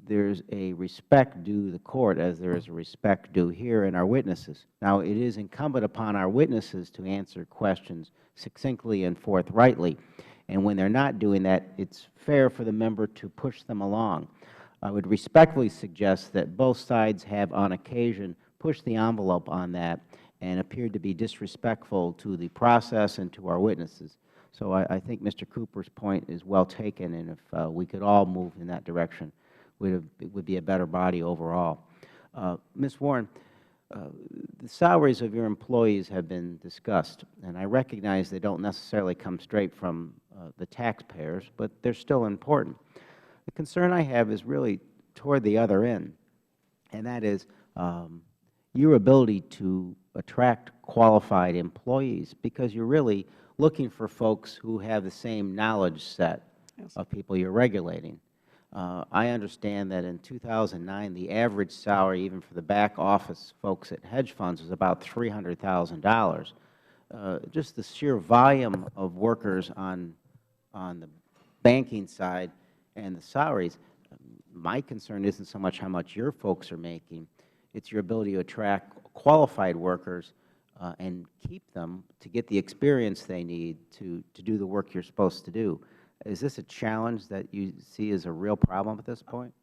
there's a respect due the Court as there is a respect due here in our witnesses. Now, it is incumbent upon our witnesses to answer questions succinctly and forthrightly, and when they're not doing that, it's fair for the member to push them along. I would respectfully suggest that both sides have, on occasion, pushed the envelope on that and appeared to be disrespectful to the process and to our witnesses. So I think Mr. Cooper's point is well taken, and if we could all move in that direction, it would be a better body overall. Ms. Warren, the salaries of your employees have been discussed, and I recognize they don't necessarily come straight from the taxpayers, but they're still important. The concern I have is really toward the other end, and that is your ability to attract qualified employees, because you're really looking for folks who have the same knowledge set of people you're regulating. I understand that in 2009, the average salary, even for the back office folks at hedge funds, was about $300,000. Just the sheer volume of workers on the banking side and the salaries, my concern isn't so much how much your folks are making. It's your ability to attract qualified workers and keep them to get the experience they need to do the work you're supposed to do. Is this a challenge that you see as a real problem at this point?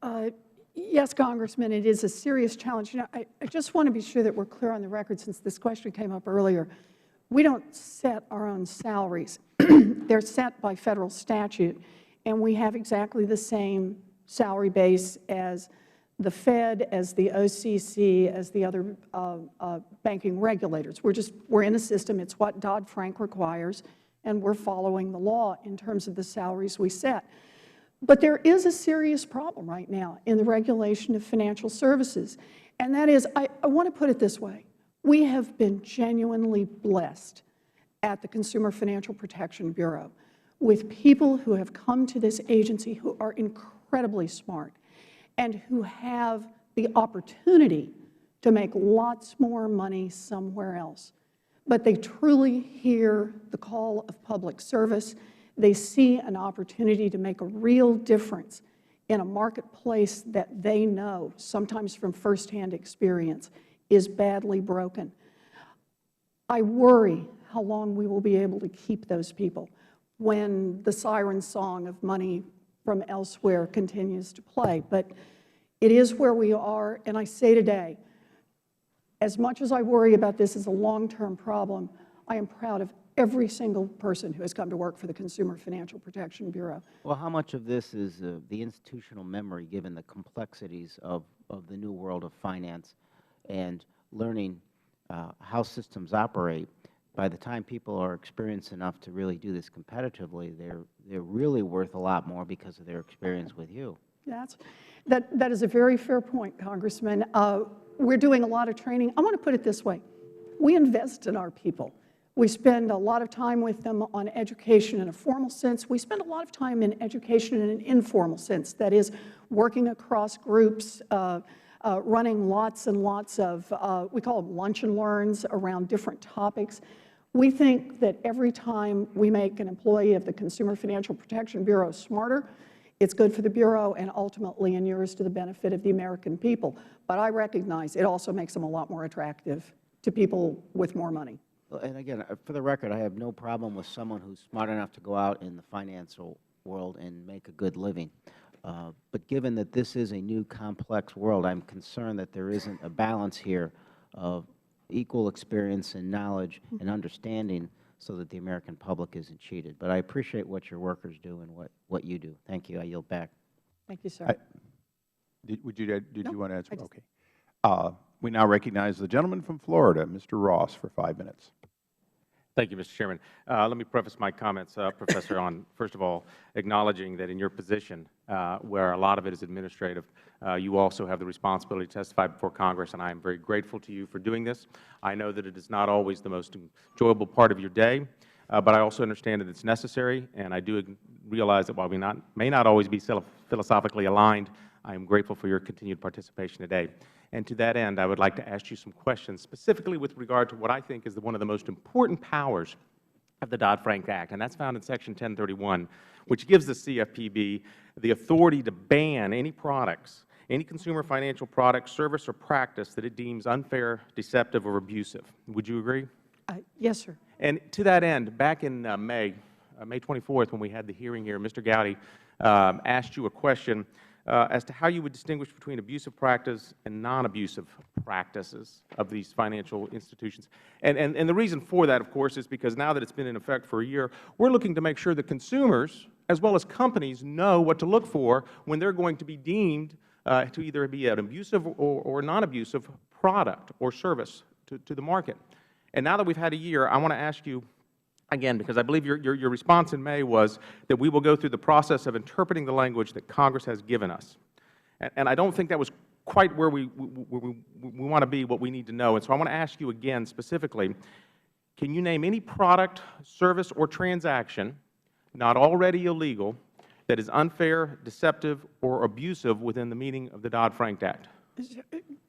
Yes, Congressman, it is a serious challenge. You know, I just want to be sure that we're clear on the record, since this question came up earlier. We don't set our own salaries. They're set by Federal statute, and we have exactly the same salary base as the Fed, as the OCC, as the other banking regulators. We're in a system. It's what Dodd-Frank requires, and we're following the law in terms of the salaries we set. But there is a serious problem right now in the regulation of financial services, and that is, I want to put it this way. We have been genuinely blessed at the Consumer Financial Protection Bureau with people who have come to this agency who are incredibly smart and who have the opportunity to make lots more money somewhere else. But they truly hear the call of public service. They see an opportunity to make a real difference in a marketplace that they know, sometimes from firsthand experience, is badly broken. I worry how long we will be able to keep those people when the siren song of money from elsewhere continues to play. But it is where we are, and I say today, as much as I worry about this as a long-term problem, I am proud of every single person who has come to work for the Consumer Financial Protection Bureau. Well, how much of this is the institutional memory, given the complexities of the new world of finance and learning how systems operate, by the time people are experienced enough to really do this competitively, they're really worth a lot more because of their experience with you. That is a very fair point, Congressman. We're doing a lot of training. I want to put it this way. We invest in our people. We spend a lot of time with them on education in a formal sense. We spend a lot of time in education in an informal sense, that is, working across groups, running lots and lots of, we call them lunch and learns around different topics. We think that every time we make an employee of the Consumer Financial Protection Bureau smarter, it's good for the Bureau and ultimately inures to the benefit of the American people. But I recognize it also makes them a lot more attractive to people with more money. And again, for the record, I have no problem with someone who's smart enough to go out in the financial world and make a good living. But given that this is a new complex world, I'm concerned that there isn't a balance here of equal experience and knowledge and understanding so that the American public isn't cheated. But I appreciate what your workers do and what you do. Thank you. I yield back. Thank you, sir. Did you want to answer? Okay. We now recognize the gentleman from Florida, Mr. Ross, for 5 minutes. Thank you, Mr. Chairman. Let me preface my comments, Professor, on, first of all, acknowledging that in your position, where a lot of it is administrative, you also have the responsibility to testify before Congress, and I am very grateful to you for doing this. I know that it is not always the most enjoyable part of your day, but I also understand that it's necessary, and I do realize that while we may not always be philosophically aligned, I am grateful for your continued participation today. And to that end, I would like to ask you some questions, specifically with regard to what I think is one of the most important powers of the Dodd-Frank Act, and that's found in Section 1031, which gives the CFPB the authority to ban any products, any consumer financial product, service, or practice that it deems unfair, deceptive, or abusive. Would you agree? Yes, sir. And to that end, back in May 24th, when we had the hearing here, Mr. Gowdy asked you a question as to how you would distinguish between abusive practice and non-abusive practices of these financial institutions. And the reason for that, of course, is because now that it's been in effect for a year, we're looking to make sure that consumers, as well as companies, know what to look for when they're going to be deemed to either be an abusive or non-abusive product or service to the market. And now that we've had a year, I want to ask you, again, because I believe your response in May was that we will go through the process of interpreting the language that Congress has given us. And I don't think that was quite where we want to be, what we need to know. And so I want to ask you again specifically, can you name any product, service, or transaction not already illegal that is unfair, deceptive, or abusive within the meaning of the Dodd-Frank Act?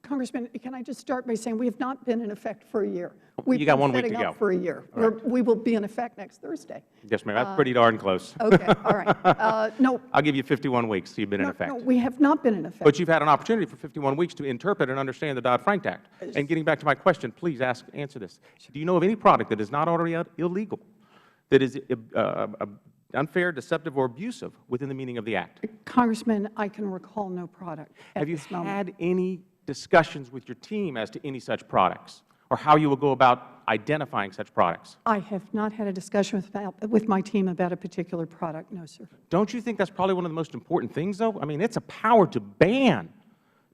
Congressman, can I just start by saying we have not been in effect for a year. You got 1 week to go. We've been setting up for a year. Right. We will be in effect next Thursday. Yes, ma'am. That's pretty darn close. Okay. All right. No. I'll give you 51 weeks so you've been in effect. No, we have not been in effect. But you've had an opportunity for 51 weeks to interpret and understand the Dodd-Frank Act. And getting back to my question, please answer this. Do you know of any product that is not already illegal, that is unfair, deceptive, or abusive within the meaning of the Act? Congressman, I can recall no product at this moment. Have you had any discussions with your team as to any such products, or how you will go about identifying such products? I have not had a discussion with my team about a particular product, no, sir. Don't you think that's probably one of the most important things, though? I mean, it's a power to ban,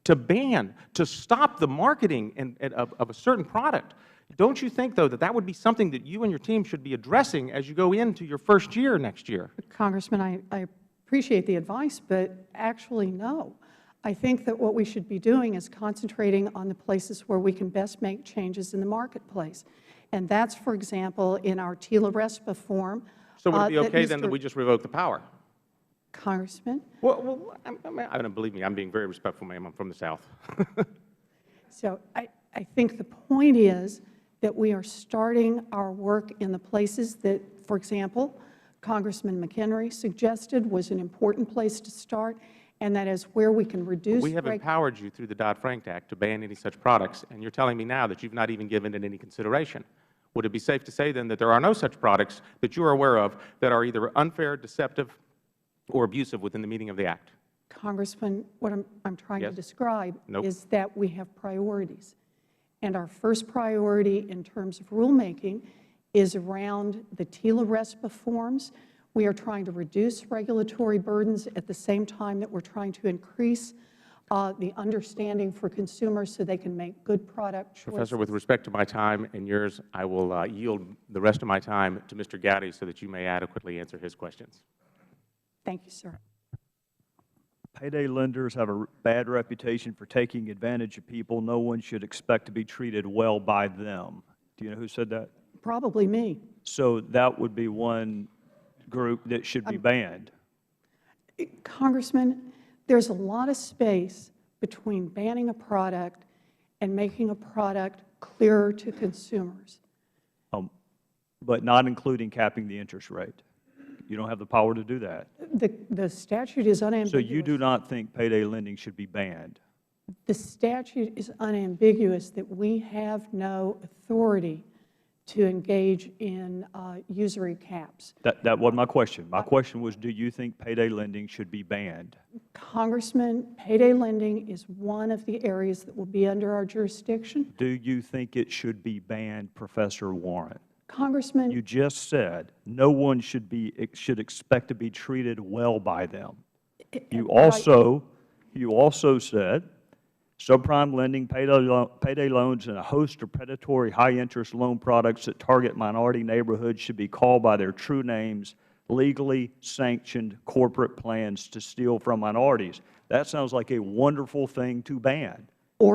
to stop the marketing of a certain product. Don't you think, though, that that would be something that you and your team should be addressing as you go into your first year next year? Congressman, I appreciate the advice, but actually, no. I think that what we should be doing is concentrating on the places where we can best make changes in the marketplace. And that's, for example, in our TILA-RESPA form. So would it be okay then that we just revoke the power? Congressman? Well, believe me, I'm being very respectful, ma'am. I'm from the South. So I think the point is that we are starting our work in the places that, for example, Congressman McHenry suggested was an important place to start, and that is where we can reduce. We have empowered you through the Dodd-Frank Act to ban any such products, and you're telling me now that you've not even given it any consideration. Would it be safe to say then that there are no such products that you are aware of that are either unfair, deceptive, or abusive within the meaning of the Act? Congressman, what I'm trying to describe is that we have priorities. And our first priority in terms of rulemaking is around the TILA-RESPA forms. We are trying to reduce regulatory burdens at the same time that we're trying to increase the understanding for consumers so they can make good product choices. Professor, with respect to my time and yours, I will yield the rest of my time to Mr. Gowdy so that you may adequately answer his questions. Thank you, sir. Payday lenders have a bad reputation for taking advantage of people. No one should expect to be treated well by them. Do you know who said that? Probably me. So that would be one group that should be banned. Congressman, there's a lot of space between banning a product and making a product clearer to consumers. But not including capping the interest rate. You don't have the power to do that. The statute is unambiguous. So you do not think payday lending should be banned? The statute is unambiguous that we have no authority to engage in usury caps. That wasn't my question. My question was, do you think payday lending should be banned? Congressman, payday lending is one of the areas that will be under our jurisdiction. Do you think it should be banned, Professor Warren? Congressman, you just said no one should expect to be treated well by them. You also said subprime lending, payday loans, and a host of predatory high-interest loan products that target minority neighborhoods should be called by their true names, legally sanctioned corporate plans to steal from minorities. That sounds like a wonderful thing to ban.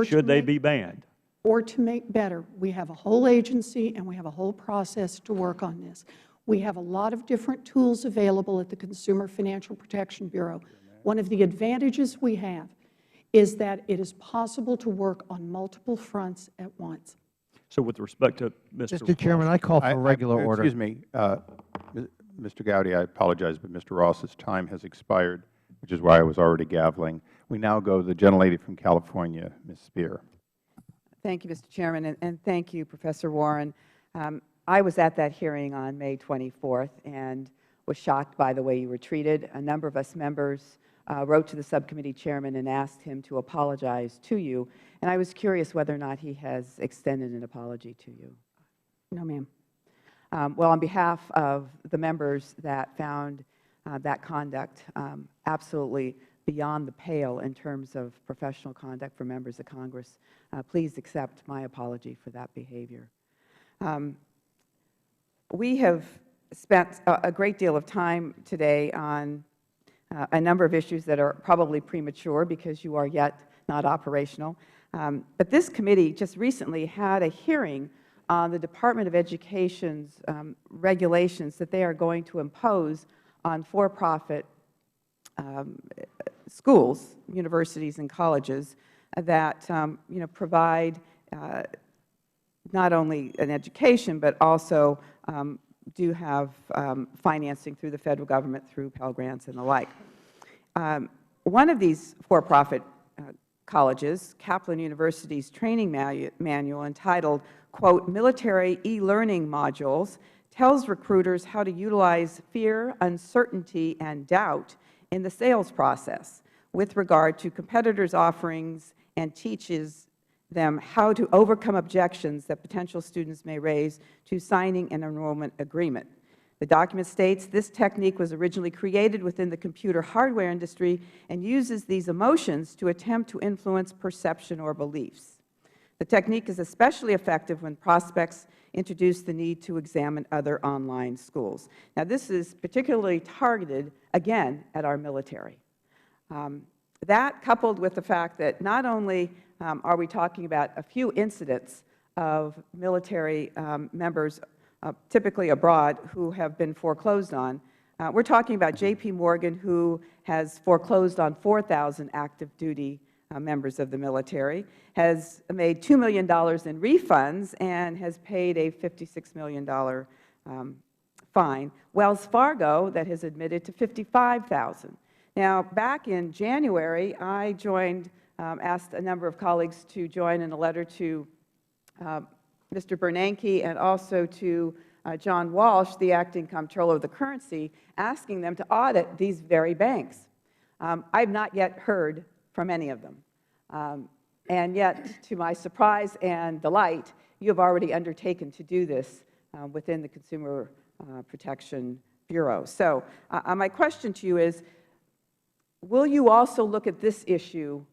Should they be banned? Or to make better. We have a whole agency and we have a whole process to work on this. We have a lot of different tools available at the Consumer Financial Protection Bureau. One of the advantages we have is that it is possible to work on multiple fronts at once. So with respect to Mr. Chairman, I call for regular order. Excuse me, Mr. Gowdy, I apologize, but Mr. Ross's time has expired, which is why I was already gaveling. We now go to the gentlelady from California, Ms. Spear. Thank you, Mr. Chairman, and thank you, Professor Warren. I was at that hearing on May 24th and was shocked by the way you were treated. A number of us members wrote to the subcommittee chairman and asked him to apologize to you, and I was curious whether or not he has extended an apology to you. No, ma'am. Well, on behalf of the members that found that conduct absolutely beyond the pale in terms of professional conduct for members of Congress, please accept my apology for that behavior. We have spent a great deal of time today on a number of issues that are probably premature because you are yet not operational. But this committee just recently had a hearing on the Department of Education's regulations that they are going to impose on for-profit schools, universities, and colleges that provide not only an education but also do have financing through the Federal Government through Pell Grants and the like. One of these for-profit colleges, Kaplan University's training manual entitled, quote, "Military E-Learning Modules," tells recruiters how to utilize fear, uncertainty, and doubt in the sales process with regard to competitors' offerings and teaches them how to overcome objections that potential students may raise to signing an enrollment agreement. The document states this technique was originally created within the computer hardware industry and uses these emotions to attempt to influence perception or beliefs. The technique is especially effective when prospects introduce the need to examine other online schools. Now, this is particularly targeted, again, at our military. That, coupled with the fact that not only are we talking about a few incidents of military members, typically abroad, who have been foreclosed on, we're talking about J.P. Morgan, who has foreclosed on 4,000 active duty members of the military, has made $2 million in refunds, and has paid a $56 million fine. Wells Fargo, that has admitted to $55,000. Now, back in January, I asked a number of colleagues to join in a letter to Mr. Bernanke and also to John Walsh, the acting comptroller of the currency, asking them to audit these very banks. I have not yet heard from any of them. And yet, to my surprise and delight, you have already undertaken to do this within the Consumer Protection Bureau. So my question to you is, will you also look at this issue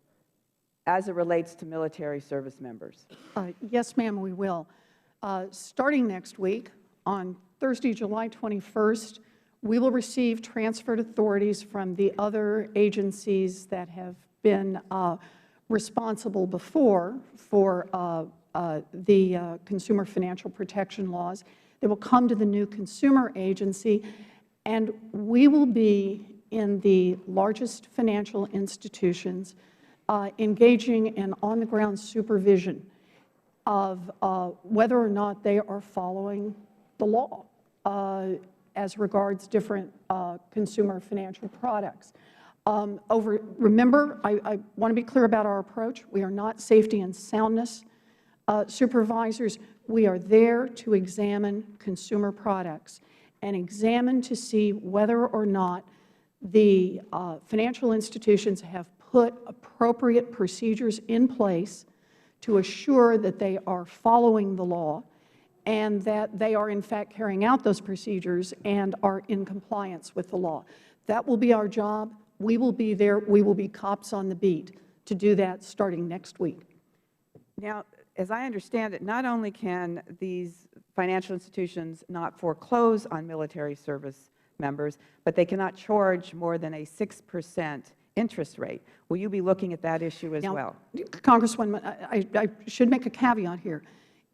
as it relates to military service members? Yes, ma'am, we will. Starting next week, on Thursday, July 21st, we will receive transferred authorities from the other agencies that have been responsible before for the consumer financial protection laws. They will come to the new consumer agency, and we will be in the largest financial institutions engaging in on-the-ground supervision of whether or not they are following the law as regards different consumer financial products. Remember, I want to be clear about our approach. We are not safety and soundness supervisors. We are there to examine consumer products and examine to see whether or not the financial institutions have put appropriate procedures in place to assure that they are following the law and that they are in fact carrying out those procedures and are in compliance with the law. That will be our job. We will be there. We will be cops on the beat to do that starting next week. Now, as I understand it, not only can these financial institutions not foreclose on military service members, but they cannot charge more than a 6% interest rate. Will you be looking at that issue as well? Congresswoman, I should make a caveat here.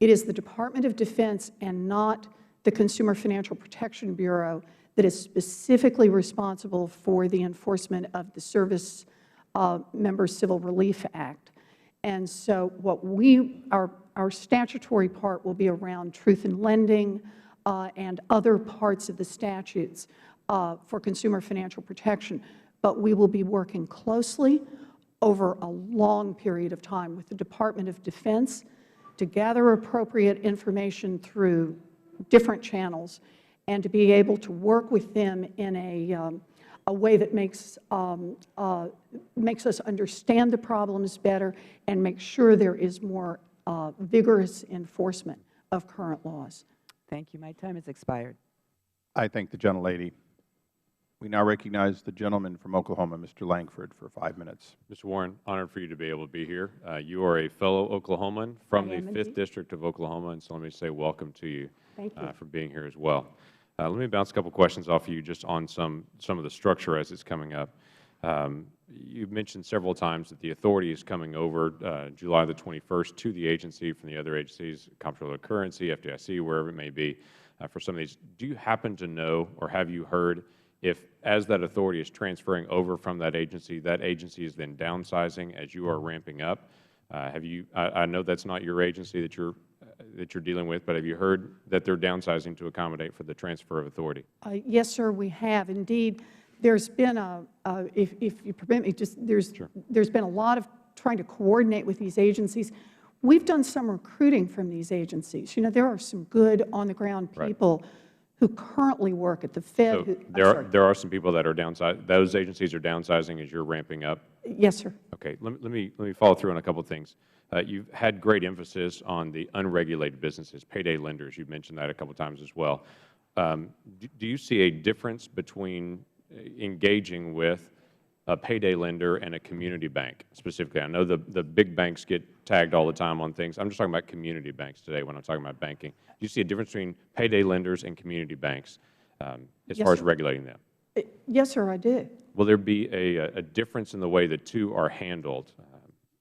It is the Department of Defense and not the Consumer Financial Protection Bureau that is specifically responsible for the enforcement of the Service Members Civil Relief Act. And so what our statutory part will be around truth in lending and other parts of the statutes for consumer financial protection. But we will be working closely over a long period of time with the Department of Defense to gather appropriate information through different channels and to be able to work with them in a way that makes us understand the problems better and make sure there is more vigorous enforcement of current laws. Thank you. My time has expired. I thank the gentlelady. We now recognize the gentleman from Oklahoma, Mr. Lankford, for 5 minutes. Mr. Warren, honored for you to be able to be here. You are a fellow Oklahoman from the 5th District of Oklahoma, and so let me say welcome to you, for being here as well. Let me bounce a couple questions off of you just on some of the structure as it's coming up. You've mentioned several times that the authority is coming over July the 21st to the agency from the other agencies, Comptroller of Currency, FDIC, wherever it may be, for some of these. Do you happen to know, or have you heard, if as that authority is transferring over from that agency is then downsizing as you are ramping up? I know that's not your agency that you're dealing with, but have you heard that they're downsizing to accommodate for the transfer of authority? Yes, sir, we have. Indeed, there's been if you permit me, there's been a lot of trying to coordinate with these agencies. We've done some recruiting from these agencies. You know, there are some good on-the-ground people who currently work at the Fed. So there are some people that are downsizing. Those agencies are downsizing as you're ramping up? Yes, sir. Okay. Let me follow through on a couple of things. You've had great emphasis on the unregulated businesses, payday lenders. You've mentioned that a couple of times as well. Do you see a difference between engaging with a payday lender and a community bank specifically? I know the big banks get tagged all the time on things. I'm just talking about community banks today when I'm talking about banking. Do you see a difference between payday lenders and community banks as far as regulating them? Yes, sir, I do. Will there be a difference in the way the two are handled,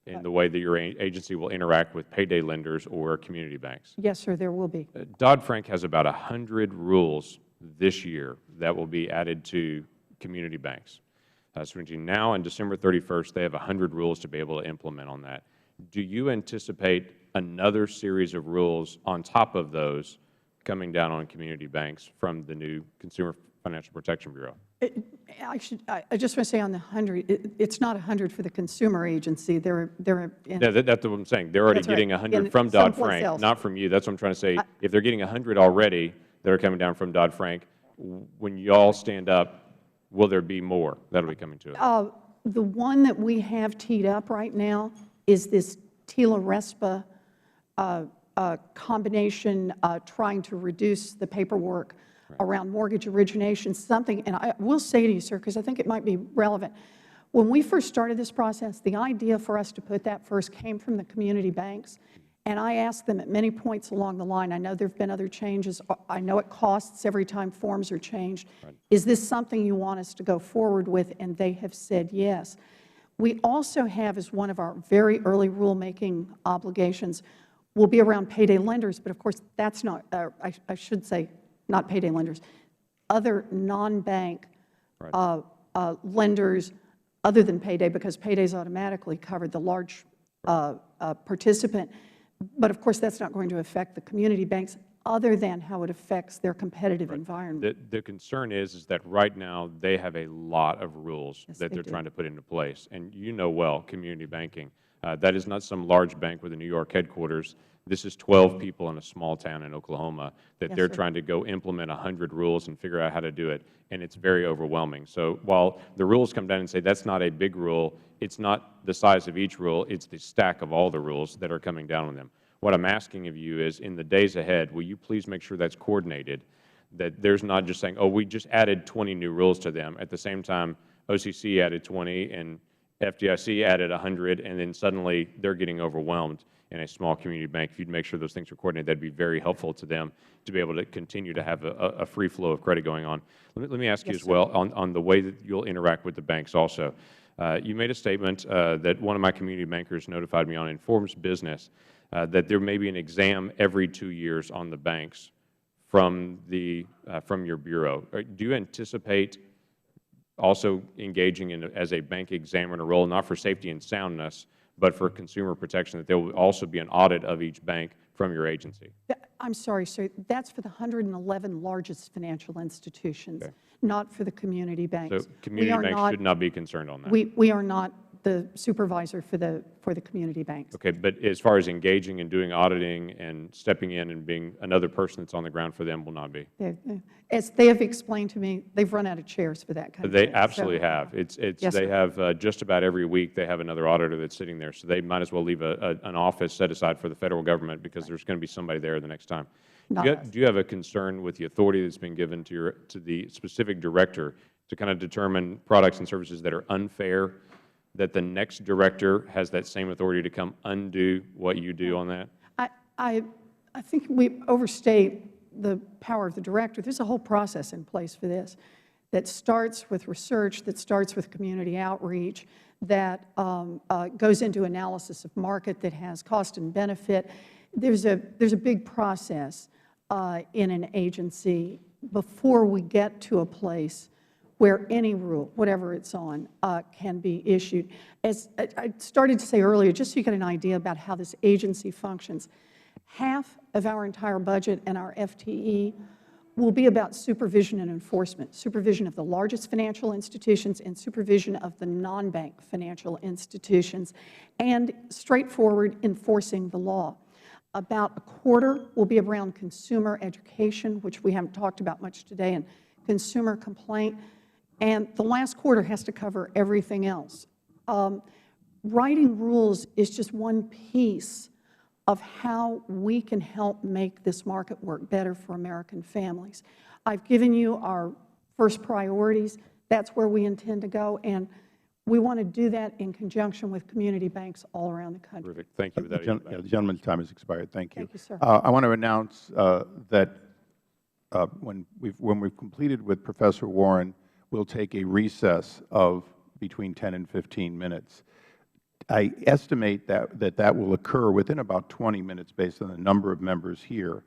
in the way that your agency will interact with payday lenders or community banks? Yes, sir, there will be. Dodd-Frank has about 100 rules this year that will be added to community banks. So between now and December 31st, they have 100 rules to be able to implement on that. Do you anticipate another series of rules on top of those coming down on community banks from the new Consumer Financial Protection Bureau? I just want to say on the 100, it's not 100 for the consumer agency. They're No, that's what I'm saying. They're already getting 100 from Dodd-Frank, not from you. That's what I'm trying to say. If they're getting 100 already that are coming down from Dodd-Frank, when you all stand up, will there be more that will be coming to it? The one that we have teed up right now is this TILA-RESPA combination trying to reduce the paperwork around mortgage origination, something, and I will say to you, sir, because I think it might be relevant, When we first started this process, the idea for us to put that first came from the community banks. And I asked them at many points along the line, I know there have been other changes, I know it costs every time forms are changed. Right. Is this something you want us to go forward with? And they have said yes. We also have, as one of our very early rulemaking obligations, will be around payday lenders, but of course that's not, I should say not payday lenders, other non-bank right. Lenders other than payday, because payday is automatically covered, the large participant. But of course that's not going to affect the community banks other than how it affects their competitive right. environment. The concern is that right now they have a lot of rules yes, that they're trying to put into place. And you know well, community banking, that is not some large bank with a New York headquarters. This is 12 people in a small town in Oklahoma that yes, they're sir. Trying to go implement 100 rules and figure out how to do it, and it's very overwhelming. So while the rules come down and say that's not a big rule, it's not the size of each rule, it's the stack of all the rules that are coming down on them. What I'm asking of you is, in the days ahead, will you please make sure that's coordinated, that there's not just saying, oh, we just added 20 new rules to them. At the same time, OCC added 20 and FDIC added 100, and then suddenly they're getting overwhelmed in a small community bank. If you'd make sure those things are coordinated, that would be very helpful to them to be able to continue to have a free flow of credit going on. Let me ask you as well on the way that you'll interact with the banks also. You made a statement that one of my community bankers notified me on Informs Business that there may be an exam every 2 years on the banks from your bureau. Do you anticipate also engaging in as a bank examiner role, not for safety and soundness, but for consumer protection, that there will also be an audit of each bank from your agency? I'm sorry, sir. That's for the 111 largest financial institutions, okay. Not for the community banks. So community banks should not be concerned on that? We are not the supervisor for the community banks. Okay, but as far as engaging and doing auditing and stepping in and being another person that's on the ground for them will not be? As they have explained to me, they've run out of chairs for that kind of thing. They absolutely have. Yes, they have just about every week they have another auditor that's sitting there, so they might as well leave an office set aside for the Federal Government because there's going to be somebody there the next time. Do you have a concern with the authority that's been given to the specific director to kind of determine products and services that are unfair, that the next director has that same authority to come undo what you do on that? I think we overstate the power of the director. There's a whole process in place for this that starts with research, that starts with community outreach, that goes into analysis of market, that has cost and benefit. There's a big process in an agency before we get to a place where any rule, whatever it's on, can be issued. As I started to say earlier, just so you get an idea about how this agency functions, half of our entire budget and our FTE will be about supervision and enforcement, supervision of the largest financial institutions and supervision of the non-bank financial institutions, and straightforward enforcing the law. About a quarter will be around consumer education, which we haven't talked about much today, and consumer complaint. And the last quarter has to cover everything else. Writing rules is just one piece of how we can help make this market work better for American families. I've given you our first priorities. That's where we intend to go, and we want to do that in conjunction with community banks all around the country. Terrific. Thank you. The gentleman's time has expired. Thank you. Thank you, sir. I want to announce that when we've completed with Professor Warren, we'll take a recess of between 10 and 15 minutes. I estimate that will occur within about 20 minutes based on the number of members here.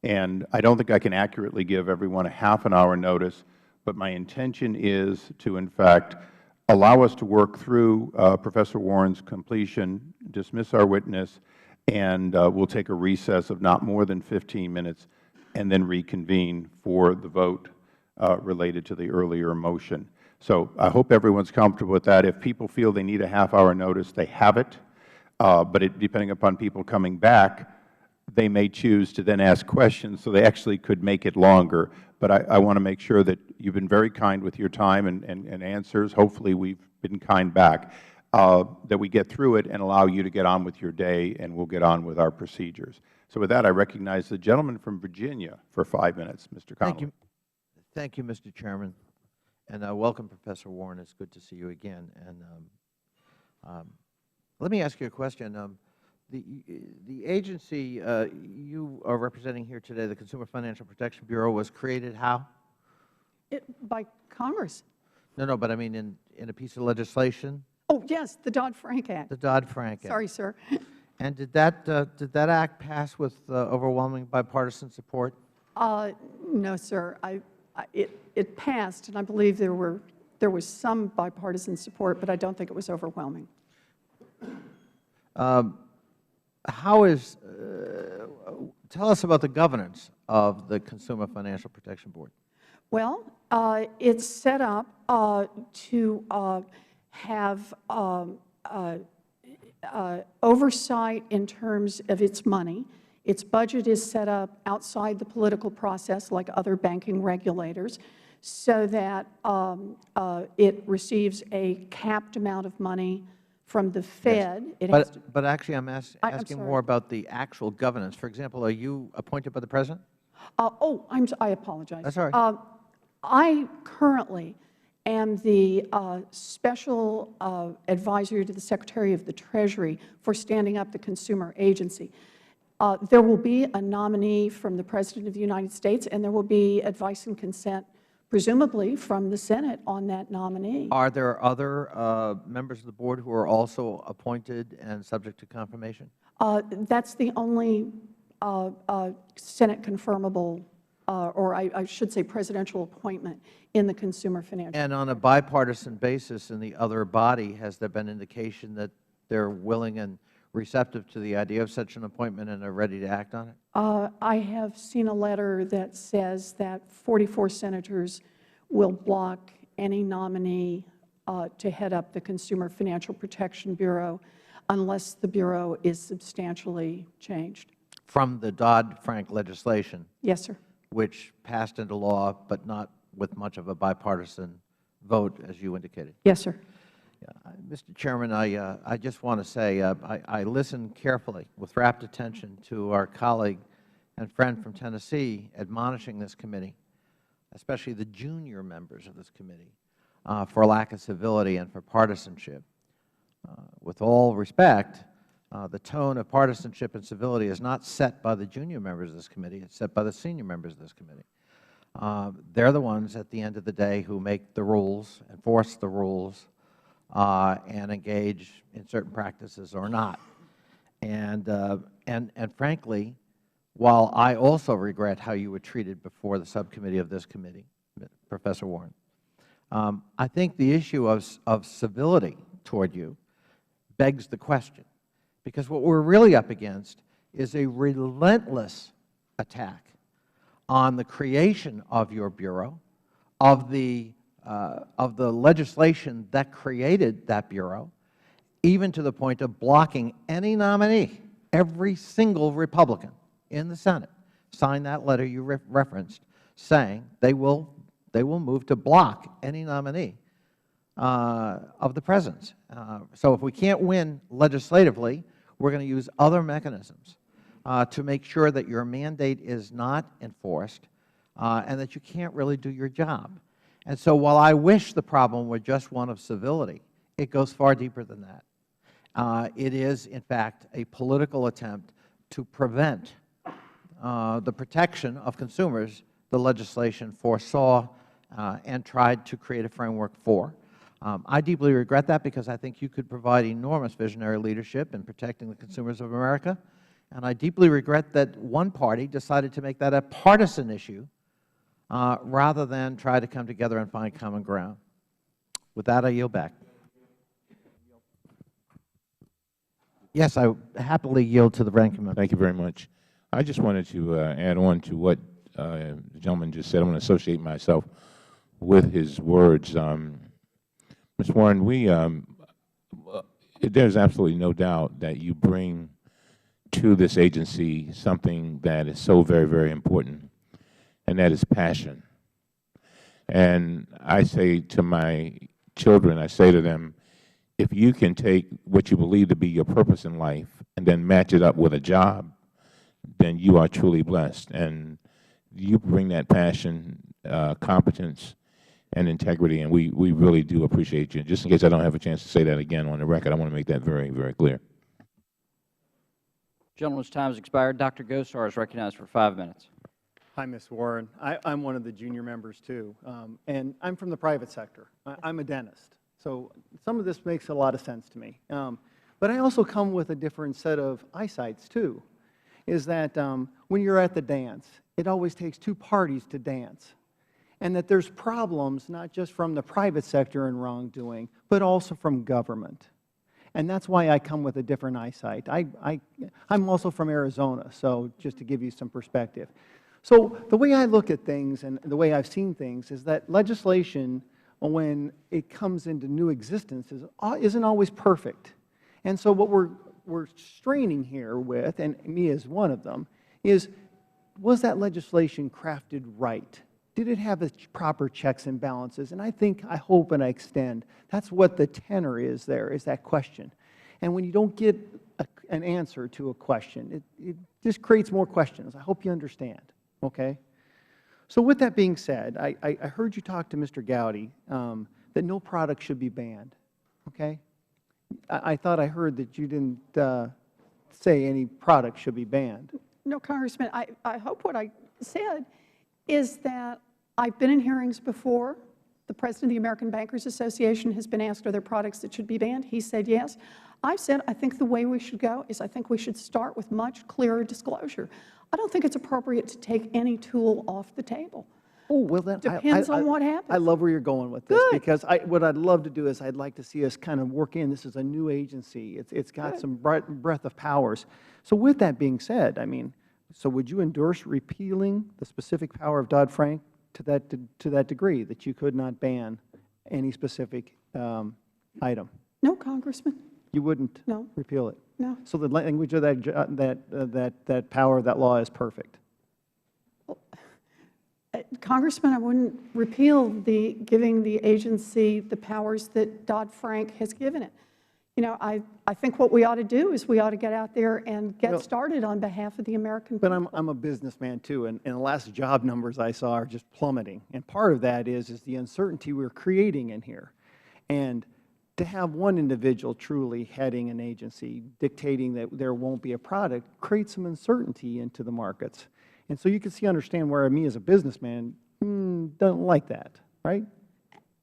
And I don't think I can accurately give everyone a half an hour notice, but my intention is to, in fact, allow us to work through Professor Warren's completion, dismiss our witness, and we'll take a recess of not more than 15 minutes and then reconvene for the vote related to the earlier motion. So I hope everyone's comfortable with that. If people feel they need a half-hour notice, they have it. But depending upon people coming back, they may choose to then ask questions, so they actually could make it longer. But I want to make sure that you've been very kind with your time and answers. Hopefully we've been kind back, that we get through it and allow you to get on with your day, and we'll get on with our procedures. So with that, I recognize the gentleman from Virginia for 5 minutes, Mr. Connolly. Thank you, Mr. Chairman. And welcome, Professor Warren. It's good to see you again. And let me ask you a question. The agency you are representing here today, the Consumer Financial Protection Bureau, was created how? By Congress. No, but I mean in a piece of legislation? Oh, yes, the Dodd-Frank Act. The Dodd-Frank Act. Sorry, sir. And did that act pass with overwhelming bipartisan support? No, sir. It passed, and I believe there was some bipartisan support, but I don't think it was overwhelming. Tell us about the governance of the Consumer Financial Protection Board. Well, it's set up to have oversight in terms of its money. Its budget is set up outside the political process like other banking regulators so that it receives a capped amount of money from the Fed. Yes. But actually I'm asking more about the actual governance. For example, are you appointed by the President? I apologize. That's all right. I currently am the special advisor to the Secretary of the Treasury for standing up the consumer agency. There will be a nominee from the President of the United States, and there will be advice and consent, presumably, from the Senate on that nominee. Are there other members of the Board who are also appointed and subject to confirmation? That's the only Senate confirmable, or I should say presidential appointment in the Consumer Financial. And on a bipartisan basis in the other body, has there been indication that they're willing and receptive to the idea of such an appointment and are ready to act on it? I have seen a letter that says that 44 senators will block any nominee to head up the Consumer Financial Protection Bureau unless the Bureau is substantially changed. From the Dodd-Frank legislation? Yes, sir. Which passed into law, but not with much of a bipartisan vote, as you indicated? Yes, sir. Mr. Chairman, I just want to say I listened carefully with rapt attention to our colleague and friend from Tennessee admonishing this committee, especially the junior members of this committee, for lack of civility and for partisanship. With all respect, the tone of partisanship and civility is not set by the junior members of this committee. It's set by the senior members of this committee. They're the ones at the end of the day who make the rules, enforce the rules, and engage in certain practices or not. And frankly, while I also regret how you were treated before the subcommittee of this committee, Professor Warren, I think the issue of civility toward you begs the question, because what we're really up against is a relentless attack on the creation of your Bureau, of the legislation that created that Bureau, even to the point of blocking any nominee. Every single Republican in the Senate signed that letter you referenced, saying they will move to block any nominee of the President's. So if we can't win legislatively, we're going to use other mechanisms to make sure that your mandate is not enforced and that you can't really do your job. And so while I wish the problem were just one of civility, it goes far deeper than that. It is, in fact, a political attempt to prevent the protection of consumers the legislation foresaw and tried to create a framework for. I deeply regret that because I think you could provide enormous visionary leadership in protecting the consumers of America. And I deeply regret that one party decided to make that a partisan issue rather than try to come together and find common ground. With that, I yield back. Yes, I happily yield to the ranking member. Thank you very much. I just wanted to add on to what the gentleman just said. I want to associate myself with his words. Ms. Warren, there's absolutely no doubt that you bring to this agency something that is so very, very important, and that is passion. And I say to my children, I say to them, if you can take what you believe to be your purpose in life and then match it up with a job, then you are truly blessed. And you bring that passion, competence, and integrity, and we really do appreciate you. Just in case I don't have a chance to say that again on the record, I want to make that very, very clear. Gentleman's time has expired. Dr. Gosar is recognized for 5 minutes. Hi, Ms. Warren. I'm one of the junior members, too, and I'm from the private sector. I'm a dentist, so some of this makes a lot of sense to me. But I also come with a different set of eyesights, too, is that when you're at the dance, it always takes two parties to dance, and that there's problems not just from the private sector in wrongdoing, but also from government. And that's why I come with a different eyesight. I'm also from Arizona, so just to give you some perspective. So the way I look at things and the way I've seen things is that legislation, when it comes into new existence, isn't always perfect. And so what we're straining here with, and me as one of them, is was that legislation crafted right? Did it have the proper checks and balances? And I think, I hope, and I extend, that's what the tenor is there, is that question. And when you don't get an answer to a question, it just creates more questions. I hope you understand. Okay? So with that being said, I heard you talk to Mr. Gowdy that no product should be banned. Okay? I thought I heard that you didn't say any product should be banned. No, Congressman, I hope what I said is that I've been in hearings before. The President of the American Bankers Association has been asked, are there products that should be banned? He said yes. I've said I think the way we should go is I think we should start with much clearer disclosure. I don't think it's appropriate to take any tool off the table. Oh, well, then depends on what happens. I love where you're going with this. Good. Because what I'd love to do is I'd like to see us kind of work in. This is a new agency. It's got some breadth of powers. So with that being said, I mean, so would you endorse repealing the specific power of Dodd-Frank to that degree, that you could not ban any specific item? No, Congressman. You wouldn't repeal it? No. So the language of that power, that law is perfect? Congressman, I wouldn't repeal giving the agency the powers that Dodd-Frank has given it. You know, I think what we ought to do is we ought to get out there and get started on behalf of the American people. But I'm a businessman, too, and the last job numbers I saw are just plummeting. And part of that is the uncertainty we're creating in here. And to have one individual truly heading an agency, dictating that there won't be a product, creates some uncertainty into the markets. And so you can understand where me as a businessman don't like that, right?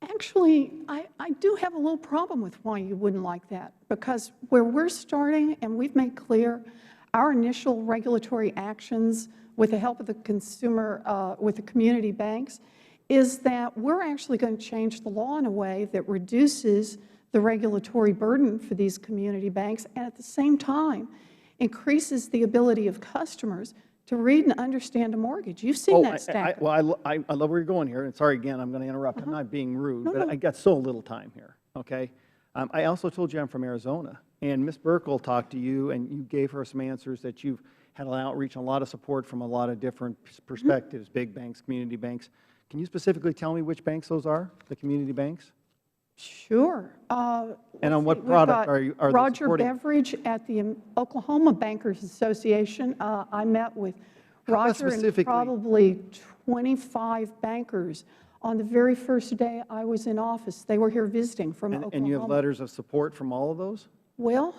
Actually, I do have a little problem with why you wouldn't like that, because where we're starting, and we've made clear, our initial regulatory actions with the help of the consumer, with the community banks, is that we're actually going to change the law in a way that reduces the regulatory burden for these community banks and at the same time increases the ability of customers to read and understand a mortgage. You've seen that stack. Well, I love where you're going here. And sorry, again, I'm going to interrupt. I'm not being rude, but I got so little time here, okay? I also told you I'm from Arizona. And Ms. Burkle talked to you, and you gave her some answers that you've had an outreach and a lot of support from a lot of different perspectives, big banks, community banks. Can you specifically tell me which banks those are, the community banks? Sure. And on what product are they supporting? Roger Beveridge at the Oklahoma Bankers Association. I met with Roger and probably 25 bankers on the very first day I was in office. They were here visiting from Oklahoma. And you have letters of support from all of those? Well,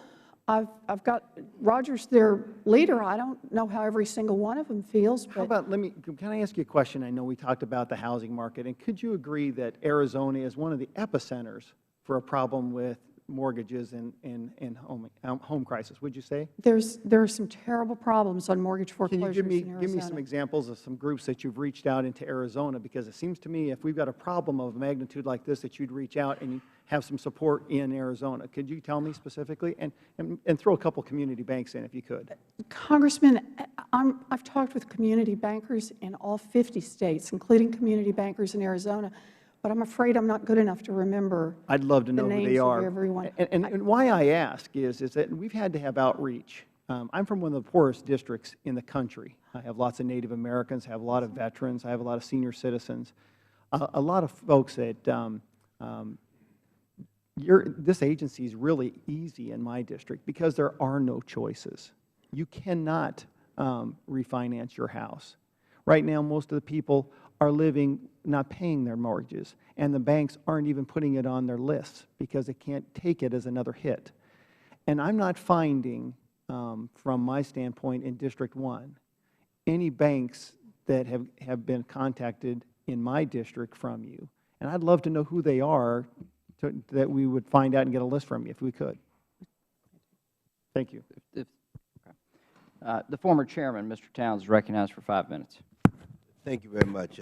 I've got Roger's their leader. I don't know how every single one of them feels. But how about, can I ask you a question? I know we talked about the housing market, and could you agree that Arizona is one of the epicenters for a problem with mortgages and home crisis, would you say? There are some terrible problems on mortgage foreclosures in Arizona. Give me some examples of some groups that you've reached out into Arizona, because it seems to me if we've got a problem of a magnitude like this that you'd reach out and you have some support in Arizona. Could you tell me specifically? And throw a couple community banks in if you could. Congressman, I've talked with community bankers in all 50 states, including community bankers in Arizona. But I'm afraid I'm not good enough to remember. I'd love to know who they are. Everyone. And why I ask is that we've had to have outreach. I'm from one of the poorest districts in the country. I have lots of Native Americans, I have a lot of veterans, I have a lot of senior citizens, a lot of folks that this agency is really easy in my district because there are no choices. You cannot refinance your house. Right now, most of the people are living not paying their mortgages, and the banks aren't even putting it on their lists because they can't take it as another hit. And I'm not finding, from my standpoint in District 1, any banks that have been contacted in my district from you. And I'd love to know who they are that we would find out and get a list from you if we could. Thank you. The former chairman, Mr. Towns, is recognized for 5 minutes. Thank you very much.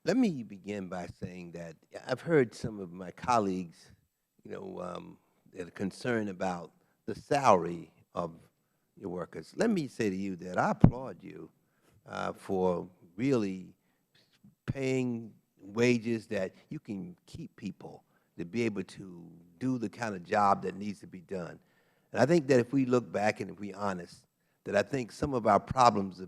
Let me begin by saying that I've heard some of my colleagues, that are concerned about the salary of your workers. Let me say to you that I applaud you for really paying wages that you can keep people to be able to do the kind of job that needs to be done. And I think that if we look back and if we're honest, that I think some of our problems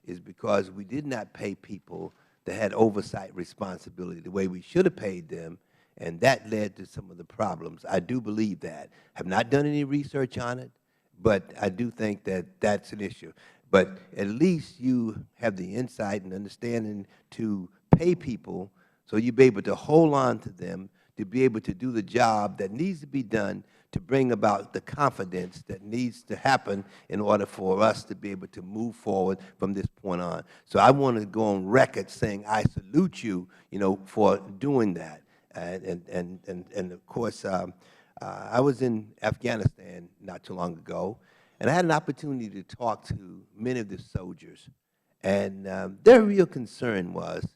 is because we did not pay people that had oversight responsibility the way we should have paid them, and that led to some of the problems. I do believe that. Have not done any research on it, but I do think that that's an issue. But at least you have the insight and understanding to pay people so you'll be able to hold on to them, to be able to do the job that needs to be done to bring about the confidence that needs to happen in order for us to be able to move forward from this point on. So I want to go on record saying I salute you, for doing that. And of course, I was in Afghanistan not too long ago, and I had an opportunity to talk to many of the soldiers. And their real concern was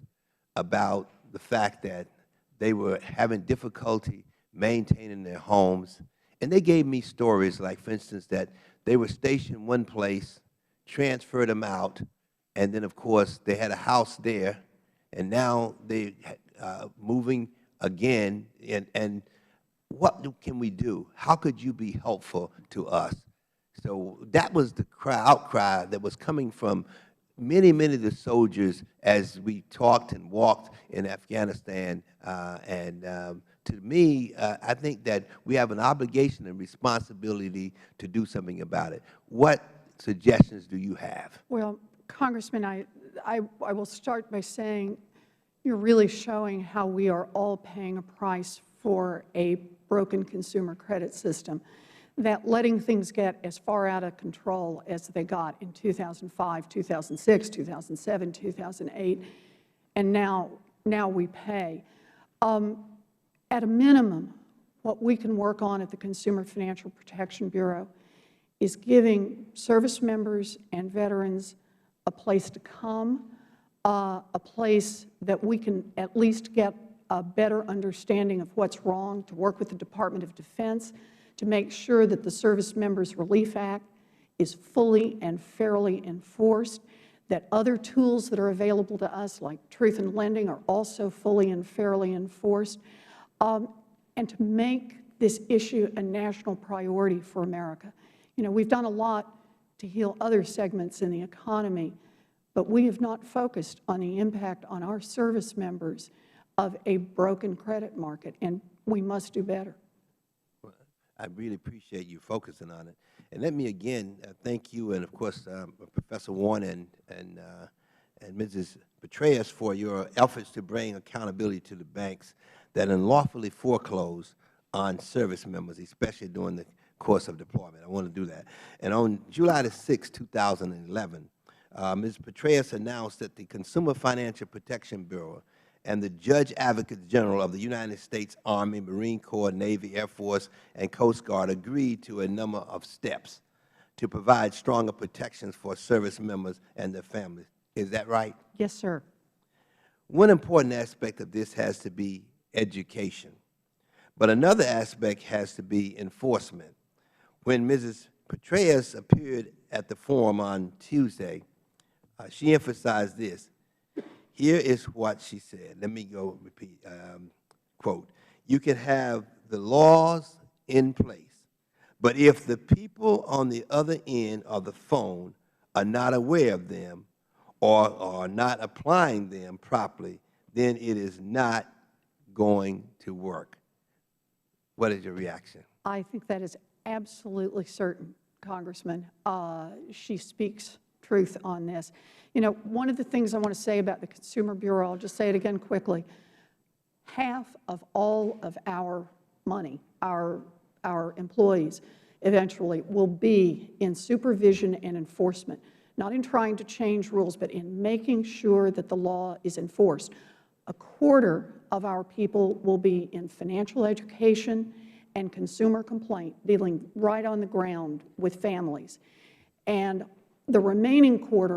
about the fact that they were having difficulty maintaining their homes. And they gave me stories like, for instance, that they were stationed one place, transferred them out, and then, of course, they had a house there, and now they moving again. And what can we do? How could you be helpful to us? So that was the outcry that was coming from many of the soldiers as we talked and walked in Afghanistan. To me, I think that we have an obligation and responsibility to do something about it. What suggestions do you have? Well, Congressman, I will start by saying you're really showing how we are all paying a price for a broken consumer credit system, that letting things get as far out of control as they got in 2005, 2006, 2007, 2008, and now we pay. At a minimum, what we can work on at the Consumer Financial Protection Bureau is giving service members and veterans a place to come, a place that we can at least get a better understanding of what's wrong, to work with the Department of Defense, to make sure that the Service Members Relief Act is fully and fairly enforced, that other tools that are available to us, like truth in lending, are also fully and fairly enforced, and to make this issue a national priority for America. We've done a lot to heal other segments in the economy, but we have not focused on the impact on our service members of a broken credit market, and we must do better. Well, I really appreciate you focusing on it. And let me again thank you and, of course, Professor Warren and Mrs. Petraeus for your efforts to bring accountability to the banks that unlawfully foreclose on service members, especially during the course of deployment. I want to do that. And on July 6, 2011, Ms. Petraeus announced that the Consumer Financial Protection Bureau and the Judge Advocate General of the United States Army, Marine Corps, Navy, Air Force, and Coast Guard agreed to a number of steps to provide stronger protections for service members and their families. Is that right? Yes, sir. One important aspect of this has to be education, but another aspect has to be enforcement. When Mrs. Petraeus appeared at the forum on Tuesday, she emphasized this. Here is what she said. Let me go repeat. Quote, you can have the laws in place, but if the people on the other end of the phone are not aware of them or are not applying them properly, then it is not going to work. What is your reaction? I think that is absolutely certain, Congressman. She speaks truth on this. You know, one of the things I want to say about the Consumer Bureau, I'll just say it again quickly, half of all of our money, our employees eventually will be in supervision and enforcement, not in trying to change rules, but in making sure that the law is enforced. A quarter of our people will be in financial education and consumer complaint, dealing right on the ground with families. And the remaining quarter